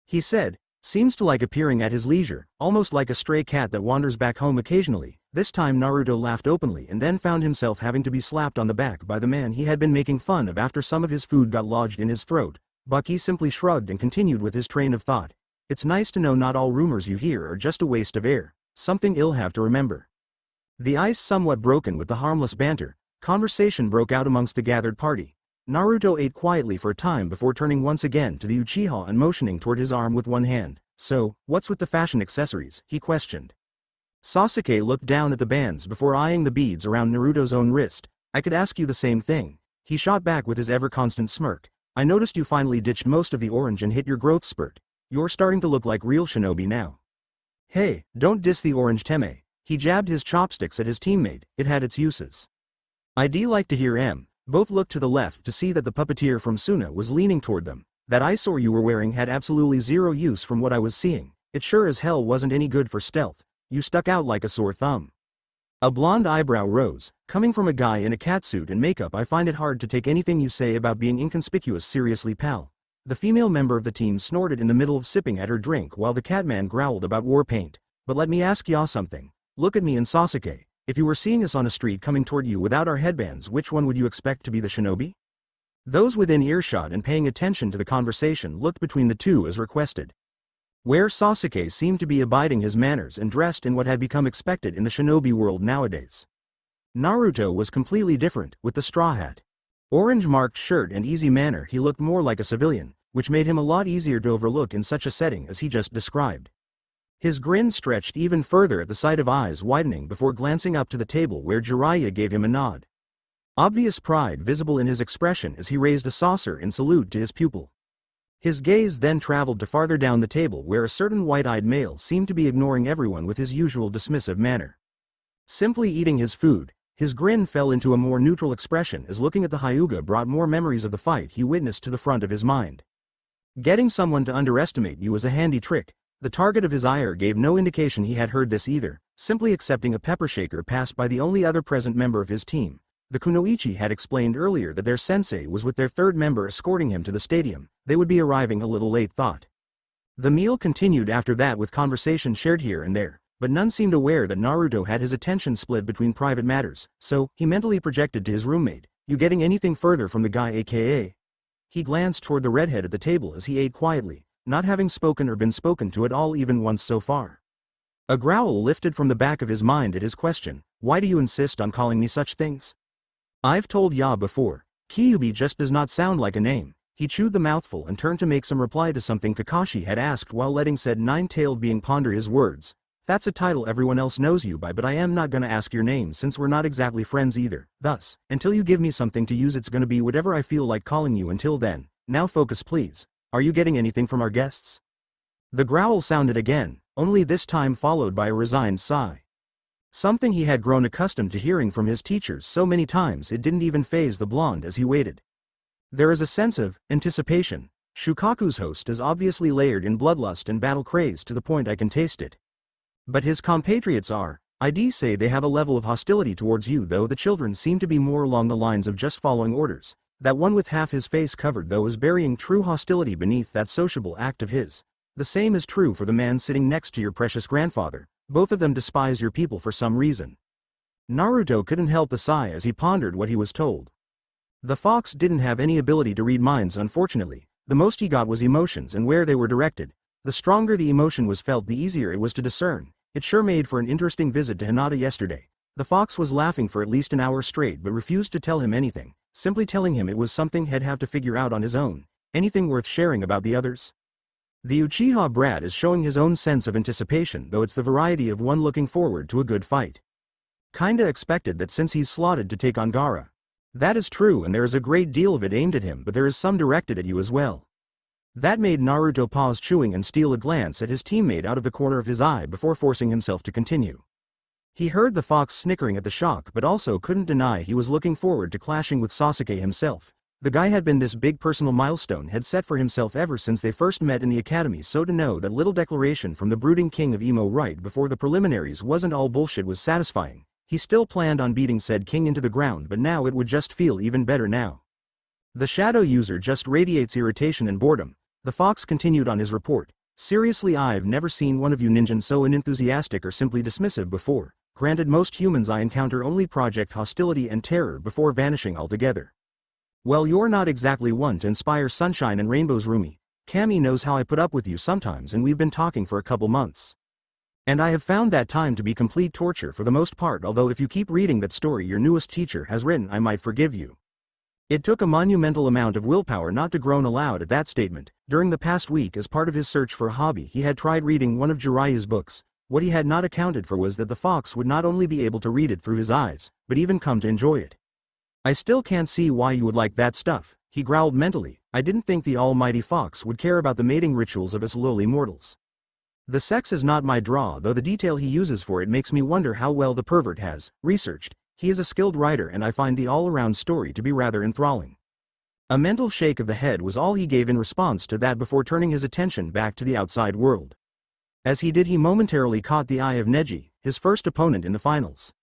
He said, seems to like appearing at his leisure, almost like a stray cat that wanders back home occasionally. This time Naruto laughed openly and then found himself having to be slapped on the back by the man he had been making fun of after some of his food got lodged in his throat. Bucky simply shrugged and continued with his train of thought. It's nice to know not all rumors you hear are just a waste of air, something you'll have to remember. The ice somewhat broken with the harmless banter, conversation broke out amongst the gathered party. Naruto ate quietly for a time before turning once again to the Uchiha and motioning toward his arm with one hand. So, what's with the fashion accessories? He questioned. Sasuke looked down at the bands before eyeing the beads around Naruto's own wrist. I could ask you the same thing. He shot back with his ever-constant smirk. I noticed you finally ditched most of the orange and hit your growth spurt. You're starting to look like real shinobi now. Hey, don't diss the orange Teme. He jabbed his chopsticks at his teammate. It had its uses. I'd like to hear M. Both looked to the left to see that the puppeteer from Suna was leaning toward them. That eyesore you were wearing had absolutely zero use from what I was seeing. It sure as hell wasn't any good for stealth. You stuck out like a sore thumb. A blonde eyebrow rose. Coming from a guy in a catsuit and makeup, I find it hard to take anything you say about being inconspicuous seriously, pal. The female member of the team snorted in the middle of sipping at her drink while the catman growled about war paint. But let me ask y'all something. Look at me and Sasuke. If you were seeing us on a street coming toward you without our headbands, which one would you expect to be the shinobi? Those within earshot and paying attention to the conversation looked between the two as requested. Where Sasuke seemed to be abiding his manners and dressed in what had become expected in the shinobi world nowadays. Naruto was completely different, with the straw hat, orange-marked shirt and easy manner. He looked more like a civilian, which made him a lot easier to overlook in such a setting as he just described. His grin stretched even further at the sight of eyes widening before glancing up to the table where Jiraiya gave him a nod. Obvious pride visible in his expression as he raised a saucer in salute to his pupil. His gaze then traveled to farther down the table where a certain white-eyed male seemed to be ignoring everyone with his usual dismissive manner. Simply eating his food, his grin fell into a more neutral expression as looking at the Hyuga brought more memories of the fight he witnessed to the front of his mind. Getting someone to underestimate you was a handy trick. The target of his ire gave no indication he had heard this either, simply accepting a pepper shaker passed by the only other present member of his team. The Kunoichi had explained earlier that their sensei was with their third member escorting him to the stadium. They would be arriving a little late, thought. The meal continued after that with conversation shared here and there, but none seemed aware that Naruto had his attention split between private matters, so he mentally projected to his roommate, you getting anything further from the guy aka? He glanced toward the redhead at the table as he ate quietly, not having spoken or been spoken to at all even once so far. A growl lifted from the back of his mind at his question, why do you insist on calling me such things? I've told ya before, Kyuubi just does not sound like a name. He chewed the mouthful and turned to make some reply to something Kakashi had asked while letting said nine-tailed being ponder his words. That's a title everyone else knows you by, but I am not gonna ask your name since we're not exactly friends either. Thus, until you give me something to use it's gonna be whatever I feel like calling you until then. Now focus please. Are you getting anything from our guests? The growl sounded again, only this time followed by a resigned sigh. Something he had grown accustomed to hearing from his teachers so many times it didn't even faze the blonde as he waited. There is a sense of anticipation. Shukaku's host is obviously layered in bloodlust and battle craze to the point I can taste it. But his compatriots are. I'd say they have a level of hostility towards you, though the children seem to be more along the lines of just following orders. That one with half his face covered though is burying true hostility beneath that sociable act of his. The same is true for the man sitting next to your precious grandfather. Both of them despise your people for some reason. Naruto couldn't help but sigh as he pondered what he was told. The fox didn't have any ability to read minds, unfortunately. The most he got was emotions and where they were directed. The stronger the emotion was felt, the easier it was to discern. It sure made for an interesting visit to Hinata yesterday. The fox was laughing for at least an hour straight but refused to tell him anything. Simply telling him it was something he'd have to figure out on his own. Anything worth sharing about the others? The Uchiha brat is showing his own sense of anticipation, though it's the variety of one looking forward to a good fight. Kinda expected that since he's slotted to take on Gaara. That is true, and there is a great deal of it aimed at him, but there is some directed at you as well. That made Naruto pause chewing and steal a glance at his teammate out of the corner of his eye before forcing himself to continue. He heard the fox snickering at the shock but also couldn't deny he was looking forward to clashing with Sasuke himself. The guy had been this big personal milestone had set for himself ever since they first met in the academy, so to know that little declaration from the brooding king of Emo right before the preliminaries wasn't all bullshit was satisfying. He still planned on beating said king into the ground, but now it would just feel even better now. The shadow user just radiates irritation and boredom. The fox continued on his report. Seriously, I've never seen one of you ninjas so unenthusiastic or simply dismissive before. Granted, most humans I encounter only project hostility and terror before vanishing altogether. Well, you're not exactly one to inspire sunshine and rainbows, Rumi. Kami knows how I put up with you sometimes, and we've been talking for a couple months. And I have found that time to be complete torture for the most part, although if you keep reading that story your newest teacher has written I might forgive you. It took a monumental amount of willpower not to groan aloud at that statement. During the past week, as part of his search for a hobby, he had tried reading one of Jiraiya's books. What he had not accounted for was that the fox would not only be able to read it through his eyes, but even come to enjoy it. I still can't see why you would like that stuff, he growled mentally. I didn't think the almighty fox would care about the mating rituals of us lowly mortals. The sex is not my draw, though the detail he uses for it makes me wonder how well the pervert has researched. He is a skilled writer, and I find the all-around story to be rather enthralling. A mental shake of the head was all he gave in response to that before turning his attention back to the outside world. As he did, he momentarily caught the eye of Neji, his first opponent in the finals.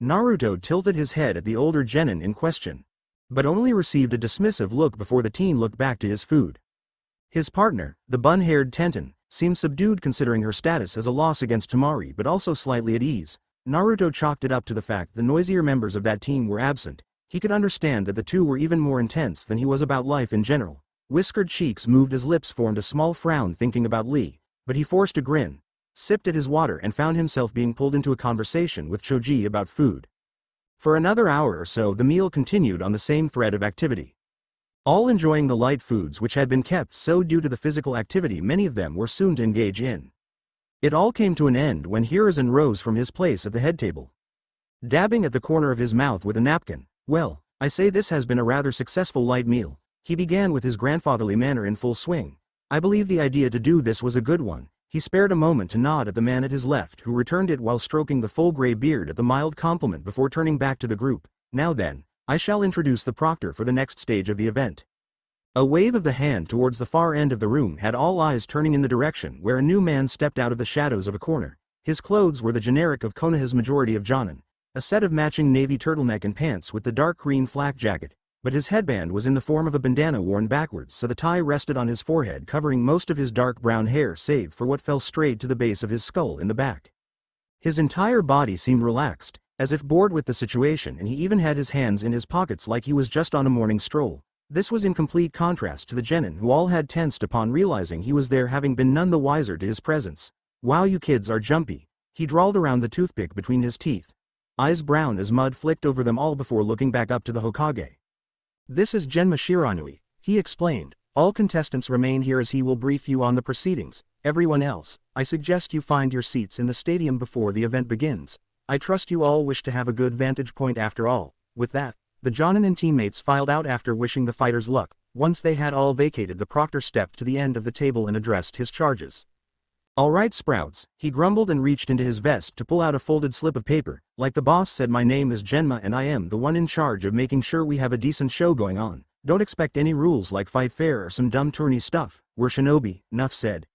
Naruto tilted his head at the older genin in question, but only received a dismissive look before the teen looked back to his food. His partner, the bun-haired Tenten, seemed subdued considering her status as a loss against Temari, but also slightly at ease. Naruto chalked it up to the fact the noisier members of that team were absent. He could understand that the two were even more intense than he was about life in general. Whiskered cheeks moved, his lips formed a small frown thinking about Lee, but he forced a grin, sipped at his water, and found himself being pulled into a conversation with Choji about food. For another hour or so the meal continued on the same thread of activity. All enjoying the light foods which had been kept so due to the physical activity many of them were soon to engage in. It all came to an end when Hiruzen rose from his place at the head table, dabbing at the corner of his mouth with a napkin. Well, I say this has been a rather successful light meal. He began with his grandfatherly manner in full swing. I believe the idea to do this was a good one. He spared a moment to nod at the man at his left, who returned it while stroking the full gray beard at the mild compliment before turning back to the group. Now then, I shall introduce the proctor for the next stage of the event. A wave of the hand towards the far end of the room had all eyes turning in the direction where a new man stepped out of the shadows of a corner. His clothes were the generic of Konoha's majority of jonin, a set of matching navy turtleneck and pants with the dark green flak jacket, but his headband was in the form of a bandana worn backwards, so the tie rested on his forehead, covering most of his dark brown hair save for what fell straight to the base of his skull in the back. His entire body seemed relaxed, as if bored with the situation, and he even had his hands in his pockets like he was just on a morning stroll. This was in complete contrast to the genin, who all had tensed upon realizing he was there, having been none the wiser to his presence. Wow, you kids are jumpy, he drawled around the toothpick between his teeth. Eyes brown as mud flicked over them all before looking back up to the Hokage. This is Genma Shiranui, he explained. All contestants remain here as he will brief you on the proceedings. Everyone else, I suggest you find your seats in the stadium before the event begins. I trust you all wish to have a good vantage point after all. With that, the jonin and teammates filed out after wishing the fighters luck. Once they had all vacated, the proctor stepped to the end of the table and addressed his charges. All right, Sprouts, he grumbled and reached into his vest to pull out a folded slip of paper. Like the boss said, my name is Genma and I am the one in charge of making sure we have a decent show going on. Don't expect any rules like fight fair or some dumb tourney stuff, we're shinobi, Nuff said.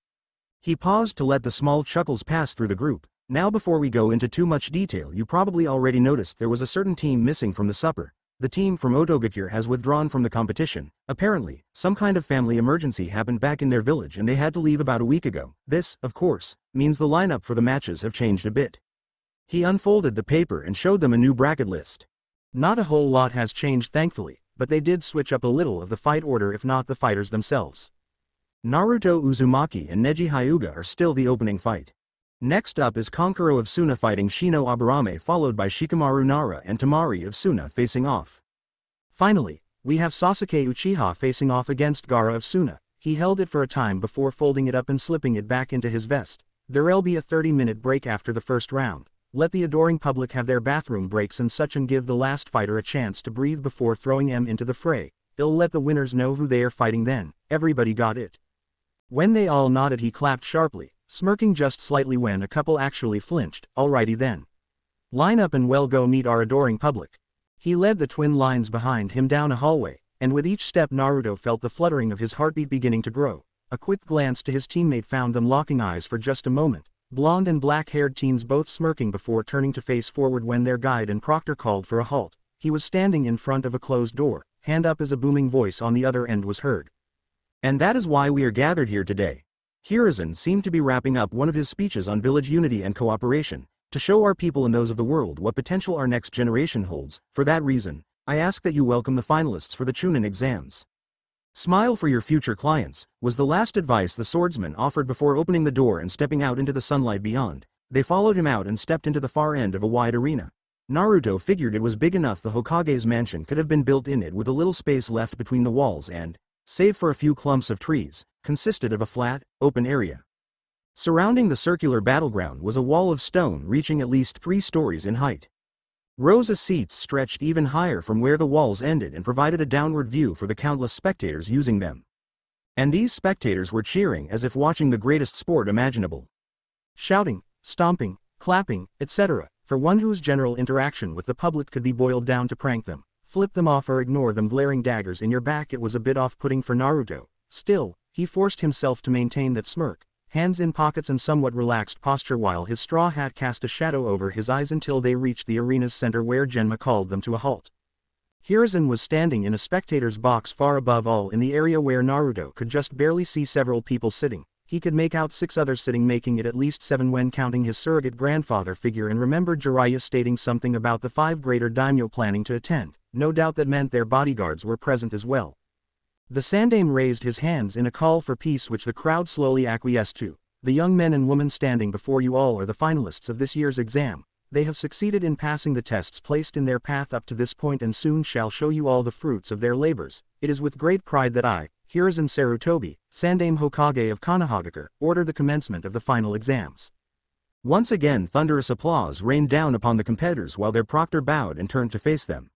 He paused to let the small chuckles pass through the group. Now before we go into too much detail, you probably already noticed there was a certain team missing from the supper. The team from Konohagakure has withdrawn from the competition. Apparently, some kind of family emergency happened back in their village and they had to leave about a week ago. This, of course, means the lineup for the matches have changed a bit. He unfolded the paper and showed them a new bracket list. Not a whole lot has changed thankfully, but they did switch up a little of the fight order if not the fighters themselves. Naruto Uzumaki and Neji Hyuga are still the opening fight. Next up is Kankuro of Suna fighting Shino Aburame, followed by Shikamaru Nara and Tamari of Suna facing off. Finally, we have Sasuke Uchiha facing off against Gaara of Suna. He held it for a time before folding it up and slipping it back into his vest. There'll be a 30-minute break after the first round. Let the adoring public have their bathroom breaks and such and give the last fighter a chance to breathe before throwing them into the fray. It'll let the winners know who they are fighting then. Everybody got it? When they all nodded he clapped sharply, smirking just slightly when a couple actually flinched. Alrighty then. Line up and well go meet our adoring public. He led the twin lines behind him down a hallway, and with each step Naruto felt the fluttering of his heartbeat beginning to grow. A quick glance to his teammate found them locking eyes for just a moment, blonde and black-haired teens both smirking before turning to face forward when their guide and proctor called for a halt. He was standing in front of a closed door, hand up as a booming voice on the other end was heard. And that is why we are gathered here today. Hiruzen seemed to be wrapping up one of his speeches on village unity and cooperation, to show our people and those of the world what potential our next generation holds. For that reason, I ask that you welcome the finalists for the Chunin exams. Smile for your future clients, was the last advice the swordsman offered before opening the door and stepping out into the sunlight beyond. They followed him out and stepped into the far end of a wide arena. Naruto figured it was big enough the Hokage's mansion could have been built in it with a little space left between the walls and, save for a few clumps of trees, consisted of a flat, open area. Surrounding the circular battleground was a wall of stone reaching at least 3 stories in height. Rows of seats stretched even higher from where the walls ended and provided a downward view for the countless spectators using them. And these spectators were cheering as if watching the greatest sport imaginable. Shouting, stomping, clapping, etc., for one whose general interaction with the public could be boiled down to prank them, flip them off or ignore them glaring daggers in your back. It was a bit off-putting for Naruto. Still, he forced himself to maintain that smirk, hands in pockets and somewhat relaxed posture while his straw hat cast a shadow over his eyes until they reached the arena's center where Genma called them to a halt. Hiruzen was standing in a spectator's box far above all in the area where Naruto could just barely see several people sitting. He could make out 6 others sitting, making it at least 7 when counting his surrogate grandfather figure, and remembered Jiraiya stating something about the 5 greater daimyo planning to attend. No doubt that meant their bodyguards were present as well. The Sandaime raised his hands in a call for peace which the crowd slowly acquiesced to. The young men and women standing before you all are the finalists of this year's exam. They have succeeded in passing the tests placed in their path up to this point and soon shall show you all the fruits of their labors. It is with great pride that I, Hiruzen Sarutobi, Sandaime Hokage of Konohagakure, order the commencement of the final exams. Once again thunderous applause rained down upon the competitors while their proctor bowed and turned to face them.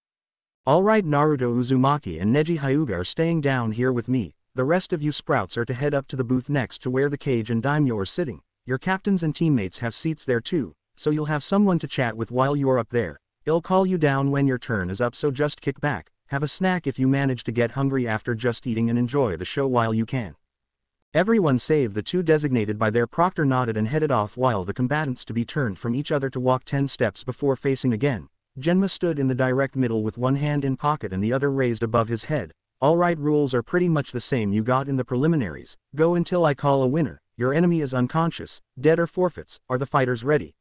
Alright, Naruto Uzumaki and Neji Hyuga are staying down here with me. The rest of you sprouts are to head up to the booth next to where the Kage and Daimyo are sitting. Your captains and teammates have seats there too, so you'll have someone to chat with while you're up there. I'll call you down when your turn is up, so just kick back, have a snack if you manage to get hungry after just eating, and enjoy the show while you can. Everyone save the 2 designated by their proctor nodded and headed off while the combatants to be turned from each other to walk 10 steps before facing again. Genma stood in the direct middle with one hand in pocket and the other raised above his head. Alright, rules are pretty much the same you got in the preliminaries. Go until I call a winner. Your enemy is unconscious, dead or forfeits. Are the fighters ready?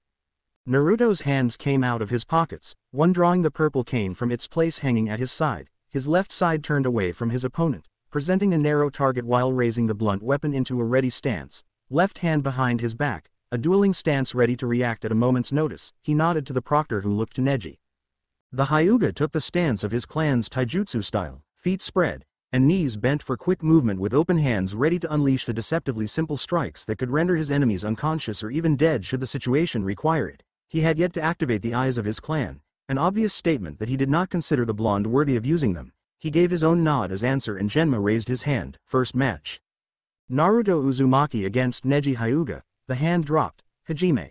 Naruto's hands came out of his pockets, one drawing the purple cane from its place hanging at his side, his left side turned away from his opponent, presenting a narrow target while raising the blunt weapon into a ready stance, left hand behind his back, a dueling stance ready to react at a moment's notice. He nodded to the proctor who looked to Neji. The Hyuga took the stance of his clan's taijutsu style, feet spread, and knees bent for quick movement with open hands ready to unleash the deceptively simple strikes that could render his enemies unconscious or even dead should the situation require it. He had yet to activate the eyes of his clan, an obvious statement that he did not consider the blonde worthy of using them. He gave his own nod as answer and Genma raised his hand. First match. Naruto Uzumaki against Neji Hyuga. The hand dropped. Hajime.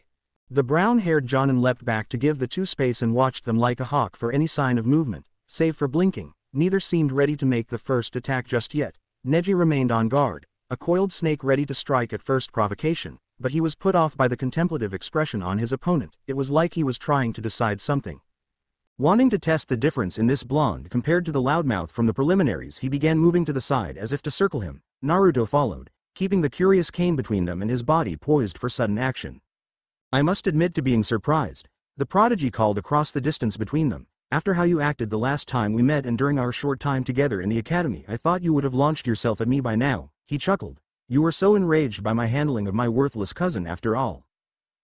The brown-haired Jonin leapt back to give the 2 space and watched them like a hawk for any sign of movement, save for blinking. Neither seemed ready to make the first attack just yet. Neji remained on guard, a coiled snake ready to strike at first provocation, but he was put off by the contemplative expression on his opponent. It was like he was trying to decide something. Wanting to test the difference in this blonde compared to the loudmouth from the preliminaries, he began moving to the side as if to circle him. Naruto followed, keeping the curious cane between them and his body poised for sudden action. I must admit to being surprised, the prodigy called across the distance between them. After how you acted the last time we met and during our short time together in the academy, I thought you would have launched yourself at me by now. He chuckled. You were so enraged by my handling of my worthless cousin after all.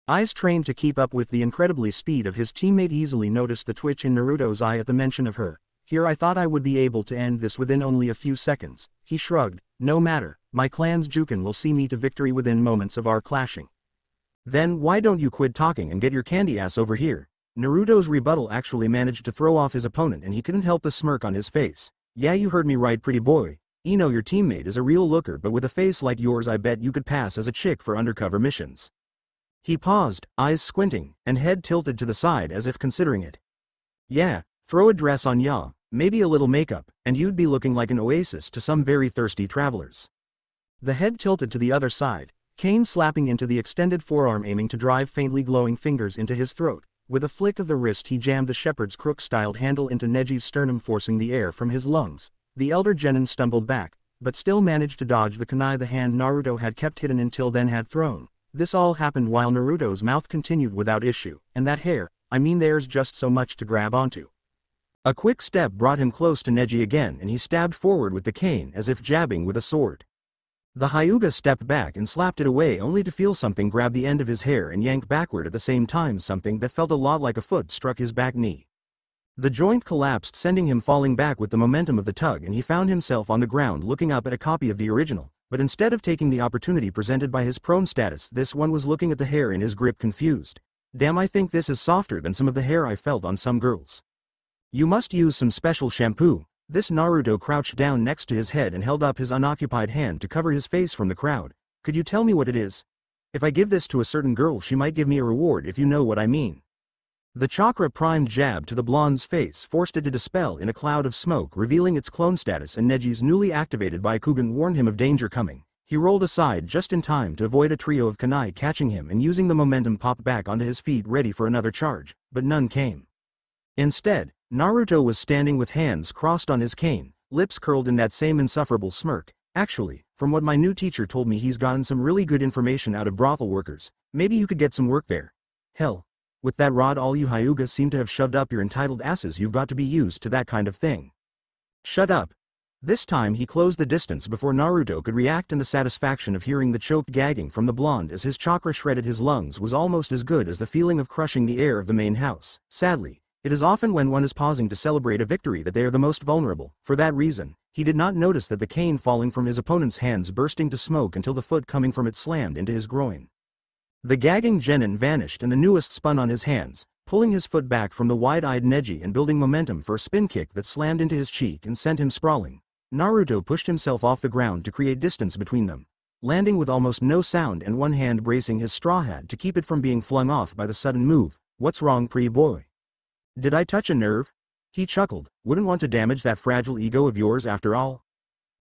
Eyes trained to keep up with the incredibly speed of his teammate easily noticed the twitch in Naruto's eye at the mention of her. Here I thought I would be able to end this within only a few seconds. He shrugged. No matter, my clan's Jukin will see me to victory within moments of our clashing. Then why don't you quit talking and get your candy ass over here? Naruto's rebuttal actually managed to throw off his opponent and he couldn't help the smirk on his face. Yeah, you heard me right, pretty boy. Ino, your teammate, is a real looker, but with a face like yours I bet you could pass as a chick for undercover missions. He paused, eyes squinting, and head tilted to the side as if considering it. Yeah, throw a dress on ya, maybe a little makeup, and you'd be looking like an oasis to some very thirsty travelers. The head tilted to the other side, cane slapping into the extended forearm, aiming to drive faintly glowing fingers into his throat. With a flick of the wrist he jammed the shepherd's crook-styled handle into Neji's sternum, forcing the air from his lungs. The elder genin stumbled back, but still managed to dodge the kunai the hand Naruto had kept hidden until then had thrown. This all happened while Naruto's mouth continued without issue, and that hair, I mean there's just so much to grab onto. A quick step brought him close to Neji again and he stabbed forward with the cane as if jabbing with a sword. The Hyuga stepped back and slapped it away only to feel something grab the end of his hair and yank backward at the same time. Something that felt a lot like a foot struck his back knee. The joint collapsed, sending him falling back with the momentum of the tug, and he found himself on the ground looking up at a copy of the original, but instead of taking the opportunity presented by his prone status, this one was looking at the hair in his grip, confused. Damn, I think this is softer than some of the hair I felt on some girls. You must use some special shampoo. This Naruto crouched down next to his head and held up his unoccupied hand to cover his face from the crowd. Could you tell me what it is? If I give this to a certain girl, she might give me a reward, if you know what I mean. The chakra-primed jab to the blonde's face forced it to dispel in a cloud of smoke, revealing its clone status, and Neji's newly activated Byakugan warned him of danger coming. He rolled aside just in time to avoid a trio of kunai catching him and using the momentum popped back onto his feet ready for another charge, but none came. Instead, Naruto was standing with hands crossed on his cane, lips curled in that same insufferable smirk. Actually, from what my new teacher told me, he's gotten some really good information out of brothel workers. Maybe you could get some work there. Hell, with that rod all you Hyuga seem to have shoved up your entitled asses, you've got to be used to that kind of thing. Shut up. This time he closed the distance before Naruto could react, and the satisfaction of hearing the choked gagging from the blonde as his chakra shredded his lungs was almost as good as the feeling of crushing the air of the main house. Sadly, it is often when one is pausing to celebrate a victory that they are the most vulnerable. For that reason, he did not notice that the cane falling from his opponent's hands bursting to smoke until the foot coming from it slammed into his groin. The gagging genin vanished and the newest spun on his hands, pulling his foot back from the wide-eyed Neji and building momentum for a spin kick that slammed into his cheek and sent him sprawling. Naruto pushed himself off the ground to create distance between them, landing with almost no sound and one hand bracing his straw hat to keep it from being flung off by the sudden move. What's wrong, pretty boy? Did I touch a nerve? He chuckled. Wouldn't want to damage that fragile ego of yours after all.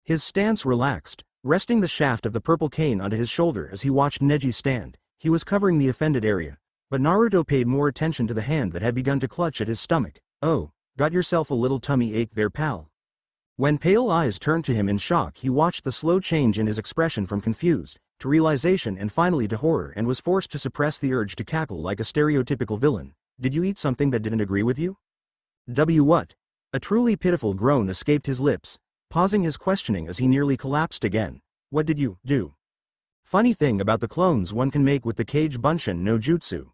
His stance relaxed, resting the shaft of the purple cane onto his shoulder as he watched Neji stand. He was covering the offended area, but Naruto paid more attention to the hand that had begun to clutch at his stomach. Oh, got yourself a little tummy ache there, pal. When pale eyes turned to him in shock, he watched the slow change in his expression from confused to realization and finally to horror, and was forced to suppress the urge to cackle like a stereotypical villain. Did you eat something that didn't agree with you? What? A truly pitiful groan escaped his lips, pausing his questioning as he nearly collapsed again. What did you do? Funny thing about the clones one can make with the Kage Bunshin no Jutsu.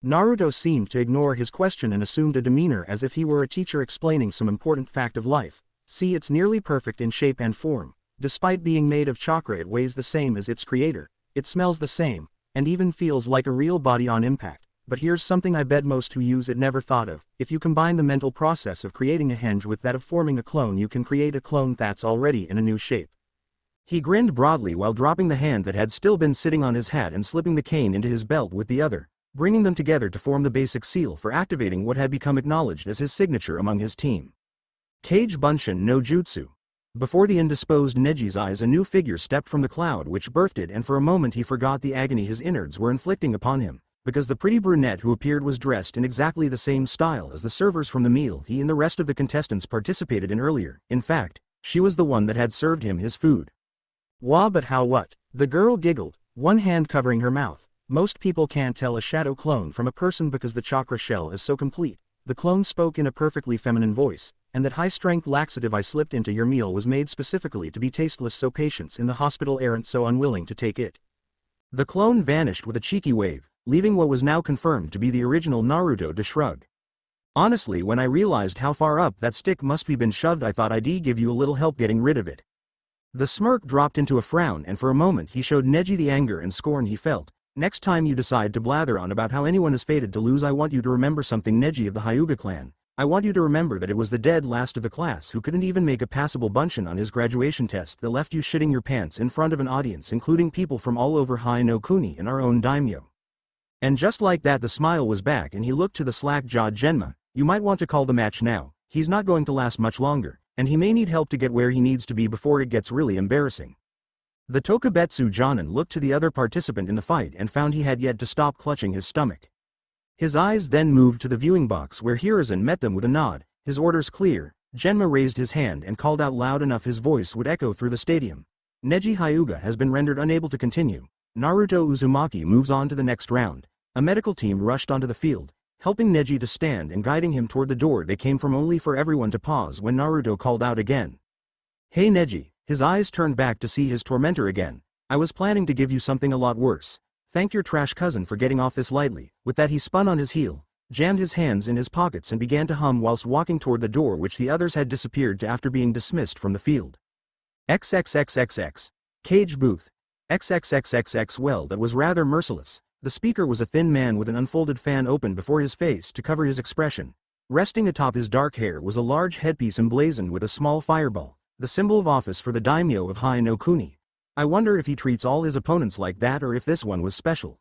Naruto seemed to ignore his question and assumed a demeanor as if he were a teacher explaining some important fact of life. See, it's nearly perfect in shape and form. Despite being made of chakra, it weighs the same as its creator. It smells the same, and even feels like a real body on impact. But here's something I bet most who use it never thought of. If you combine the mental process of creating a henge with that of forming a clone, you can create a clone that's already in a new shape. He grinned broadly while dropping the hand that had still been sitting on his hat and slipping the cane into his belt with the other, bringing them together to form the basic seal for activating what had become acknowledged as his signature among his team. Kage Bunshin no Jutsu. Before the indisposed Neji's eyes a new figure stepped from the cloud which birthed it, and for a moment he forgot the agony his innards were inflicting upon him, because the pretty brunette who appeared was dressed in exactly the same style as the servers from the meal he and the rest of the contestants participated in earlier. In fact, she was the one that had served him his food. Wah, but how what? The girl giggled, one hand covering her mouth. Most people can't tell a shadow clone from a person because the chakra shell is so complete. The clone spoke in a perfectly feminine voice, and that high-strength laxative I slipped into your meal was made specifically to be tasteless so patients in the hospital aren't so unwilling to take it. The clone vanished with a cheeky wave, leaving what was now confirmed to be the original Naruto to shrug. Honestly, when I realized how far up that stick must be been shoved, I thought I'd give you a little help getting rid of it. The smirk dropped into a frown, and for a moment he showed Neji the anger and scorn he felt. Next time you decide to blather on about how anyone is fated to lose, I want you to remember something, Neji of the Hyuga clan. I want you to remember that it was the dead last of the class who couldn't even make a passable bunshin on his graduation test that left you shitting your pants in front of an audience including people from all over High no Kuni and our own daimyo. And just like that the smile was back and he looked to the slack-jawed Genma. You might want to call the match now, he's not going to last much longer, and he may need help to get where he needs to be before it gets really embarrassing. The Tokubetsu Jonin looked to the other participant in the fight and found he had yet to stop clutching his stomach. His eyes then moved to the viewing box where Hiruzen met them with a nod, his orders clear. Genma raised his hand and called out loud enough his voice would echo through the stadium. Neji Hyuga has been rendered unable to continue. Naruto Uzumaki moves on to the next round. A medical team rushed onto the field, helping Neji to stand and guiding him toward the door they came from, only for everyone to pause when Naruto called out again. Hey Neji. His eyes turned back to see his tormentor again. I was planning to give you something a lot worse. Thank your trash cousin for getting off this lightly. With that he spun on his heel, jammed his hands in his pockets and began to hum whilst walking toward the door which the others had disappeared to after being dismissed from the field. XXXXX. Cage booth. XXXXX. Well, that was rather merciless. The speaker was a thin man with an unfolded fan open before his face to cover his expression. Resting atop his dark hair was a large headpiece emblazoned with a small fireball, the symbol of office for the daimyo of High no Kuni. I wonder if he treats all his opponents like that or if this one was special.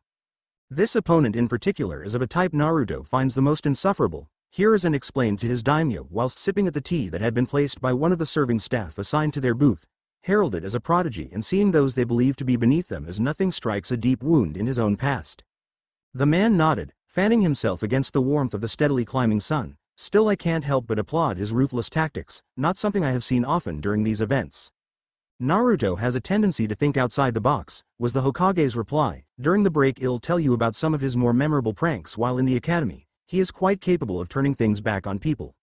This opponent in particular is of a type Naruto finds the most insufferable, Hiruzen explained to his daimyo whilst sipping at the tea that had been placed by one of the serving staff assigned to their booth. Heralded as a prodigy and seeing those they believe to be beneath them as nothing strikes a deep wound in his own past. The man nodded, fanning himself against the warmth of the steadily climbing sun. Still, I can't help but applaud his ruthless tactics, not something I have seen often during these events. Naruto has a tendency to think outside the box, was the Hokage's reply. During the break he'll tell you about some of his more memorable pranks while in the academy. He is quite capable of turning things back on people.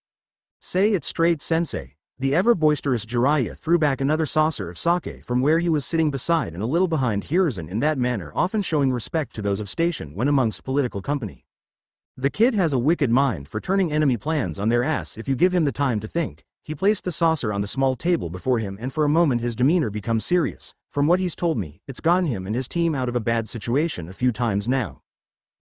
Say it straight, sensei. The ever-boisterous Jiraiya threw back another saucer of sake from where he was sitting beside and a little behind Hiruzen in that manner, often showing respect to those of station when amongst political company. The kid has a wicked mind for turning enemy plans on their ass if you give him the time to think. He placed the saucer on the small table before him and for a moment his demeanor becomes serious. From what he's told me, it's gotten him and his team out of a bad situation a few times now.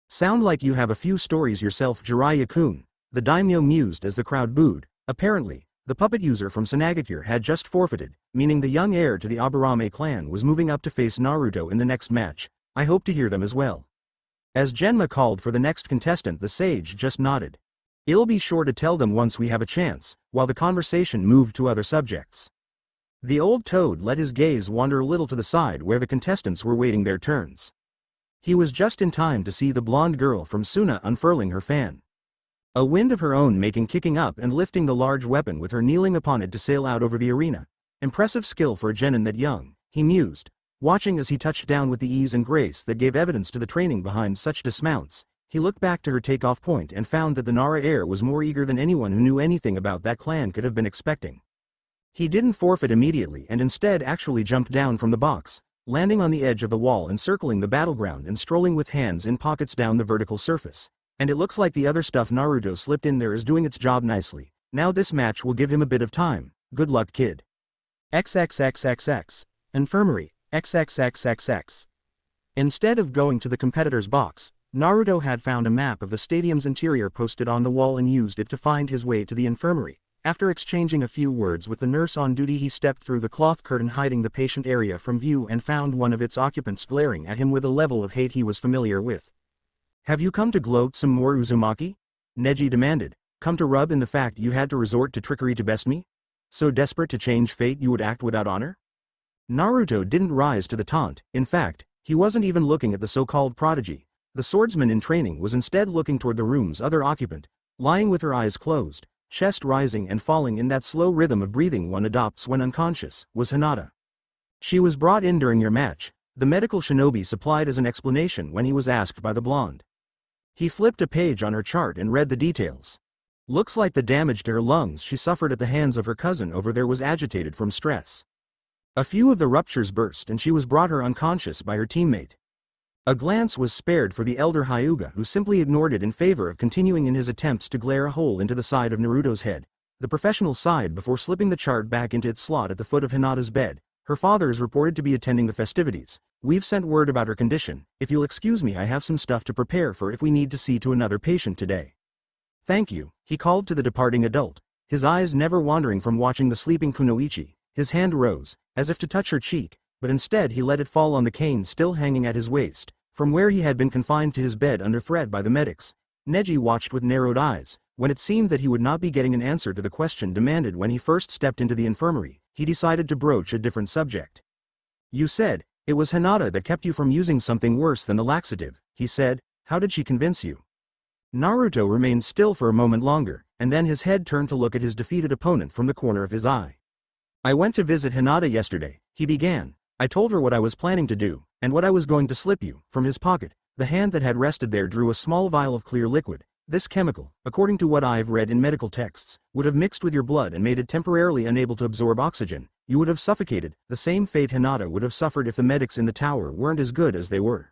Sound like you have a few stories yourself, Jiraiya-kun, the daimyo mused as the crowd booed. Apparently, the puppet user from Konohagakure had just forfeited, meaning the young heir to the Aburame clan was moving up to face Naruto in the next match. I hope to hear them as well. As Genma called for the next contestant, the sage just nodded. I'll be sure to tell them once we have a chance, while the conversation moved to other subjects. The old toad let his gaze wander a little to the side where the contestants were waiting their turns. He was just in time to see the blonde girl from Suna unfurling her fan. A wind of her own making, kicking up and lifting the large weapon with her kneeling upon it to sail out over the arena. Impressive skill for a genin that young, he mused, watching as he touched down with the ease and grace that gave evidence to the training behind such dismounts. He looked back to her takeoff point and found that the Nara heir was more eager than anyone who knew anything about that clan could have been expecting. He didn't forfeit immediately and instead actually jumped down from the box, landing on the edge of the wall encircling the battleground and strolling with hands in pockets down the vertical surface. And it looks like the other stuff Naruto slipped in there is doing its job nicely. Now this match will give him a bit of time. Good luck, kid. XXXXX. Infirmary. XXXXX. Instead of going to the competitor's box, Naruto had found a map of the stadium's interior posted on the wall and used it to find his way to the infirmary. After exchanging a few words with the nurse on duty, he stepped through the cloth curtain hiding the patient area from view and found one of its occupants glaring at him with a level of hate he was familiar with. Have you come to gloat some more, Uzumaki? Neji demanded. Come to rub in the fact you had to resort to trickery to best me? So desperate to change fate you would act without honor? Naruto didn't rise to the taunt. In fact, he wasn't even looking at the so-called prodigy. The swordsman in training was instead looking toward the room's other occupant, lying with her eyes closed, chest rising and falling in that slow rhythm of breathing one adopts when unconscious, was Hinata. She was brought in during your match, the medical shinobi supplied as an explanation when he was asked by the blonde. He flipped a page on her chart and read the details. Looks like the damage to her lungs she suffered at the hands of her cousin over there was agitated from stress. A few of the ruptures burst and she was brought her unconscious by her teammate. A glance was spared for the elder Hyuga who simply ignored it in favor of continuing in his attempts to glare a hole into the side of Naruto's head, the professional side before slipping the chart back into its slot at the foot of Hinata's bed. Her father is reported to be attending the festivities. We've sent word about her condition. If you'll excuse me, I have some stuff to prepare for if we need to see to another patient today. Thank you, he called to the departing adult, his eyes never wandering from watching the sleeping Kunoichi. His hand rose, as if to touch her cheek, but instead he let it fall on the cane still hanging at his waist, from where he had been confined to his bed under threat by the medics. Neji watched with narrowed eyes. When it seemed that he would not be getting an answer to the question demanded when he first stepped into the infirmary, he decided to broach a different subject. You said, it was Hinata that kept you from using something worse than the laxative, he said. How did she convince you? Naruto remained still for a moment longer, and then his head turned to look at his defeated opponent from the corner of his eye. I went to visit Hinata yesterday, he began. I told her what I was planning to do, and what I was going to slip you. From his pocket, the hand that had rested there drew a small vial of clear liquid. This chemical, according to what I've read in medical texts, would have mixed with your blood and made it temporarily unable to absorb oxygen. You would have suffocated, the same fate Hinata would have suffered if the medics in the tower weren't as good as they were.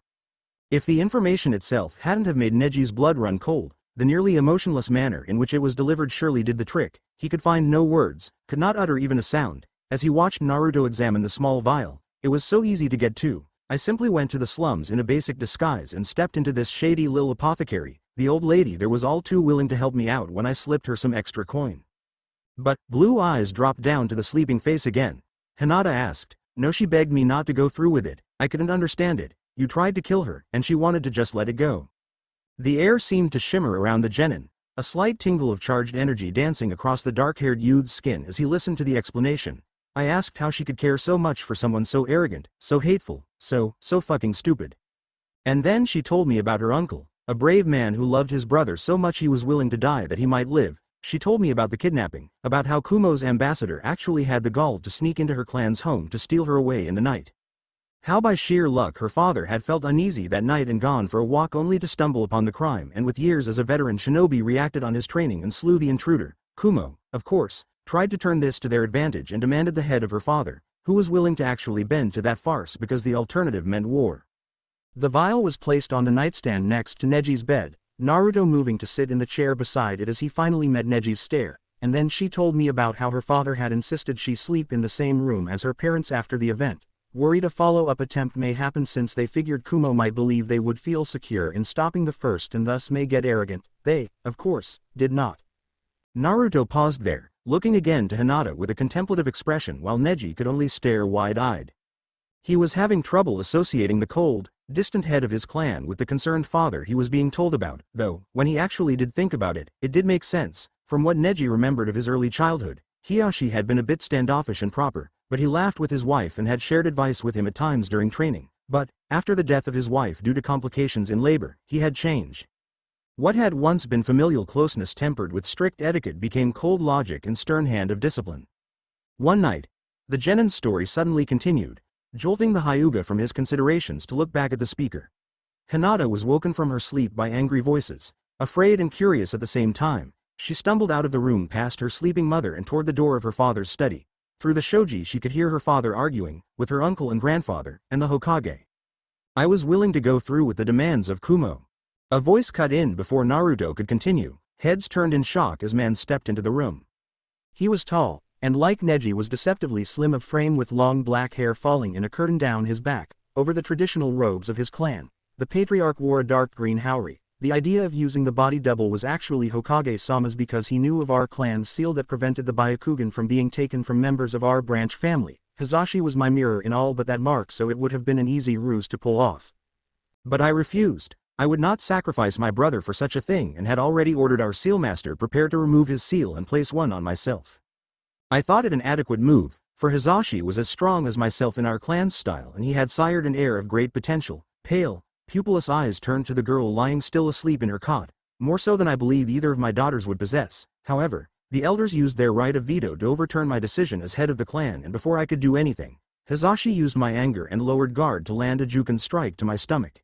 If the information itself hadn't have made Neji's blood run cold, the nearly emotionless manner in which it was delivered surely did the trick. He could find no words, could not utter even a sound, as he watched Naruto examine the small vial. It was so easy to get to. I simply went to the slums in a basic disguise and stepped into this shady little apothecary. The old lady there was all too willing to help me out when I slipped her some extra coin. But, blue eyes dropped down to the sleeping face again. Hinata asked, no, she begged me not to go through with it. I couldn't understand it. You tried to kill her, and she wanted to just let it go. The air seemed to shimmer around the genin, a slight tingle of charged energy dancing across the dark-haired youth's skin as he listened to the explanation. I asked how she could care so much for someone so arrogant, so hateful, so fucking stupid. And then she told me about her uncle, a brave man who loved his brother so much he was willing to die that he might live. She told me about the kidnapping, about how Kumo's ambassador actually had the gall to sneak into her clan's home to steal her away in the night. How by sheer luck her father had felt uneasy that night and gone for a walk only to stumble upon the crime, and with years as a veteran shinobi reacted on his training and slew the intruder. Kumo, of course, tried to turn this to their advantage and demanded the head of her father, who was willing to actually bend to that farce because the alternative meant war. The vial was placed on the nightstand next to Neji's bed, Naruto moving to sit in the chair beside it as he finally met Neji's stare, and then she told me about how her father had insisted she sleep in the same room as her parents after the event, worried a follow-up attempt may happen since they figured Kumo might believe they would feel secure in stopping the first and thus may get arrogant. They, of course, did not. Naruto paused there, looking again to Hinata with a contemplative expression while Neji could only stare wide-eyed. He was having trouble associating the cold, distant head of his clan with the concerned father he was being told about, though, when he actually did think about it, it did make sense. From what Neji remembered of his early childhood, Hiyashi had been a bit standoffish and proper, but he laughed with his wife and had shared advice with him at times during training. But, after the death of his wife due to complications in labor, he had changed. What had once been familial closeness tempered with strict etiquette became cold logic and stern hand of discipline. One night, the genin's story suddenly continued, jolting the Hyuga from his considerations to look back at the speaker. Hinata was woken from her sleep by angry voices. Afraid and curious at the same time, she stumbled out of the room past her sleeping mother and toward the door of her father's study. Through the shoji she could hear her father arguing, with her uncle and grandfather, and the Hokage. I was willing to go through with the demands of Kumo. A voice cut in before Naruto could continue. Heads turned in shock as man stepped into the room. He was tall, and like Neji was deceptively slim of frame with long black hair falling in a curtain down his back. Over the traditional robes of his clan, the patriarch wore a dark green haori. The idea of using the body double was actually Hokage-sama's because he knew of our clan's seal that prevented the Byakugan from being taken from members of our branch family. Hazashi was my mirror in all but that mark, so it would have been an easy ruse to pull off. But I refused. I would not sacrifice my brother for such a thing and had already ordered our sealmaster prepare to remove his seal and place one on myself. I thought it an adequate move, for Hizashi was as strong as myself in our clan's style and he had sired an heir of great potential. Pale, pupilless eyes turned to the girl lying still asleep in her cot, more so than I believe either of my daughters would possess. However, the elders used their right of veto to overturn my decision as head of the clan, and before I could do anything, Hizashi used my anger and lowered guard to land a Juken strike to my stomach.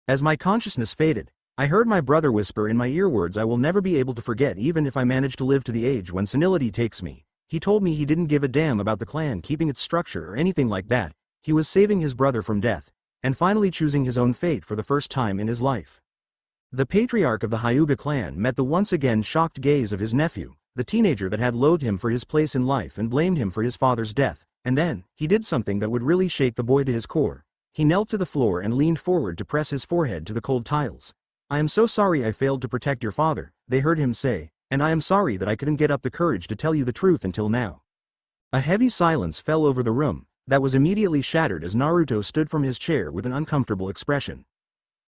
As my consciousness faded, I heard my brother whisper in my ear words I will never be able to forget even if I manage to live to the age when senility takes me. He told me he didn't give a damn about the clan keeping its structure or anything like that. He was saving his brother from death, and finally choosing his own fate for the first time in his life. The patriarch of the Hyuga clan met the once again shocked gaze of his nephew, the teenager that had loathed him for his place in life and blamed him for his father's death, and then, he did something that would really shake the boy to his core. He knelt to the floor and leaned forward to press his forehead to the cold tiles. I am so sorry I failed to protect your father, they heard him say, and I am sorry that I couldn't get up the courage to tell you the truth until now. A heavy silence fell over the room, that was immediately shattered as Naruto stood from his chair with an uncomfortable expression.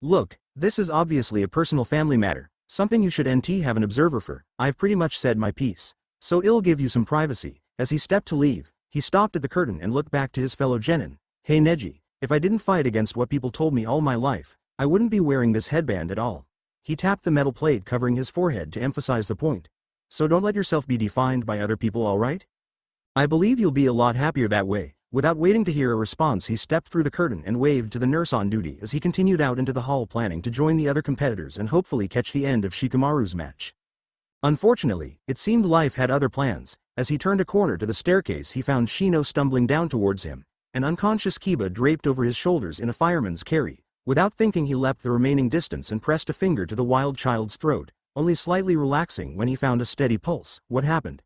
Look, this is obviously a personal family matter, something you should have an observer for. I've pretty much said my piece, so I'll give you some privacy. As he stepped to leave, he stopped at the curtain and looked back to his fellow genin. Hey Neji, if I didn't fight against what people told me all my life, I wouldn't be wearing this headband at all. He tapped the metal plate covering his forehead to emphasize the point. So don't let yourself be defined by other people, alright? I believe you'll be a lot happier that way. Without waiting to hear a response, he stepped through the curtain and waved to the nurse on duty as he continued out into the hall, planning to join the other competitors and hopefully catch the end of Shikamaru's match. Unfortunately, it seemed life had other plans. As he turned a corner to the staircase, he found Shino stumbling down towards him, an unconscious Kiba draped over his shoulders in a fireman's carry. Without thinking, he leapt the remaining distance and pressed a finger to the wild child's throat, only slightly relaxing when he found a steady pulse. What happened?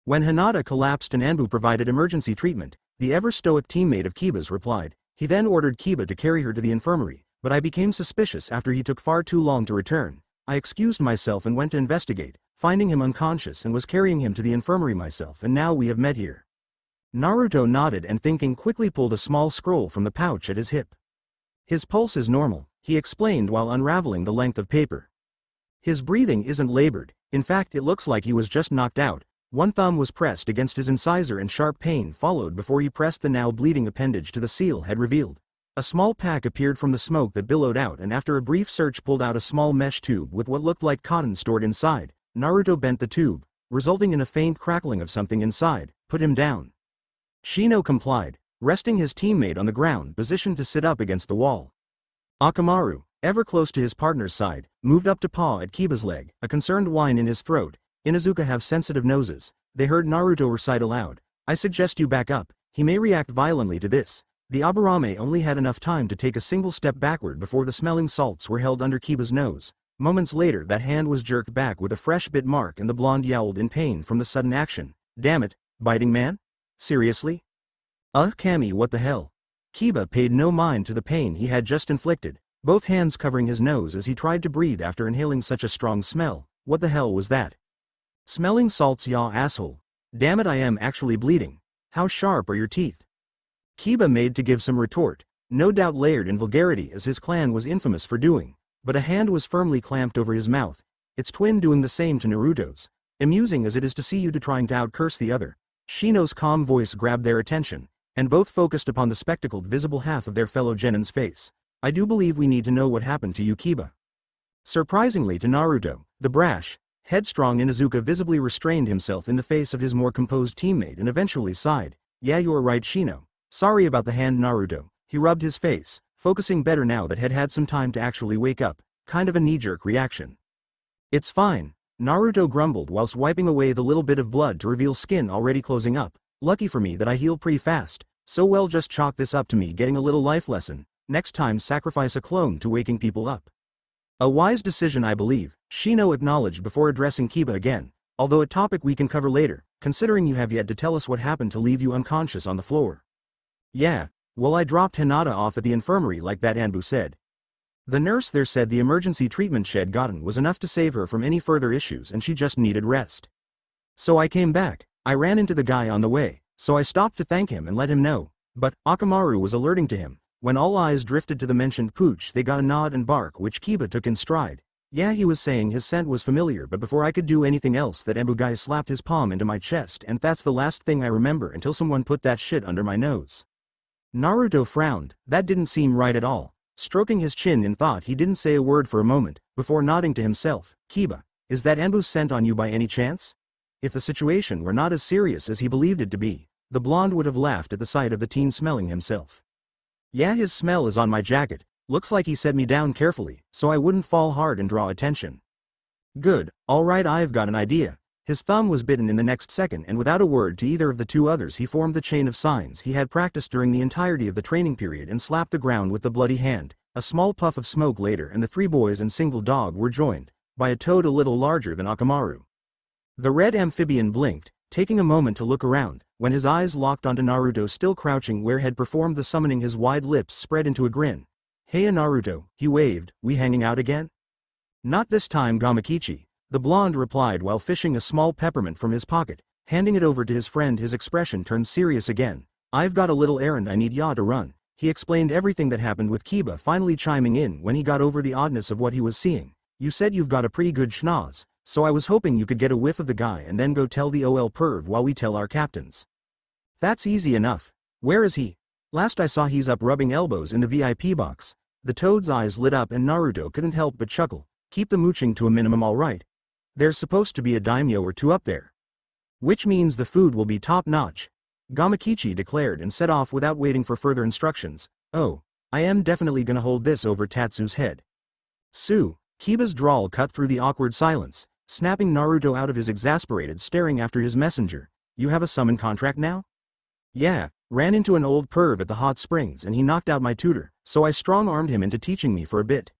When Hinata collapsed and Anbu provided emergency treatment, the ever-stoic teammate of Kiba's replied. He then ordered Kiba to carry her to the infirmary, but I became suspicious after he took far too long to return. I excused myself and went to investigate, finding him unconscious, and was carrying him to the infirmary myself, and now we have met here. Naruto nodded and thinking quickly pulled a small scroll from the pouch at his hip. His pulse is normal, he explained while unraveling the length of paper. His breathing isn't labored, in fact it looks like he was just knocked out. One thumb was pressed against his incisor and sharp pain followed before he pressed the now bleeding appendage to the seal had revealed. A small pack appeared from the smoke that billowed out, and after a brief search pulled out a small mesh tube with what looked like cotton stored inside. Naruto bent the tube, resulting in a faint crackling of something inside. Put him down. Shino complied, resting his teammate on the ground, positioned to sit up against the wall. Akamaru, ever close to his partner's side, moved up to paw at Kiba's leg, a concerned whine in his throat. Inuzuka have sensitive noses, they heard Naruto recite aloud. I suggest you back up, he may react violently to this. The Aburame only had enough time to take a single step backward before the smelling salts were held under Kiba's nose. Moments later that hand was jerked back with a fresh bit mark and the blonde yowled in pain from the sudden action. Damn it, biting man? Seriously? Kami, what the hell? Kiba paid no mind to the pain he had just inflicted, both hands covering his nose as he tried to breathe after inhaling such a strong smell. What the hell was that? Smelling salts, ya asshole. Damn it, I am actually bleeding. How sharp are your teeth? Kiba made to give some retort, no doubt layered in vulgarity as his clan was infamous for doing, but a hand was firmly clamped over his mouth, its twin doing the same to Naruto's. Amusing as it is to see you two trying to outcurse the other. Shino's calm voice grabbed their attention, and both focused upon the spectacled visible half of their fellow genin's face. I do believe we need to know what happened to you, Kiba. Surprisingly to Naruto, the brash, headstrong Inuzuka visibly restrained himself in the face of his more composed teammate and eventually sighed. Yeah, you're right, Shino. Sorry about the hand, Naruto. He rubbed his face, focusing better now that had some time to actually wake up, kind of a knee-jerk reaction. It's fine, Naruto grumbled whilst wiping away the little bit of blood to reveal skin already closing up. Lucky for me that I heal pretty fast, so well just chalk this up to me getting a little life lesson. Next time sacrifice a clone to waking people up. A wise decision, I believe, Shino acknowledged before addressing Kiba again, although a topic we can cover later, considering you have yet to tell us what happened to leave you unconscious on the floor. Yeah, well, I dropped Hinata off at the infirmary like that, Anbu said. The nurse there said the emergency treatment she'd gotten was enough to save her from any further issues and she just needed rest. So I came back. I ran into the guy on the way, so I stopped to thank him and let him know, but Akamaru was alerting to him. When all eyes drifted to the mentioned pooch, they got a nod and bark which Kiba took in stride. Yeah, he was saying his scent was familiar, but before I could do anything else that Embu guy slapped his palm into my chest, and that's the last thing I remember until someone put that shit under my nose. Naruto frowned. That didn't seem right at all. Stroking his chin in thought, he didn't say a word for a moment, before nodding to himself. Kiba, is that Embu's scent on you by any chance? If the situation were not as serious as he believed it to be, the blonde would have laughed at the sight of the teen smelling himself. Yeah, his smell is on my jacket. Looks like he set me down carefully, so I wouldn't fall hard and draw attention. Good, alright, I've got an idea. His thumb was bitten in the next second, and without a word to either of the two others, he formed the chain of signs he had practiced during the entirety of the training period and slapped the ground with the bloody hand. A small puff of smoke later, and the three boys and single dog were joined by a toad a little larger than Akamaru. The red amphibian blinked, taking a moment to look around. When his eyes locked onto Naruto still crouching where had performed the summoning, his wide lips spread into a grin. Hey Naruto, he waved, we hanging out again? Not this time, Gamakichi, the blonde replied while fishing a small peppermint from his pocket. Handing it over to his friend, his expression turned serious again. I've got a little errand I need ya to run. He explained everything that happened, with Kiba finally chiming in when he got over the oddness of what he was seeing. You said you've got a pretty good schnoz, so I was hoping you could get a whiff of the guy and then go tell the OL perv while we tell our captains. That's easy enough. Where is he? Last I saw he's up rubbing elbows in the VIP box. The toad's eyes lit up and Naruto couldn't help but chuckle. Keep the mooching to a minimum, alright. There's supposed to be a daimyo or two up there. Which means the food will be top-notch. Gamakichi declared and set off without waiting for further instructions. Oh, I am definitely gonna hold this over Tatsu's head. Sue, Kiba's drawl cut through the awkward silence, snapping Naruto out of his exasperated staring after his messenger. You have a summon contract now? Yeah, ran into an old perv at the hot springs and he knocked out my tutor, so I strong-armed him into teaching me for a bit.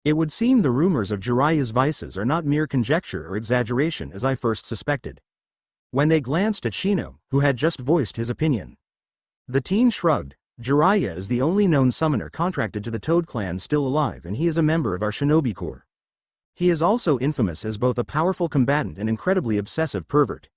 It would seem the rumors of Jiraiya's vices are not mere conjecture or exaggeration as I first suspected. When they glanced at Shino, who had just voiced his opinion. The teen shrugged. Jiraiya is the only known summoner contracted to the Toad clan still alive, and he is a member of our shinobi corps. He is also infamous as both a powerful combatant and incredibly obsessive pervert.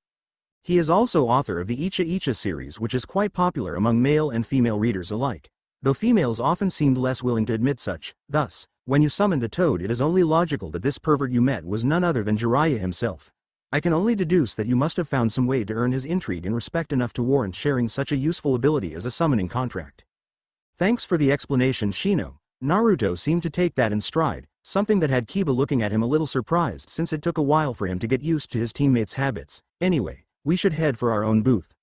He is also author of the Icha Icha series, which is quite popular among male and female readers alike, though females often seemed less willing to admit such. Thus, when you summoned a toad, it is only logical that this pervert you met was none other than Jiraiya himself. I can only deduce that you must have found some way to earn his intrigue and respect enough to warrant sharing such a useful ability as a summoning contract. Thanks for the explanation, Shino. Naruto seemed to take that in stride, something that had Kiba looking at him a little surprised since it took a while for him to get used to his teammates' habits. Anyway, we should head for our own booth.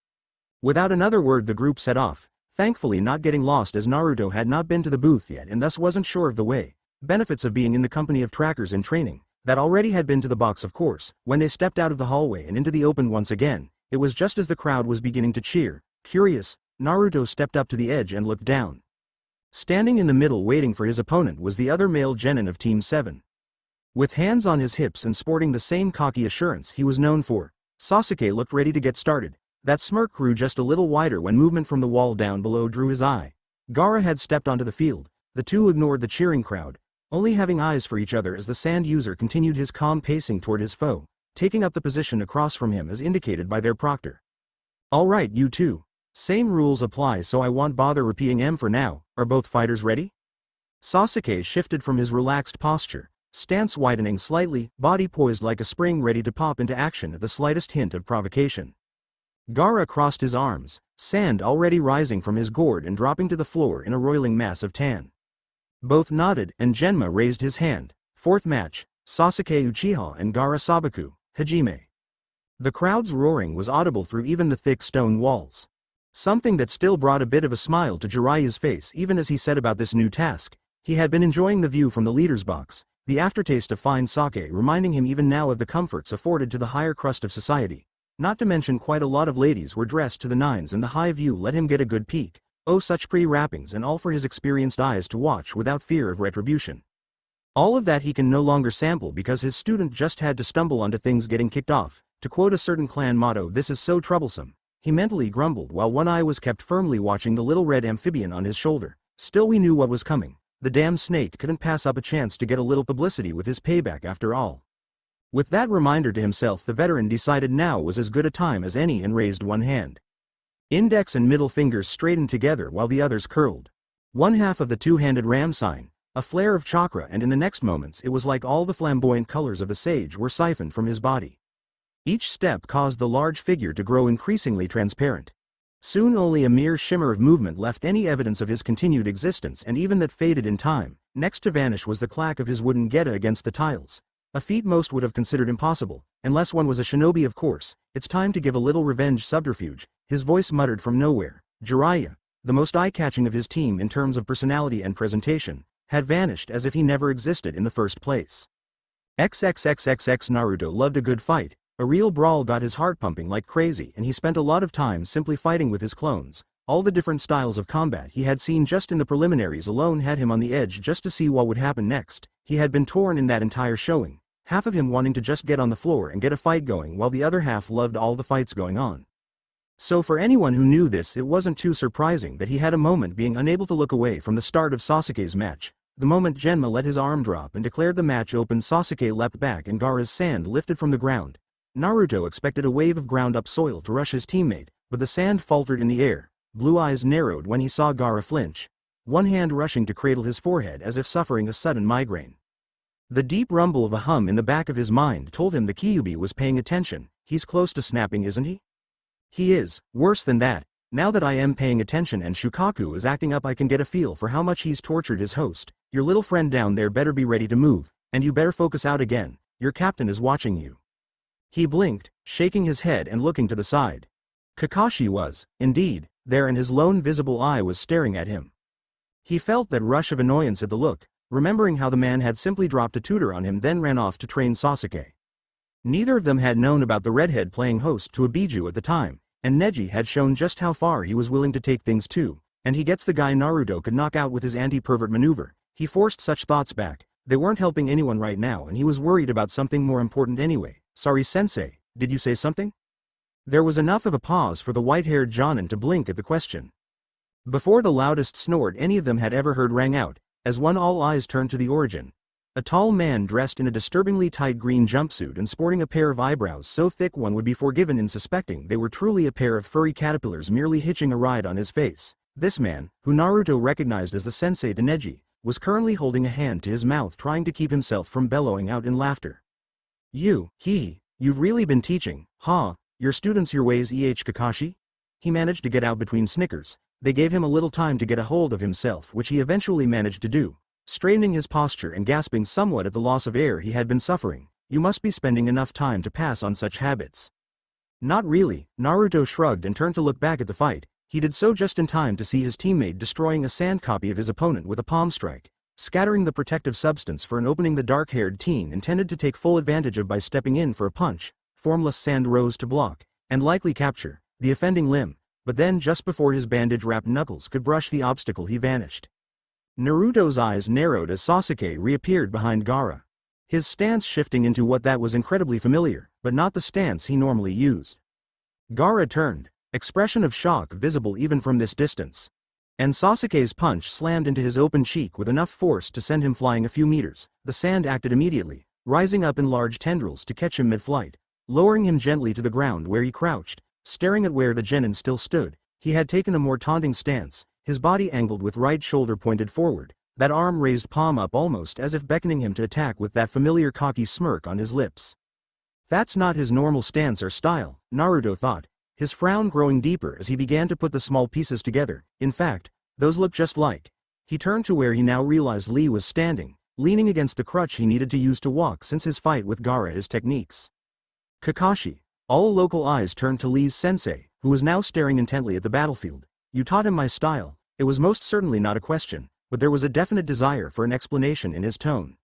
Without another word the group set off, thankfully not getting lost as Naruto had not been to the booth yet and thus wasn't sure of the way. Benefits of being in the company of trackers in training, that already had been to the box of course. When they stepped out of the hallway and into the open once again, it was just as the crowd was beginning to cheer. Curious, Naruto stepped up to the edge and looked down. Standing in the middle waiting for his opponent was the other male genin of Team 7. With hands on his hips and sporting the same cocky assurance he was known for, Sasuke looked ready to get started. That smirk grew just a little wider when movement from the wall down below drew his eye. Gaara had stepped onto the field. The two ignored the cheering crowd, only having eyes for each other as the sand user continued his calm pacing toward his foe, taking up the position across from him as indicated by their proctor. Alright, you two. Same rules apply, so I won't bother repeating them for now. Are both fighters ready? Sasuke shifted from his relaxed posture, stance widening slightly, body poised like a spring ready to pop into action at the slightest hint of provocation. Gaara crossed his arms, sand already rising from his gourd and dropping to the floor in a roiling mass of tan. Both nodded, and Genma raised his hand. Fourth match, Sasuke Uchiha and Gaara Sabaku, Hajime. The crowd's roaring was audible through even the thick stone walls. Something that still brought a bit of a smile to Jiraiya's face even as he said about this new task. He had been enjoying the view from the leader's box, the aftertaste of fine sake reminding him even now of the comforts afforded to the higher crust of society. Not to mention quite a lot of ladies were dressed to the nines and the high view let him get a good peek. Oh, such pretty wrappings, and all for his experienced eyes to watch without fear of retribution. All of that he can no longer sample because his student just had to stumble onto things getting kicked off. To quote a certain clan motto, this is so troublesome. He mentally grumbled while one eye was kept firmly watching the little red amphibian on his shoulder. Still, we knew what was coming. The damn snake couldn't pass up a chance to get a little publicity with his payback after all. With that reminder to himself, the veteran decided now was as good a time as any and raised one hand. Index and middle fingers straightened together while the others curled. One half of the two-handed ram sign, a flare of chakra, and in the next moments it was like all the flamboyant colors of the sage were siphoned from his body. Each step caused the large figure to grow increasingly transparent. Soon only a mere shimmer of movement left any evidence of his continued existence, and even that faded in time. Next to vanish was the clack of his wooden geta against the tiles. A feat most would have considered impossible, unless one was a shinobi of course. It's time to give a little revenge subterfuge, his voice muttered from nowhere. Jiraiya, the most eye-catching of his team in terms of personality and presentation, had vanished as if he never existed in the first place. XXXXX Naruto loved a good fight. A real brawl got his heart pumping like crazy, and he spent a lot of time simply fighting with his clones. All the different styles of combat he had seen just in the preliminaries alone had him on the edge just to see what would happen next. He had been torn in that entire showing, half of him wanting to just get on the floor and get a fight going while the other half loved all the fights going on. So for anyone who knew this, it wasn't too surprising that he had a moment being unable to look away from the start of Sasuke's match. The moment Genma let his arm drop and declared the match open, Sasuke leapt back and Gaara's sand lifted from the ground. Naruto expected a wave of ground-up soil to rush his teammate, but the sand faltered in the air. Blue eyes narrowed when he saw Gaara flinch, one hand rushing to cradle his forehead as if suffering a sudden migraine. The deep rumble of a hum in the back of his mind told him the Kyuubi was paying attention. He's close to snapping, isn't he? He is. Worse than that, now that I am paying attention and Shukaku is acting up, I can get a feel for how much he's tortured his host. Your little friend down there better be ready to move, and you better focus out again. Your captain is watching you. He blinked, shaking his head and looking to the side. Kakashi was, indeed, there, and his lone visible eye was staring at him. He felt that rush of annoyance at the look, remembering how the man had simply dropped a tutor on him, then ran off to train Sasuke. Neither of them had known about the redhead playing host to a Biju at the time, and Neji had shown just how far he was willing to take things too, and he gets the guy Naruto could knock out with his anti-pervert maneuver. He forced such thoughts back. They weren't helping anyone right now, and he was worried about something more important anyway. Sorry sensei, did you say something? There was enough of a pause for the white-haired Jonin to blink at the question. Before the loudest snort any of them had ever heard rang out, as one all eyes turned to the origin. A tall man dressed in a disturbingly tight green jumpsuit and sporting a pair of eyebrows so thick one would be forgiven in suspecting they were truly a pair of furry caterpillars merely hitching a ride on his face. This man, who Naruto recognized as the sensei to Neji, was currently holding a hand to his mouth trying to keep himself from bellowing out in laughter. You've really been teaching, huh, your students your ways, Kakashi? He managed to get out between snickers. They gave him a little time to get a hold of himself, which he eventually managed to do, straightening his posture and gasping somewhat at the loss of air he had been suffering. You must be spending enough time to pass on such habits. Not really, Naruto shrugged and turned to look back at the fight. He did so just in time to see his teammate destroying a sand copy of his opponent with a palm strike, scattering the protective substance for an opening the dark-haired teen intended to take full advantage of by stepping in for a punch. Formless sand rose to block, and likely capture, the offending limb, but then just before his bandage-wrapped knuckles could brush the obstacle he vanished. Naruto's eyes narrowed as Sasuke reappeared behind Gaara, his stance shifting into what that was incredibly familiar, but not the stance he normally used. Gaara turned, expression of shock visible even from this distance. And Sasuke's punch slammed into his open cheek with enough force to send him flying a few meters. The sand acted immediately, rising up in large tendrils to catch him mid-flight, lowering him gently to the ground where he crouched, staring at where the genin still stood. He had taken a more taunting stance, his body angled with right shoulder pointed forward, that arm raised palm up almost as if beckoning him to attack with that familiar cocky smirk on his lips. That's not his normal stance or style, Naruto thought, his frown growing deeper as he began to put the small pieces together. In fact, those look just like. He turned to where he now realized Lee was standing, leaning against the crutch he needed to use to walk since his fight with Gaara. His techniques. Kakashi. All local eyes turned to Lee's sensei, who was now staring intently at the battlefield. You taught him my style. It was most certainly not a question, but there was a definite desire for an explanation in his tone.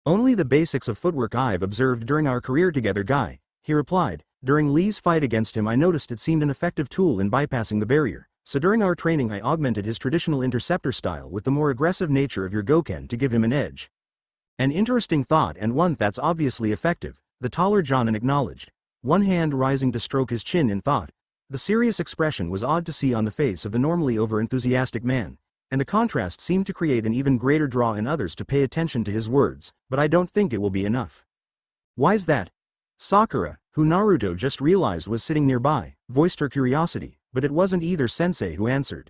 Only the basics of footwork I've observed during our career together, guy, he replied. During Lee's fight against him I noticed it seemed an effective tool in bypassing the barrier, so during our training I augmented his traditional interceptor style with the more aggressive nature of your Goken to give him an edge. An interesting thought, and one that's obviously effective, the taller Jonin acknowledged, one hand rising to stroke his chin in thought. The serious expression was odd to see on the face of the normally over-enthusiastic man, and the contrast seemed to create an even greater draw in others to pay attention to his words, but I don't think it will be enough. Why's that? Sakura, who Naruto just realized was sitting nearby, voiced her curiosity, but it wasn't either sensei who answered.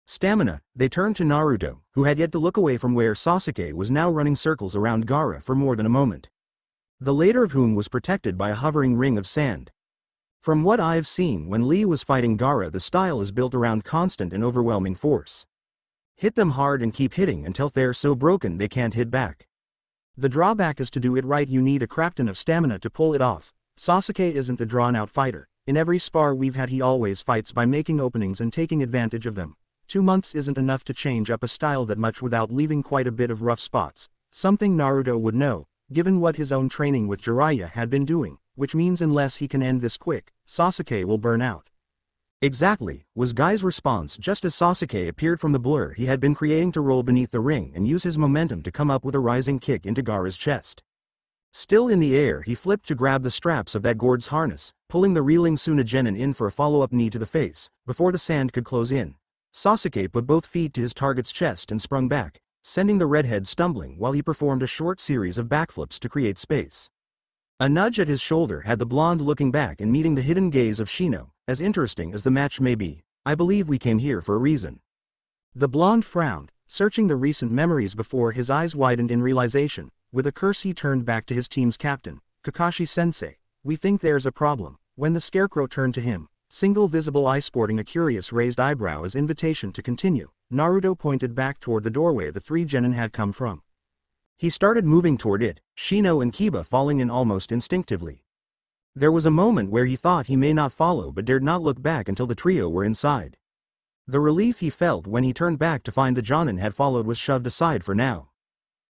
Stamina, they turned to Naruto, who had yet to look away from where Sasuke was now running circles around Gaara for more than a moment. The later of whom was protected by a hovering ring of sand. From what I've seen when Lee was fighting Gaara, the style is built around constant and overwhelming force. Hit them hard and keep hitting until they're so broken they can't hit back. The drawback is to do it right you need a crapton of stamina to pull it off. Sasuke isn't a drawn-out fighter. In every spar we've had he always fights by making openings and taking advantage of them. 2 months isn't enough to change up a style that much without leaving quite a bit of rough spots. Something Naruto would know, given what his own training with Jiraiya had been doing, which means unless he can end this quick, Sasuke will burn out. Exactly, was Guy's response just as Sasuke appeared from the blur he had been creating to roll beneath the ring and use his momentum to come up with a rising kick into Gaara's chest. Still in the air he flipped to grab the straps of that Gord's harness, pulling the reeling Sunagenin in for a follow-up knee to the face, before the sand could close in. Sasuke put both feet to his target's chest and sprung back, sending the redhead stumbling while he performed a short series of backflips to create space. A nudge at his shoulder had the blonde looking back and meeting the hidden gaze of Shino. As interesting as the match may be, I believe we came here for a reason. The blonde frowned, searching the recent memories before his eyes widened in realization. With a curse he turned back to his team's captain, Kakashi-sensei. We think there's a problem. When the scarecrow turned to him, single visible eye sporting a curious raised eyebrow as invitation to continue, Naruto pointed back toward the doorway the 3 genin had come from. He started moving toward it, Shino and Kiba falling in almost instinctively. There was a moment where he thought he may not follow but dared not look back until the trio were inside. The relief he felt when he turned back to find the Jonin had followed was shoved aside for now.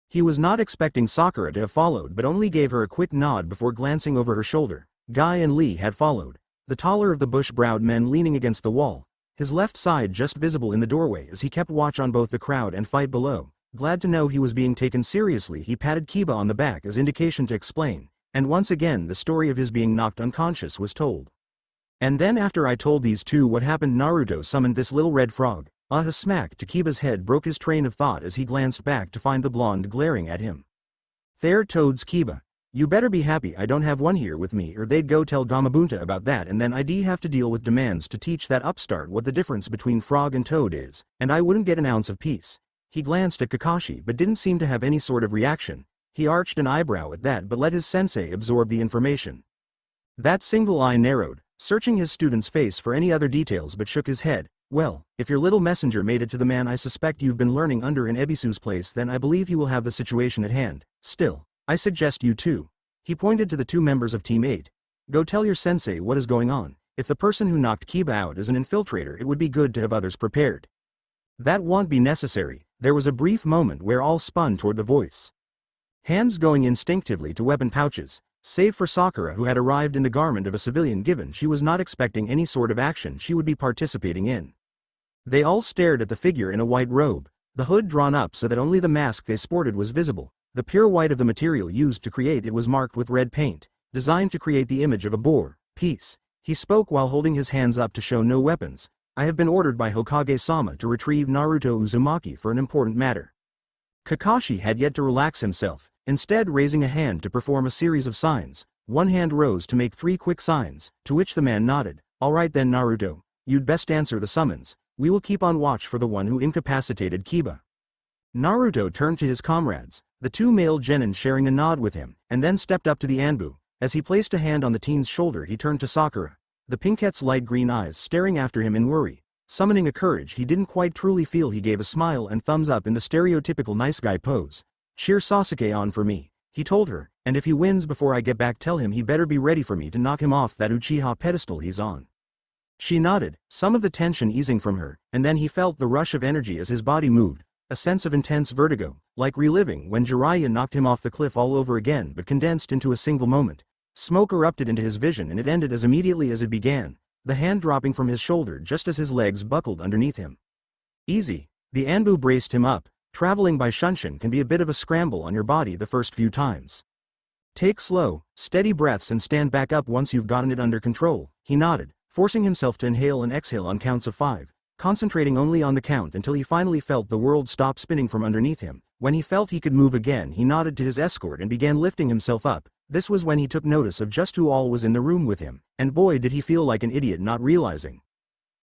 He was not expecting Sakura to have followed but only gave her a quick nod before glancing over her shoulder. Guy and Lee had followed, the taller of the bush-browed men leaning against the wall, his left side just visible in the doorway as he kept watch on both the crowd and fight below. Glad to know he was being taken seriously, he patted Kiba on the back as indication to explain. And once again the story of his being knocked unconscious was told. And then after I told these two what happened, Naruto summoned this little red frog. A smack to Kiba's head broke his train of thought as he glanced back to find the blonde glaring at him. There toads Kiba. You better be happy I don't have one here with me or they'd go tell Gamabunta about that and then I'd have to deal with demands to teach that upstart what the difference between frog and toad is, and I wouldn't get an ounce of peace. He glanced at Kakashi but didn't seem to have any sort of reaction. He arched an eyebrow at that but let his sensei absorb the information. That single eye narrowed, searching his student's face for any other details but shook his head. Well, if your little messenger made it to the man I suspect you've been learning under in Ebisu's place, then I believe he will have the situation at hand. Still, I suggest you two. He pointed to the 2 members of Team 8. Go tell your sensei what is going on. If the person who knocked Kiba out is an infiltrator, it would be good to have others prepared. That won't be necessary. There was a brief moment where all spun toward the voice. Hands going instinctively to weapon pouches, save for Sakura who had arrived in the garment of a civilian given she was not expecting any sort of action she would be participating in. They all stared at the figure in a white robe, the hood drawn up so that only the mask they sported was visible. The pure white of the material used to create it was marked with red paint, designed to create the image of a boar. Peace. He spoke while holding his hands up to show no weapons. I have been ordered by Hokage-sama to retrieve Naruto Uzumaki for an important matter. Kakashi had yet to relax himself, instead raising a hand to perform a series of signs. One hand rose to make 3 quick signs, to which the man nodded. All right then Naruto, you'd best answer the summons. We will keep on watch for the one who incapacitated Kiba. Naruto turned to his comrades, the 2 male genin sharing a nod with him, and then stepped up to the Anbu. As he placed a hand on the teen's shoulder he turned to Sakura, the pinkette's light green eyes staring after him in worry. Summoning a courage he didn't quite truly feel, he gave a smile and thumbs up in the stereotypical nice guy pose. Cheer Sasuke on for me, he told her, and if he wins before I get back tell him he better be ready for me to knock him off that Uchiha pedestal he's on. She nodded, some of the tension easing from her, and then he felt the rush of energy as his body moved, a sense of intense vertigo, like reliving when Jiraiya knocked him off the cliff all over again but condensed into a single moment. Smoke erupted into his vision and it ended as immediately as it began, the hand dropping from his shoulder just as his legs buckled underneath him. Easy. The Anbu braced him up. Traveling by Shunshin can be a bit of a scramble on your body the first few times. Take slow, steady breaths and stand back up once you've gotten it under control. He nodded, forcing himself to inhale and exhale on counts of 5, concentrating only on the count until he finally felt the world stop spinning from underneath him. When he felt he could move again he nodded to his escort and began lifting himself up. This was when he took notice of just who all was in the room with him, and boy did he feel like an idiot not realizing.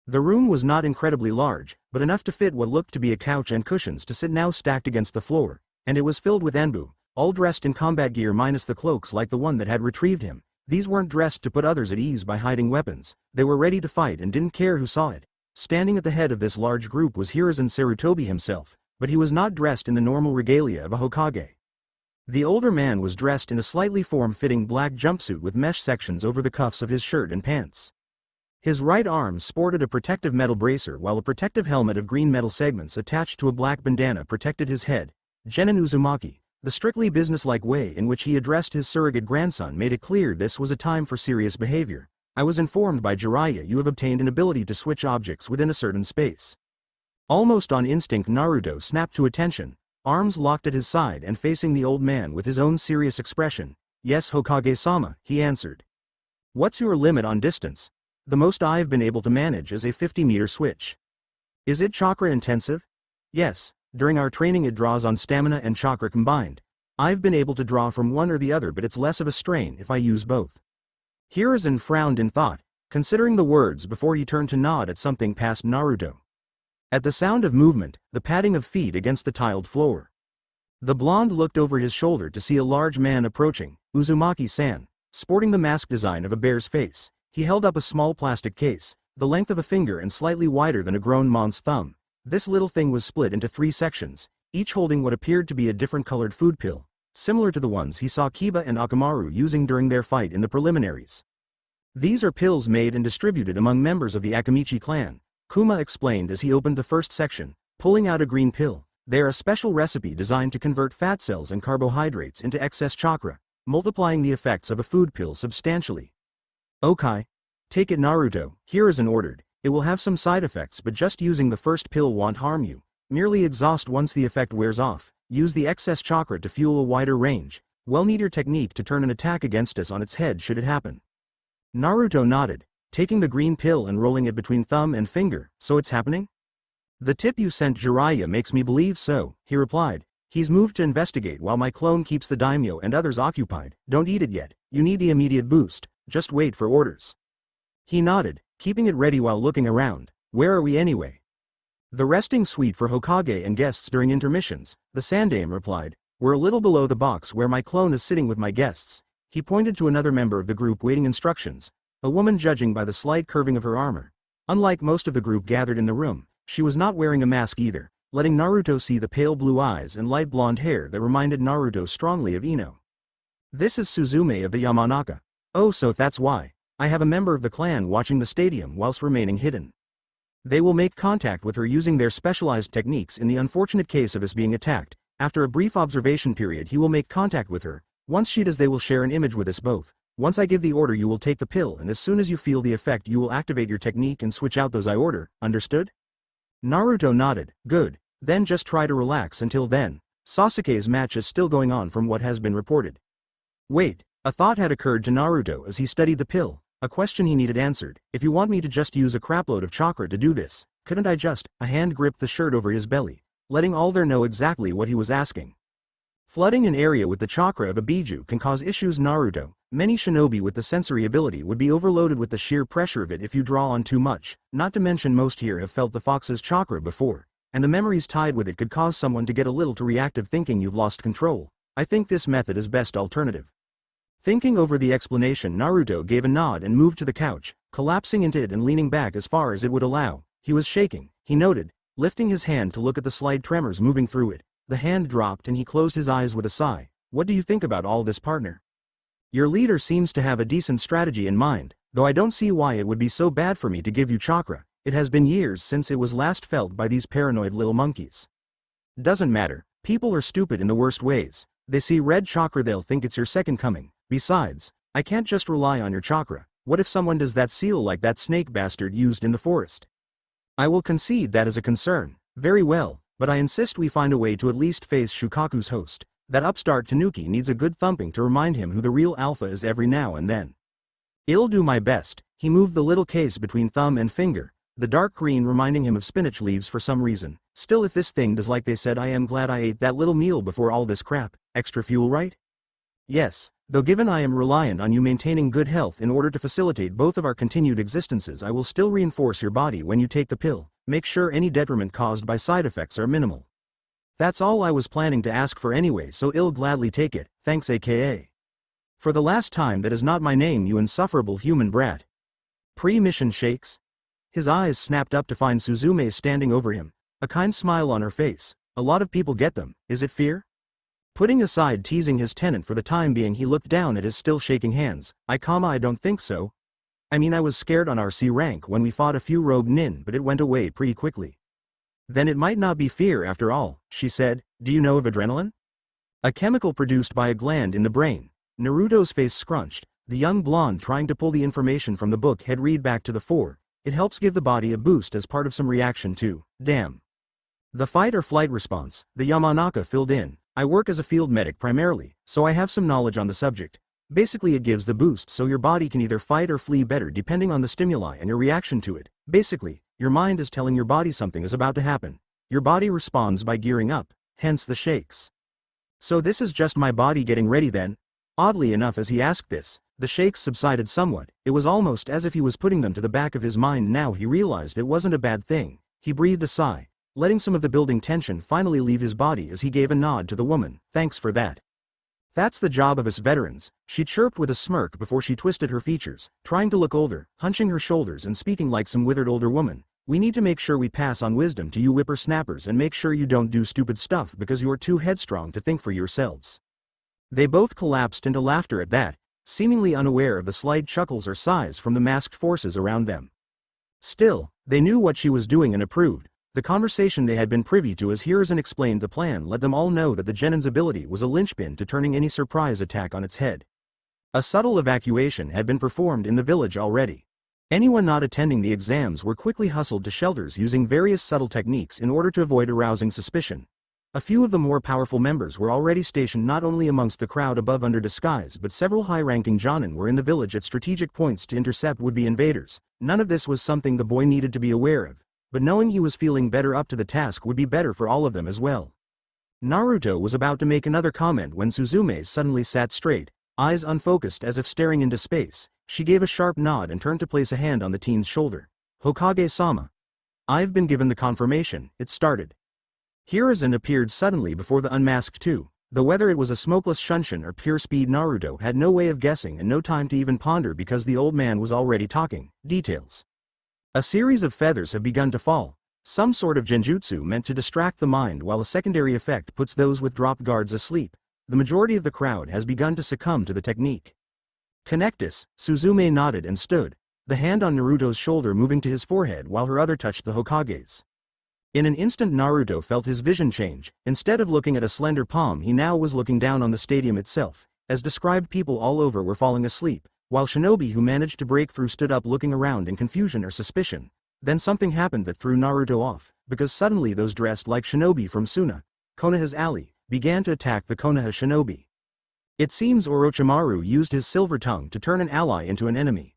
The room was not incredibly large, but enough to fit what looked to be a couch and cushions to sit now stacked against the floor, and it was filled with Enbu, all dressed in combat gear minus the cloaks like the one that had retrieved him. These weren't dressed to put others at ease by hiding weapons, they were ready to fight and didn't care who saw it. Standing at the head of this large group was Hiruzen Sarutobi himself, but he was not dressed in the normal regalia of a Hokage. The older man was dressed in a slightly form-fitting black jumpsuit with mesh sections over the cuffs of his shirt and pants. His right arm sported a protective metal bracer while a protective helmet of green metal segments attached to a black bandana protected his head. Genin Uzumaki, the strictly businesslike way in which he addressed his surrogate grandson made it clear this was a time for serious behavior. I was informed by Jiraiya you have obtained an ability to switch objects within a certain space. Almost on instinct Naruto snapped to attention, arms locked at his side and facing the old man with his own serious expression. Yes Hokage-sama, he answered. What's your limit on distance? The most I've been able to manage is a 50-meter switch. Is it chakra intensive? Yes, during our training it draws on stamina and chakra combined. I've been able to draw from one or the other but it's less of a strain if I use both. Hiruzen frowned in thought, considering the words before he turned to nod at something past Naruto. At the sound of movement, the padding of feet against the tiled floor. The blonde looked over his shoulder to see a large man approaching, Uzumaki-san, sporting the mask design of a bear's face. He held up a small plastic case, the length of a finger and slightly wider than a grown man's thumb. This little thing was split into 3 sections, each holding what appeared to be a different colored food pill, similar to the ones he saw Kiba and Akamaru using during their fight in the preliminaries. These are pills made and distributed among members of the Akamichi clan, Kuma explained as he opened the first section, pulling out a green pill. They are a special recipe designed to convert fat cells and carbohydrates into excess chakra, multiplying the effects of a food pill substantially. Okay. Take it Naruto, Hiruzen ordered. It will have some side effects but just using the first pill won't harm you. Merely exhaust once the effect wears off. Use the excess chakra to fuel a wider range. We'll need your technique to turn an attack against us on its head should it happen. Naruto nodded, taking the green pill and rolling it between thumb and finger. So it's happening? The tip you sent Jiraiya makes me believe so, he replied. He's moved to investigate while my clone keeps the daimyo and others occupied. Don't eat it yet. You need the immediate boost. Just wait for orders. He nodded, keeping it ready while looking around. Where are we anyway? The resting suite for Hokage and guests during intermissions, the Sandaime replied. We're a little below the box where my clone is sitting with my guests. He pointed to another member of the group waiting instructions, a woman judging by the slight curving of her armor. Unlike most of the group gathered in the room, she was not wearing a mask either, letting Naruto see the pale blue eyes and light blonde hair that reminded Naruto strongly of Ino. This is Suzume of the Yamanaka. Oh, so that's why. I have a member of the clan watching the stadium whilst remaining hidden. They will make contact with her using their specialized techniques in the unfortunate case of us being attacked. After a brief observation period he will make contact with her. Once she does they will share an image with us both. Once I give the order you will take the pill and as soon as you feel the effect you will activate your technique and switch out those I order, understood? Naruto nodded, good. Then just try to relax until then. Sasuke's match is still going on from what has been reported. Wait. A thought had occurred to Naruto as he studied the pill, a question he needed answered. If you want me to just use a crapload of chakra to do this, couldn't I just? A hand gripped the shirt over his belly, letting all there know exactly what he was asking. Flooding an area with the chakra of a biju can cause issues Naruto. Many shinobi with the sensory ability would be overloaded with the sheer pressure of it if you draw on too much, not to mention most here have felt the fox's chakra before, and the memories tied with it could cause someone to get a little too reactive thinking you've lost control. I think this method is best alternative. Thinking over the explanation Naruto gave a nod and moved to the couch, collapsing into it and leaning back as far as it would allow. He was shaking, he noted, lifting his hand to look at the slight tremors moving through it. The hand dropped and he closed his eyes with a sigh. What do you think about all this, partner? Your leader seems to have a decent strategy in mind, though I don't see why it would be so bad for me to give you chakra. It has been years since it was last felt by these paranoid little monkeys. Doesn't matter, people are stupid in the worst ways. They see red chakra they'll think it's your second coming. Besides, I can't just rely on your chakra. What if someone does that seal like that snake bastard used in the forest? I will concede that is a concern. Very well, but I insist we find a way to at least face Shukaku's host. That upstart Tanuki needs a good thumping to remind him who the real alpha is every now and then. I'll do my best. He moved the little case between thumb and finger, the dark green reminding him of spinach leaves for some reason. Still, if this thing does like they said, I am glad I ate that little meal before all this crap. Extra fuel, right? Yes, though given I am reliant on you maintaining good health in order to facilitate both of our continued existences, I will still reinforce your body when you take the pill, make sure any detriment caused by side effects are minimal. That's all I was planning to ask for anyway, so I'll gladly take it, thanks aka. For the last time, that is not my name, you insufferable human brat. Pre-mission shakes? His eyes snapped up to find Suzume standing over him, a kind smile on her face. A lot of people get them, is it fear? Putting aside teasing his tenant for the time being, he looked down at his still shaking hands. I don't think so. I mean, I was scared on our C rank when we fought a few rogue nin, but it went away pretty quickly. Then it might not be fear after all, she said. Do you know of adrenaline? A chemical produced by a gland in the brain. Naruto's face scrunched. The young blonde trying to pull the information from the book had read back to the fore. It helps give the body a boost as part of some reaction to, damn. The fight or flight response, the Yamanaka filled in. I work as a field medic primarily, so I have some knowledge on the subject. Basically it gives the boost so your body can either fight or flee better depending on the stimuli and your reaction to it. Basically, your mind is telling your body something is about to happen. Your body responds by gearing up, hence the shakes. So this is just my body getting ready then? Oddly enough, as he asked this, the shakes subsided somewhat. It was almost as if he was putting them to the back of his mind now. He realized it wasn't a bad thing. He breathed a sigh, letting some of the building tension finally leave his body as he gave a nod to the woman. Thanks for that. That's the job of us veterans, she chirped with a smirk before she twisted her features, trying to look older, hunching her shoulders and speaking like some withered older woman. We need to make sure we pass on wisdom to you whippersnappers and make sure you don't do stupid stuff because you're too headstrong to think for yourselves. They both collapsed into laughter at that, seemingly unaware of the slight chuckles or sighs from the masked forces around them. Still, they knew what she was doing and approved. The conversation they had been privy to as Hiruzen explained the plan let them all know that the genin's ability was a linchpin to turning any surprise attack on its head. A subtle evacuation had been performed in the village already. Anyone not attending the exams were quickly hustled to shelters using various subtle techniques in order to avoid arousing suspicion. A few of the more powerful members were already stationed not only amongst the crowd above under disguise, but several high-ranking jonin were in the village at strategic points to intercept would-be invaders. None of this was something the boy needed to be aware of, but knowing he was feeling better up to the task would be better for all of them as well. Naruto was about to make another comment when Suzume suddenly sat straight, eyes unfocused as if staring into space. She gave a sharp nod and turned to place a hand on the teen's shoulder. Hokage-sama. I've been given the confirmation, it started. Hiruzen appeared suddenly before the unmasked two, though whether it was a smokeless shunshin or pure speed Naruto had no way of guessing and no time to even ponder because the old man was already talking. Details. A series of feathers have begun to fall, some sort of genjutsu meant to distract the mind while a secondary effect puts those with dropped guards asleep. The majority of the crowd has begun to succumb to the technique. Connectus, Suzume nodded and stood, the hand on Naruto's shoulder moving to his forehead while her other touched the Hokage's. In an instant Naruto felt his vision change. Instead of looking at a slender palm, he now was looking down on the stadium itself. As described, people all over were falling asleep, while shinobi who managed to break through stood up looking around in confusion or suspicion. Then something happened that threw Naruto off, because suddenly those dressed like shinobi from Konoha's alley began to attack the Konoha shinobi. It seems Orochimaru used his silver tongue to turn an ally into an enemy.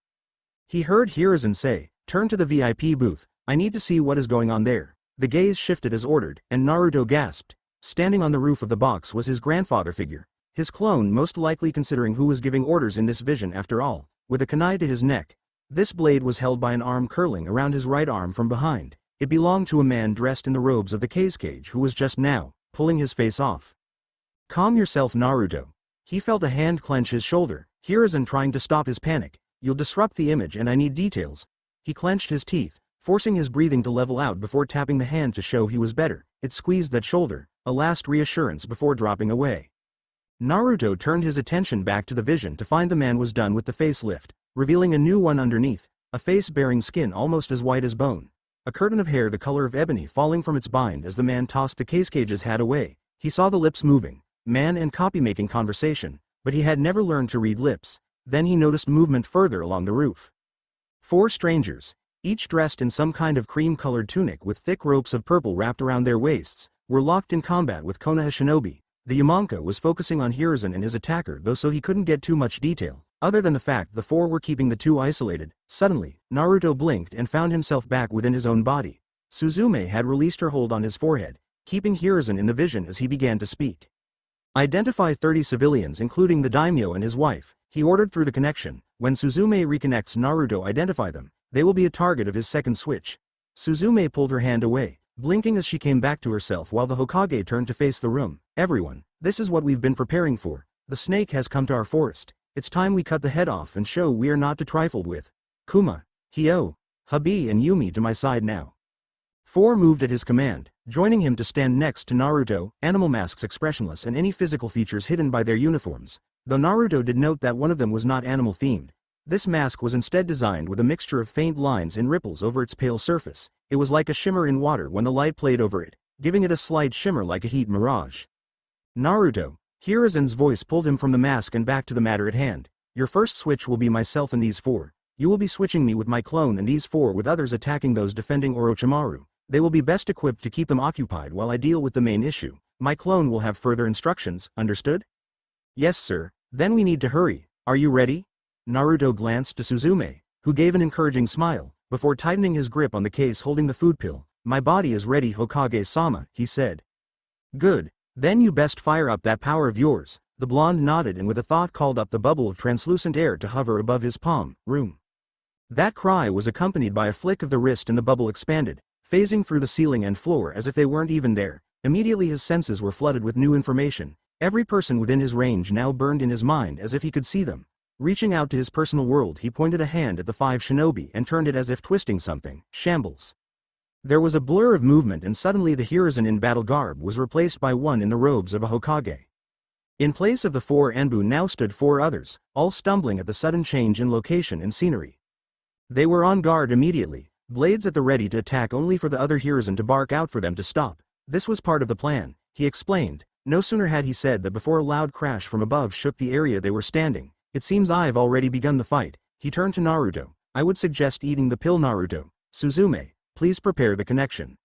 He heard Hiruzen say, "Turn to the VIP booth, I need to see what is going on there." The gaze shifted as ordered, and Naruto gasped. Standing on the roof of the box was his grandfather figure, his clone most likely considering who was giving orders in this vision after all, with a kunai to his neck. This blade was held by an arm curling around his right arm from behind. It belonged to a man dressed in the robes of the Kazekage who was just now pulling his face off. Calm yourself, Naruto. He felt a hand clench his shoulder. Hiruzen trying to stop his panic. You'll disrupt the image and I need details. He clenched his teeth, forcing his breathing to level out before tapping the hand to show he was better. It squeezed that shoulder, a last reassurance before dropping away. Naruto turned his attention back to the vision to find the man was done with the facelift, revealing a new one underneath, a face bearing skin almost as white as bone. A curtain of hair the color of ebony falling from its bind as the man tossed the Kazecage's hat away. He saw the lips moving, man and copy-making conversation, but he had never learned to read lips. Then he noticed movement further along the roof. 4 strangers, each dressed in some kind of cream-colored tunic with thick ropes of purple wrapped around their waists, were locked in combat with Konoha shinobi. The Yamanka was focusing on Hiruzen and his attacker though, so he couldn't get too much detail, other than the fact the 4 were keeping the 2 isolated. Suddenly, Naruto blinked and found himself back within his own body. Suzume had released her hold on his forehead, keeping Hiruzen in the vision as he began to speak. Identify 30 civilians including the daimyo and his wife, he ordered through the connection. When Suzume reconnects Naruto identify them, they will be a target of his second switch. Suzume pulled her hand away, blinking as she came back to herself while the Hokage turned to face the room. Everyone, this is what we've been preparing for. The snake has come to our forest. It's time we cut the head off and show we are not to trifle with. Kuma, Hyo, Habi and Yumi to my side now. 4 moved at his command, joining him to stand next to Naruto, animal masks expressionless and any physical features hidden by their uniforms, though Naruto did note that one of them was not animal-themed. This mask was instead designed with a mixture of faint lines and ripples over its pale surface. It was like a shimmer in water when the light played over it, giving it a slight shimmer like a heat mirage. Naruto, Hiruzen's voice pulled him from the mask and back to the matter at hand. Your first switch will be myself and these 4. You will be switching me with my clone and these 4 with others attacking those defending Orochimaru. They will be best equipped to keep them occupied while I deal with the main issue. My clone will have further instructions, understood? Yes sir, then we need to hurry. Are you ready? Naruto glanced to Suzume, who gave an encouraging smile, before tightening his grip on the case holding the food pill. My body is ready Hokage-sama, he said. Good, then you best fire up that power of yours. The blonde nodded and with a thought called up the bubble of translucent air to hover above his palm, room. That cry was accompanied by a flick of the wrist and the bubble expanded, phasing through the ceiling and floor as if they weren't even there. Immediately his senses were flooded with new information. Every person within his range now burned in his mind as if he could see them. Reaching out to his personal world he pointed a hand at the 5 shinobi and turned it as if twisting something. Shambles. There was a blur of movement and suddenly the Hiruzen in battle garb was replaced by one in the robes of a Hokage. In place of the 4 Anbu now stood 4 others, all stumbling at the sudden change in location and scenery. They were on guard immediately, blades at the ready to attack only for the other Hiruzen to bark out for them to stop. This was part of the plan, he explained. No sooner had he said that before a loud crash from above shook the area they were standing. It seems I've already begun the fight. He turned to Naruto. I would suggest eating the pill Naruto. Suzume, please prepare the connection.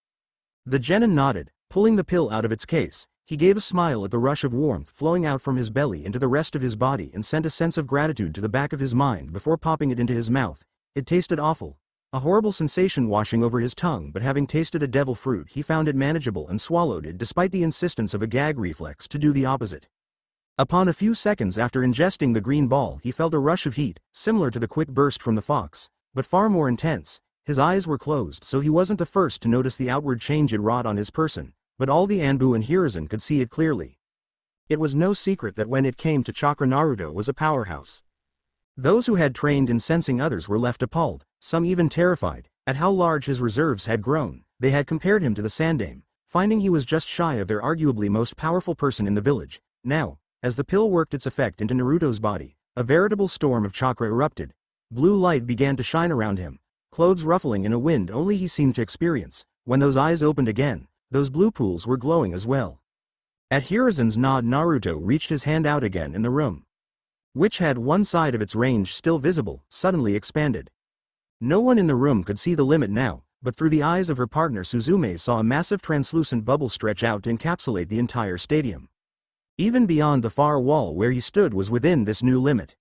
The genin nodded, pulling the pill out of its case. He gave a smile at the rush of warmth flowing out from his belly into the rest of his body and sent a sense of gratitude to the back of his mind before popping it into his mouth. It tasted awful. A horrible sensation washing over his tongue, but having tasted a devil fruit he found it manageable and swallowed it despite the insistence of a gag reflex to do the opposite. Upon a few seconds after ingesting the green ball he felt a rush of heat, similar to the quick burst from the fox, but far more intense. His eyes were closed so he wasn't the first to notice the outward change it wrought on his person, but all the Anbu and Hiruzen could see it clearly. It was no secret that when it came to chakra Naruto was a powerhouse. Those who had trained in sensing others were left appalled, some even terrified, at how large his reserves had grown. They had compared him to the Sandame, finding he was just shy of their arguably most powerful person in the village. Now, as the pill worked its effect into Naruto's body, a veritable storm of chakra erupted. Blue light began to shine around him, clothes ruffling in a wind only he seemed to experience. When those eyes opened again, those blue pools were glowing as well. At Hiruzen's nod Naruto reached his hand out again in the room, which had one side of its range still visible, suddenly expanded. No one in the room could see the limit now, but through the eyes of her partner Suzume saw a massive translucent bubble stretch out to encapsulate the entire stadium. Even beyond the far wall where he stood was within this new limit.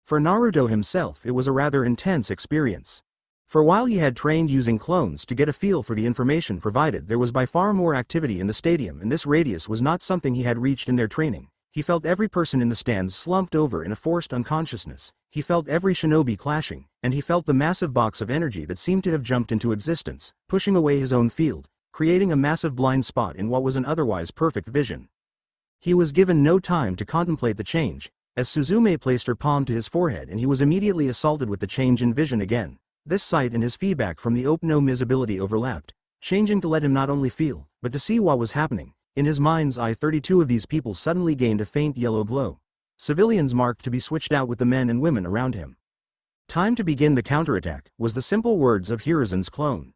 For Naruto himself it was a rather intense experience. For while he had trained using clones to get a feel for the information provided, there was by far more activity in the stadium and this radius was not something he had reached in their training. He felt every person in the stands slumped over in a forced unconsciousness. He felt every shinobi clashing, and he felt the massive box of energy that seemed to have jumped into existence, pushing away his own field, creating a massive blind spot in what was an otherwise perfect vision. He was given no time to contemplate the change, as Suzume placed her palm to his forehead and he was immediately assaulted with the change in vision again. This sight and his feedback from the Open-No-Miz ability overlapped, changing to let him not only feel, but to see what was happening. In his mind's eye 32 of these people suddenly gained a faint yellow glow. Civilians marked to be switched out with the men and women around him. Time to begin the counterattack, was the simple words of Hiruzen's clone.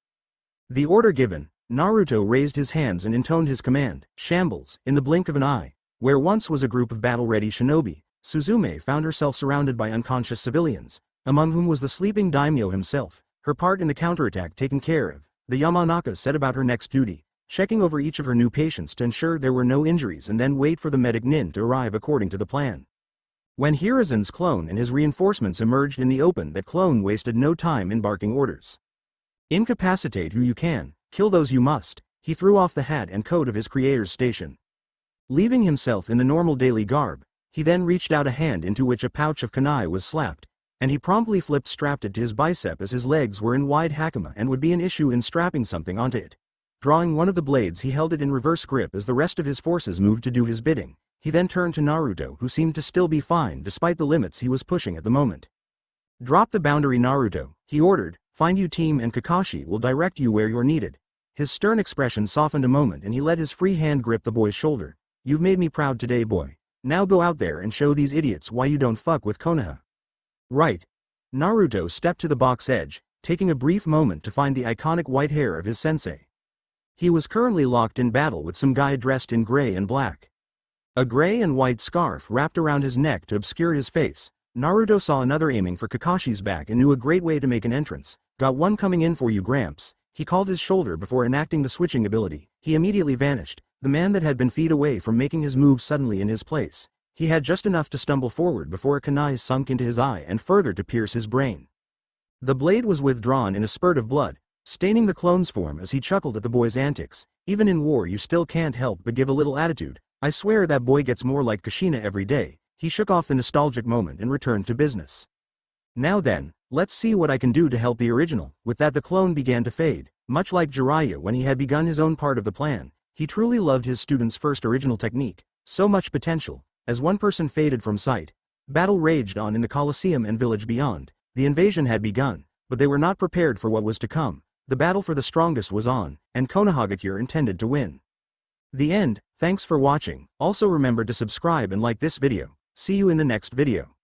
The order given, Naruto raised his hands and intoned his command, shambles, in the blink of an eye. Where once was a group of battle-ready shinobi, Suzume found herself surrounded by unconscious civilians, among whom was the sleeping daimyo himself. Her part in the counterattack taken care of, the Yamanaka set about her next duty, checking over each of her new patients to ensure there were no injuries and then wait for the medic nin to arrive according to the plan. When Hiruzen's clone and his reinforcements emerged in the open, that clone wasted no time in barking orders. Incapacitate who you can, kill those you must. He threw off the hat and coat of his creator's station. Leaving himself in the normal daily garb, he then reached out a hand into which a pouch of kunai was slapped, and he promptly strapped it to his bicep as his legs were in wide hakama and would be an issue in strapping something onto it. Drawing one of the blades, he held it in reverse grip as the rest of his forces moved to do his bidding. He then turned to Naruto, who seemed to still be fine despite the limits he was pushing at the moment. "Drop the boundary, Naruto," he ordered. "Find you team and Kakashi will direct you where you're needed." His stern expression softened a moment and he let his free hand grip the boy's shoulder. "You've made me proud today, boy. Now go out there and show these idiots why you don't fuck with Konoha." "Right." Naruto stepped to the box edge, taking a brief moment to find the iconic white hair of his sensei. He was currently locked in battle with some guy dressed in gray and black. A gray and white scarf wrapped around his neck to obscure his face. Naruto saw another aiming for Kakashi's back and knew a great way to make an entrance. "Got one coming in for you, Gramps." He called his shoulder before enacting the switching ability. He immediately vanished, the man that had been feet away from making his move suddenly in his place. He had just enough to stumble forward before a kunai sunk into his eye and further to pierce his brain. The blade was withdrawn in a spurt of blood, staining the clone's form as he chuckled at the boy's antics. "Even in war you still can't help but give a little attitude. I swear that boy gets more like Kushina every day." He shook off the nostalgic moment and returned to business. "Now then, let's see what I can do to help the original." With that, the clone began to fade. Much like Jiraiya when he had begun his own part of the plan, he truly loved his student's first original technique. So much potential. As one person faded from sight, battle raged on in the Colosseum and village beyond. The invasion had begun, but they were not prepared for what was to come. The battle for the strongest was on, and Konohagakure intended to win. The end. Thanks for watching. Also remember to subscribe and like this video. See you in the next video.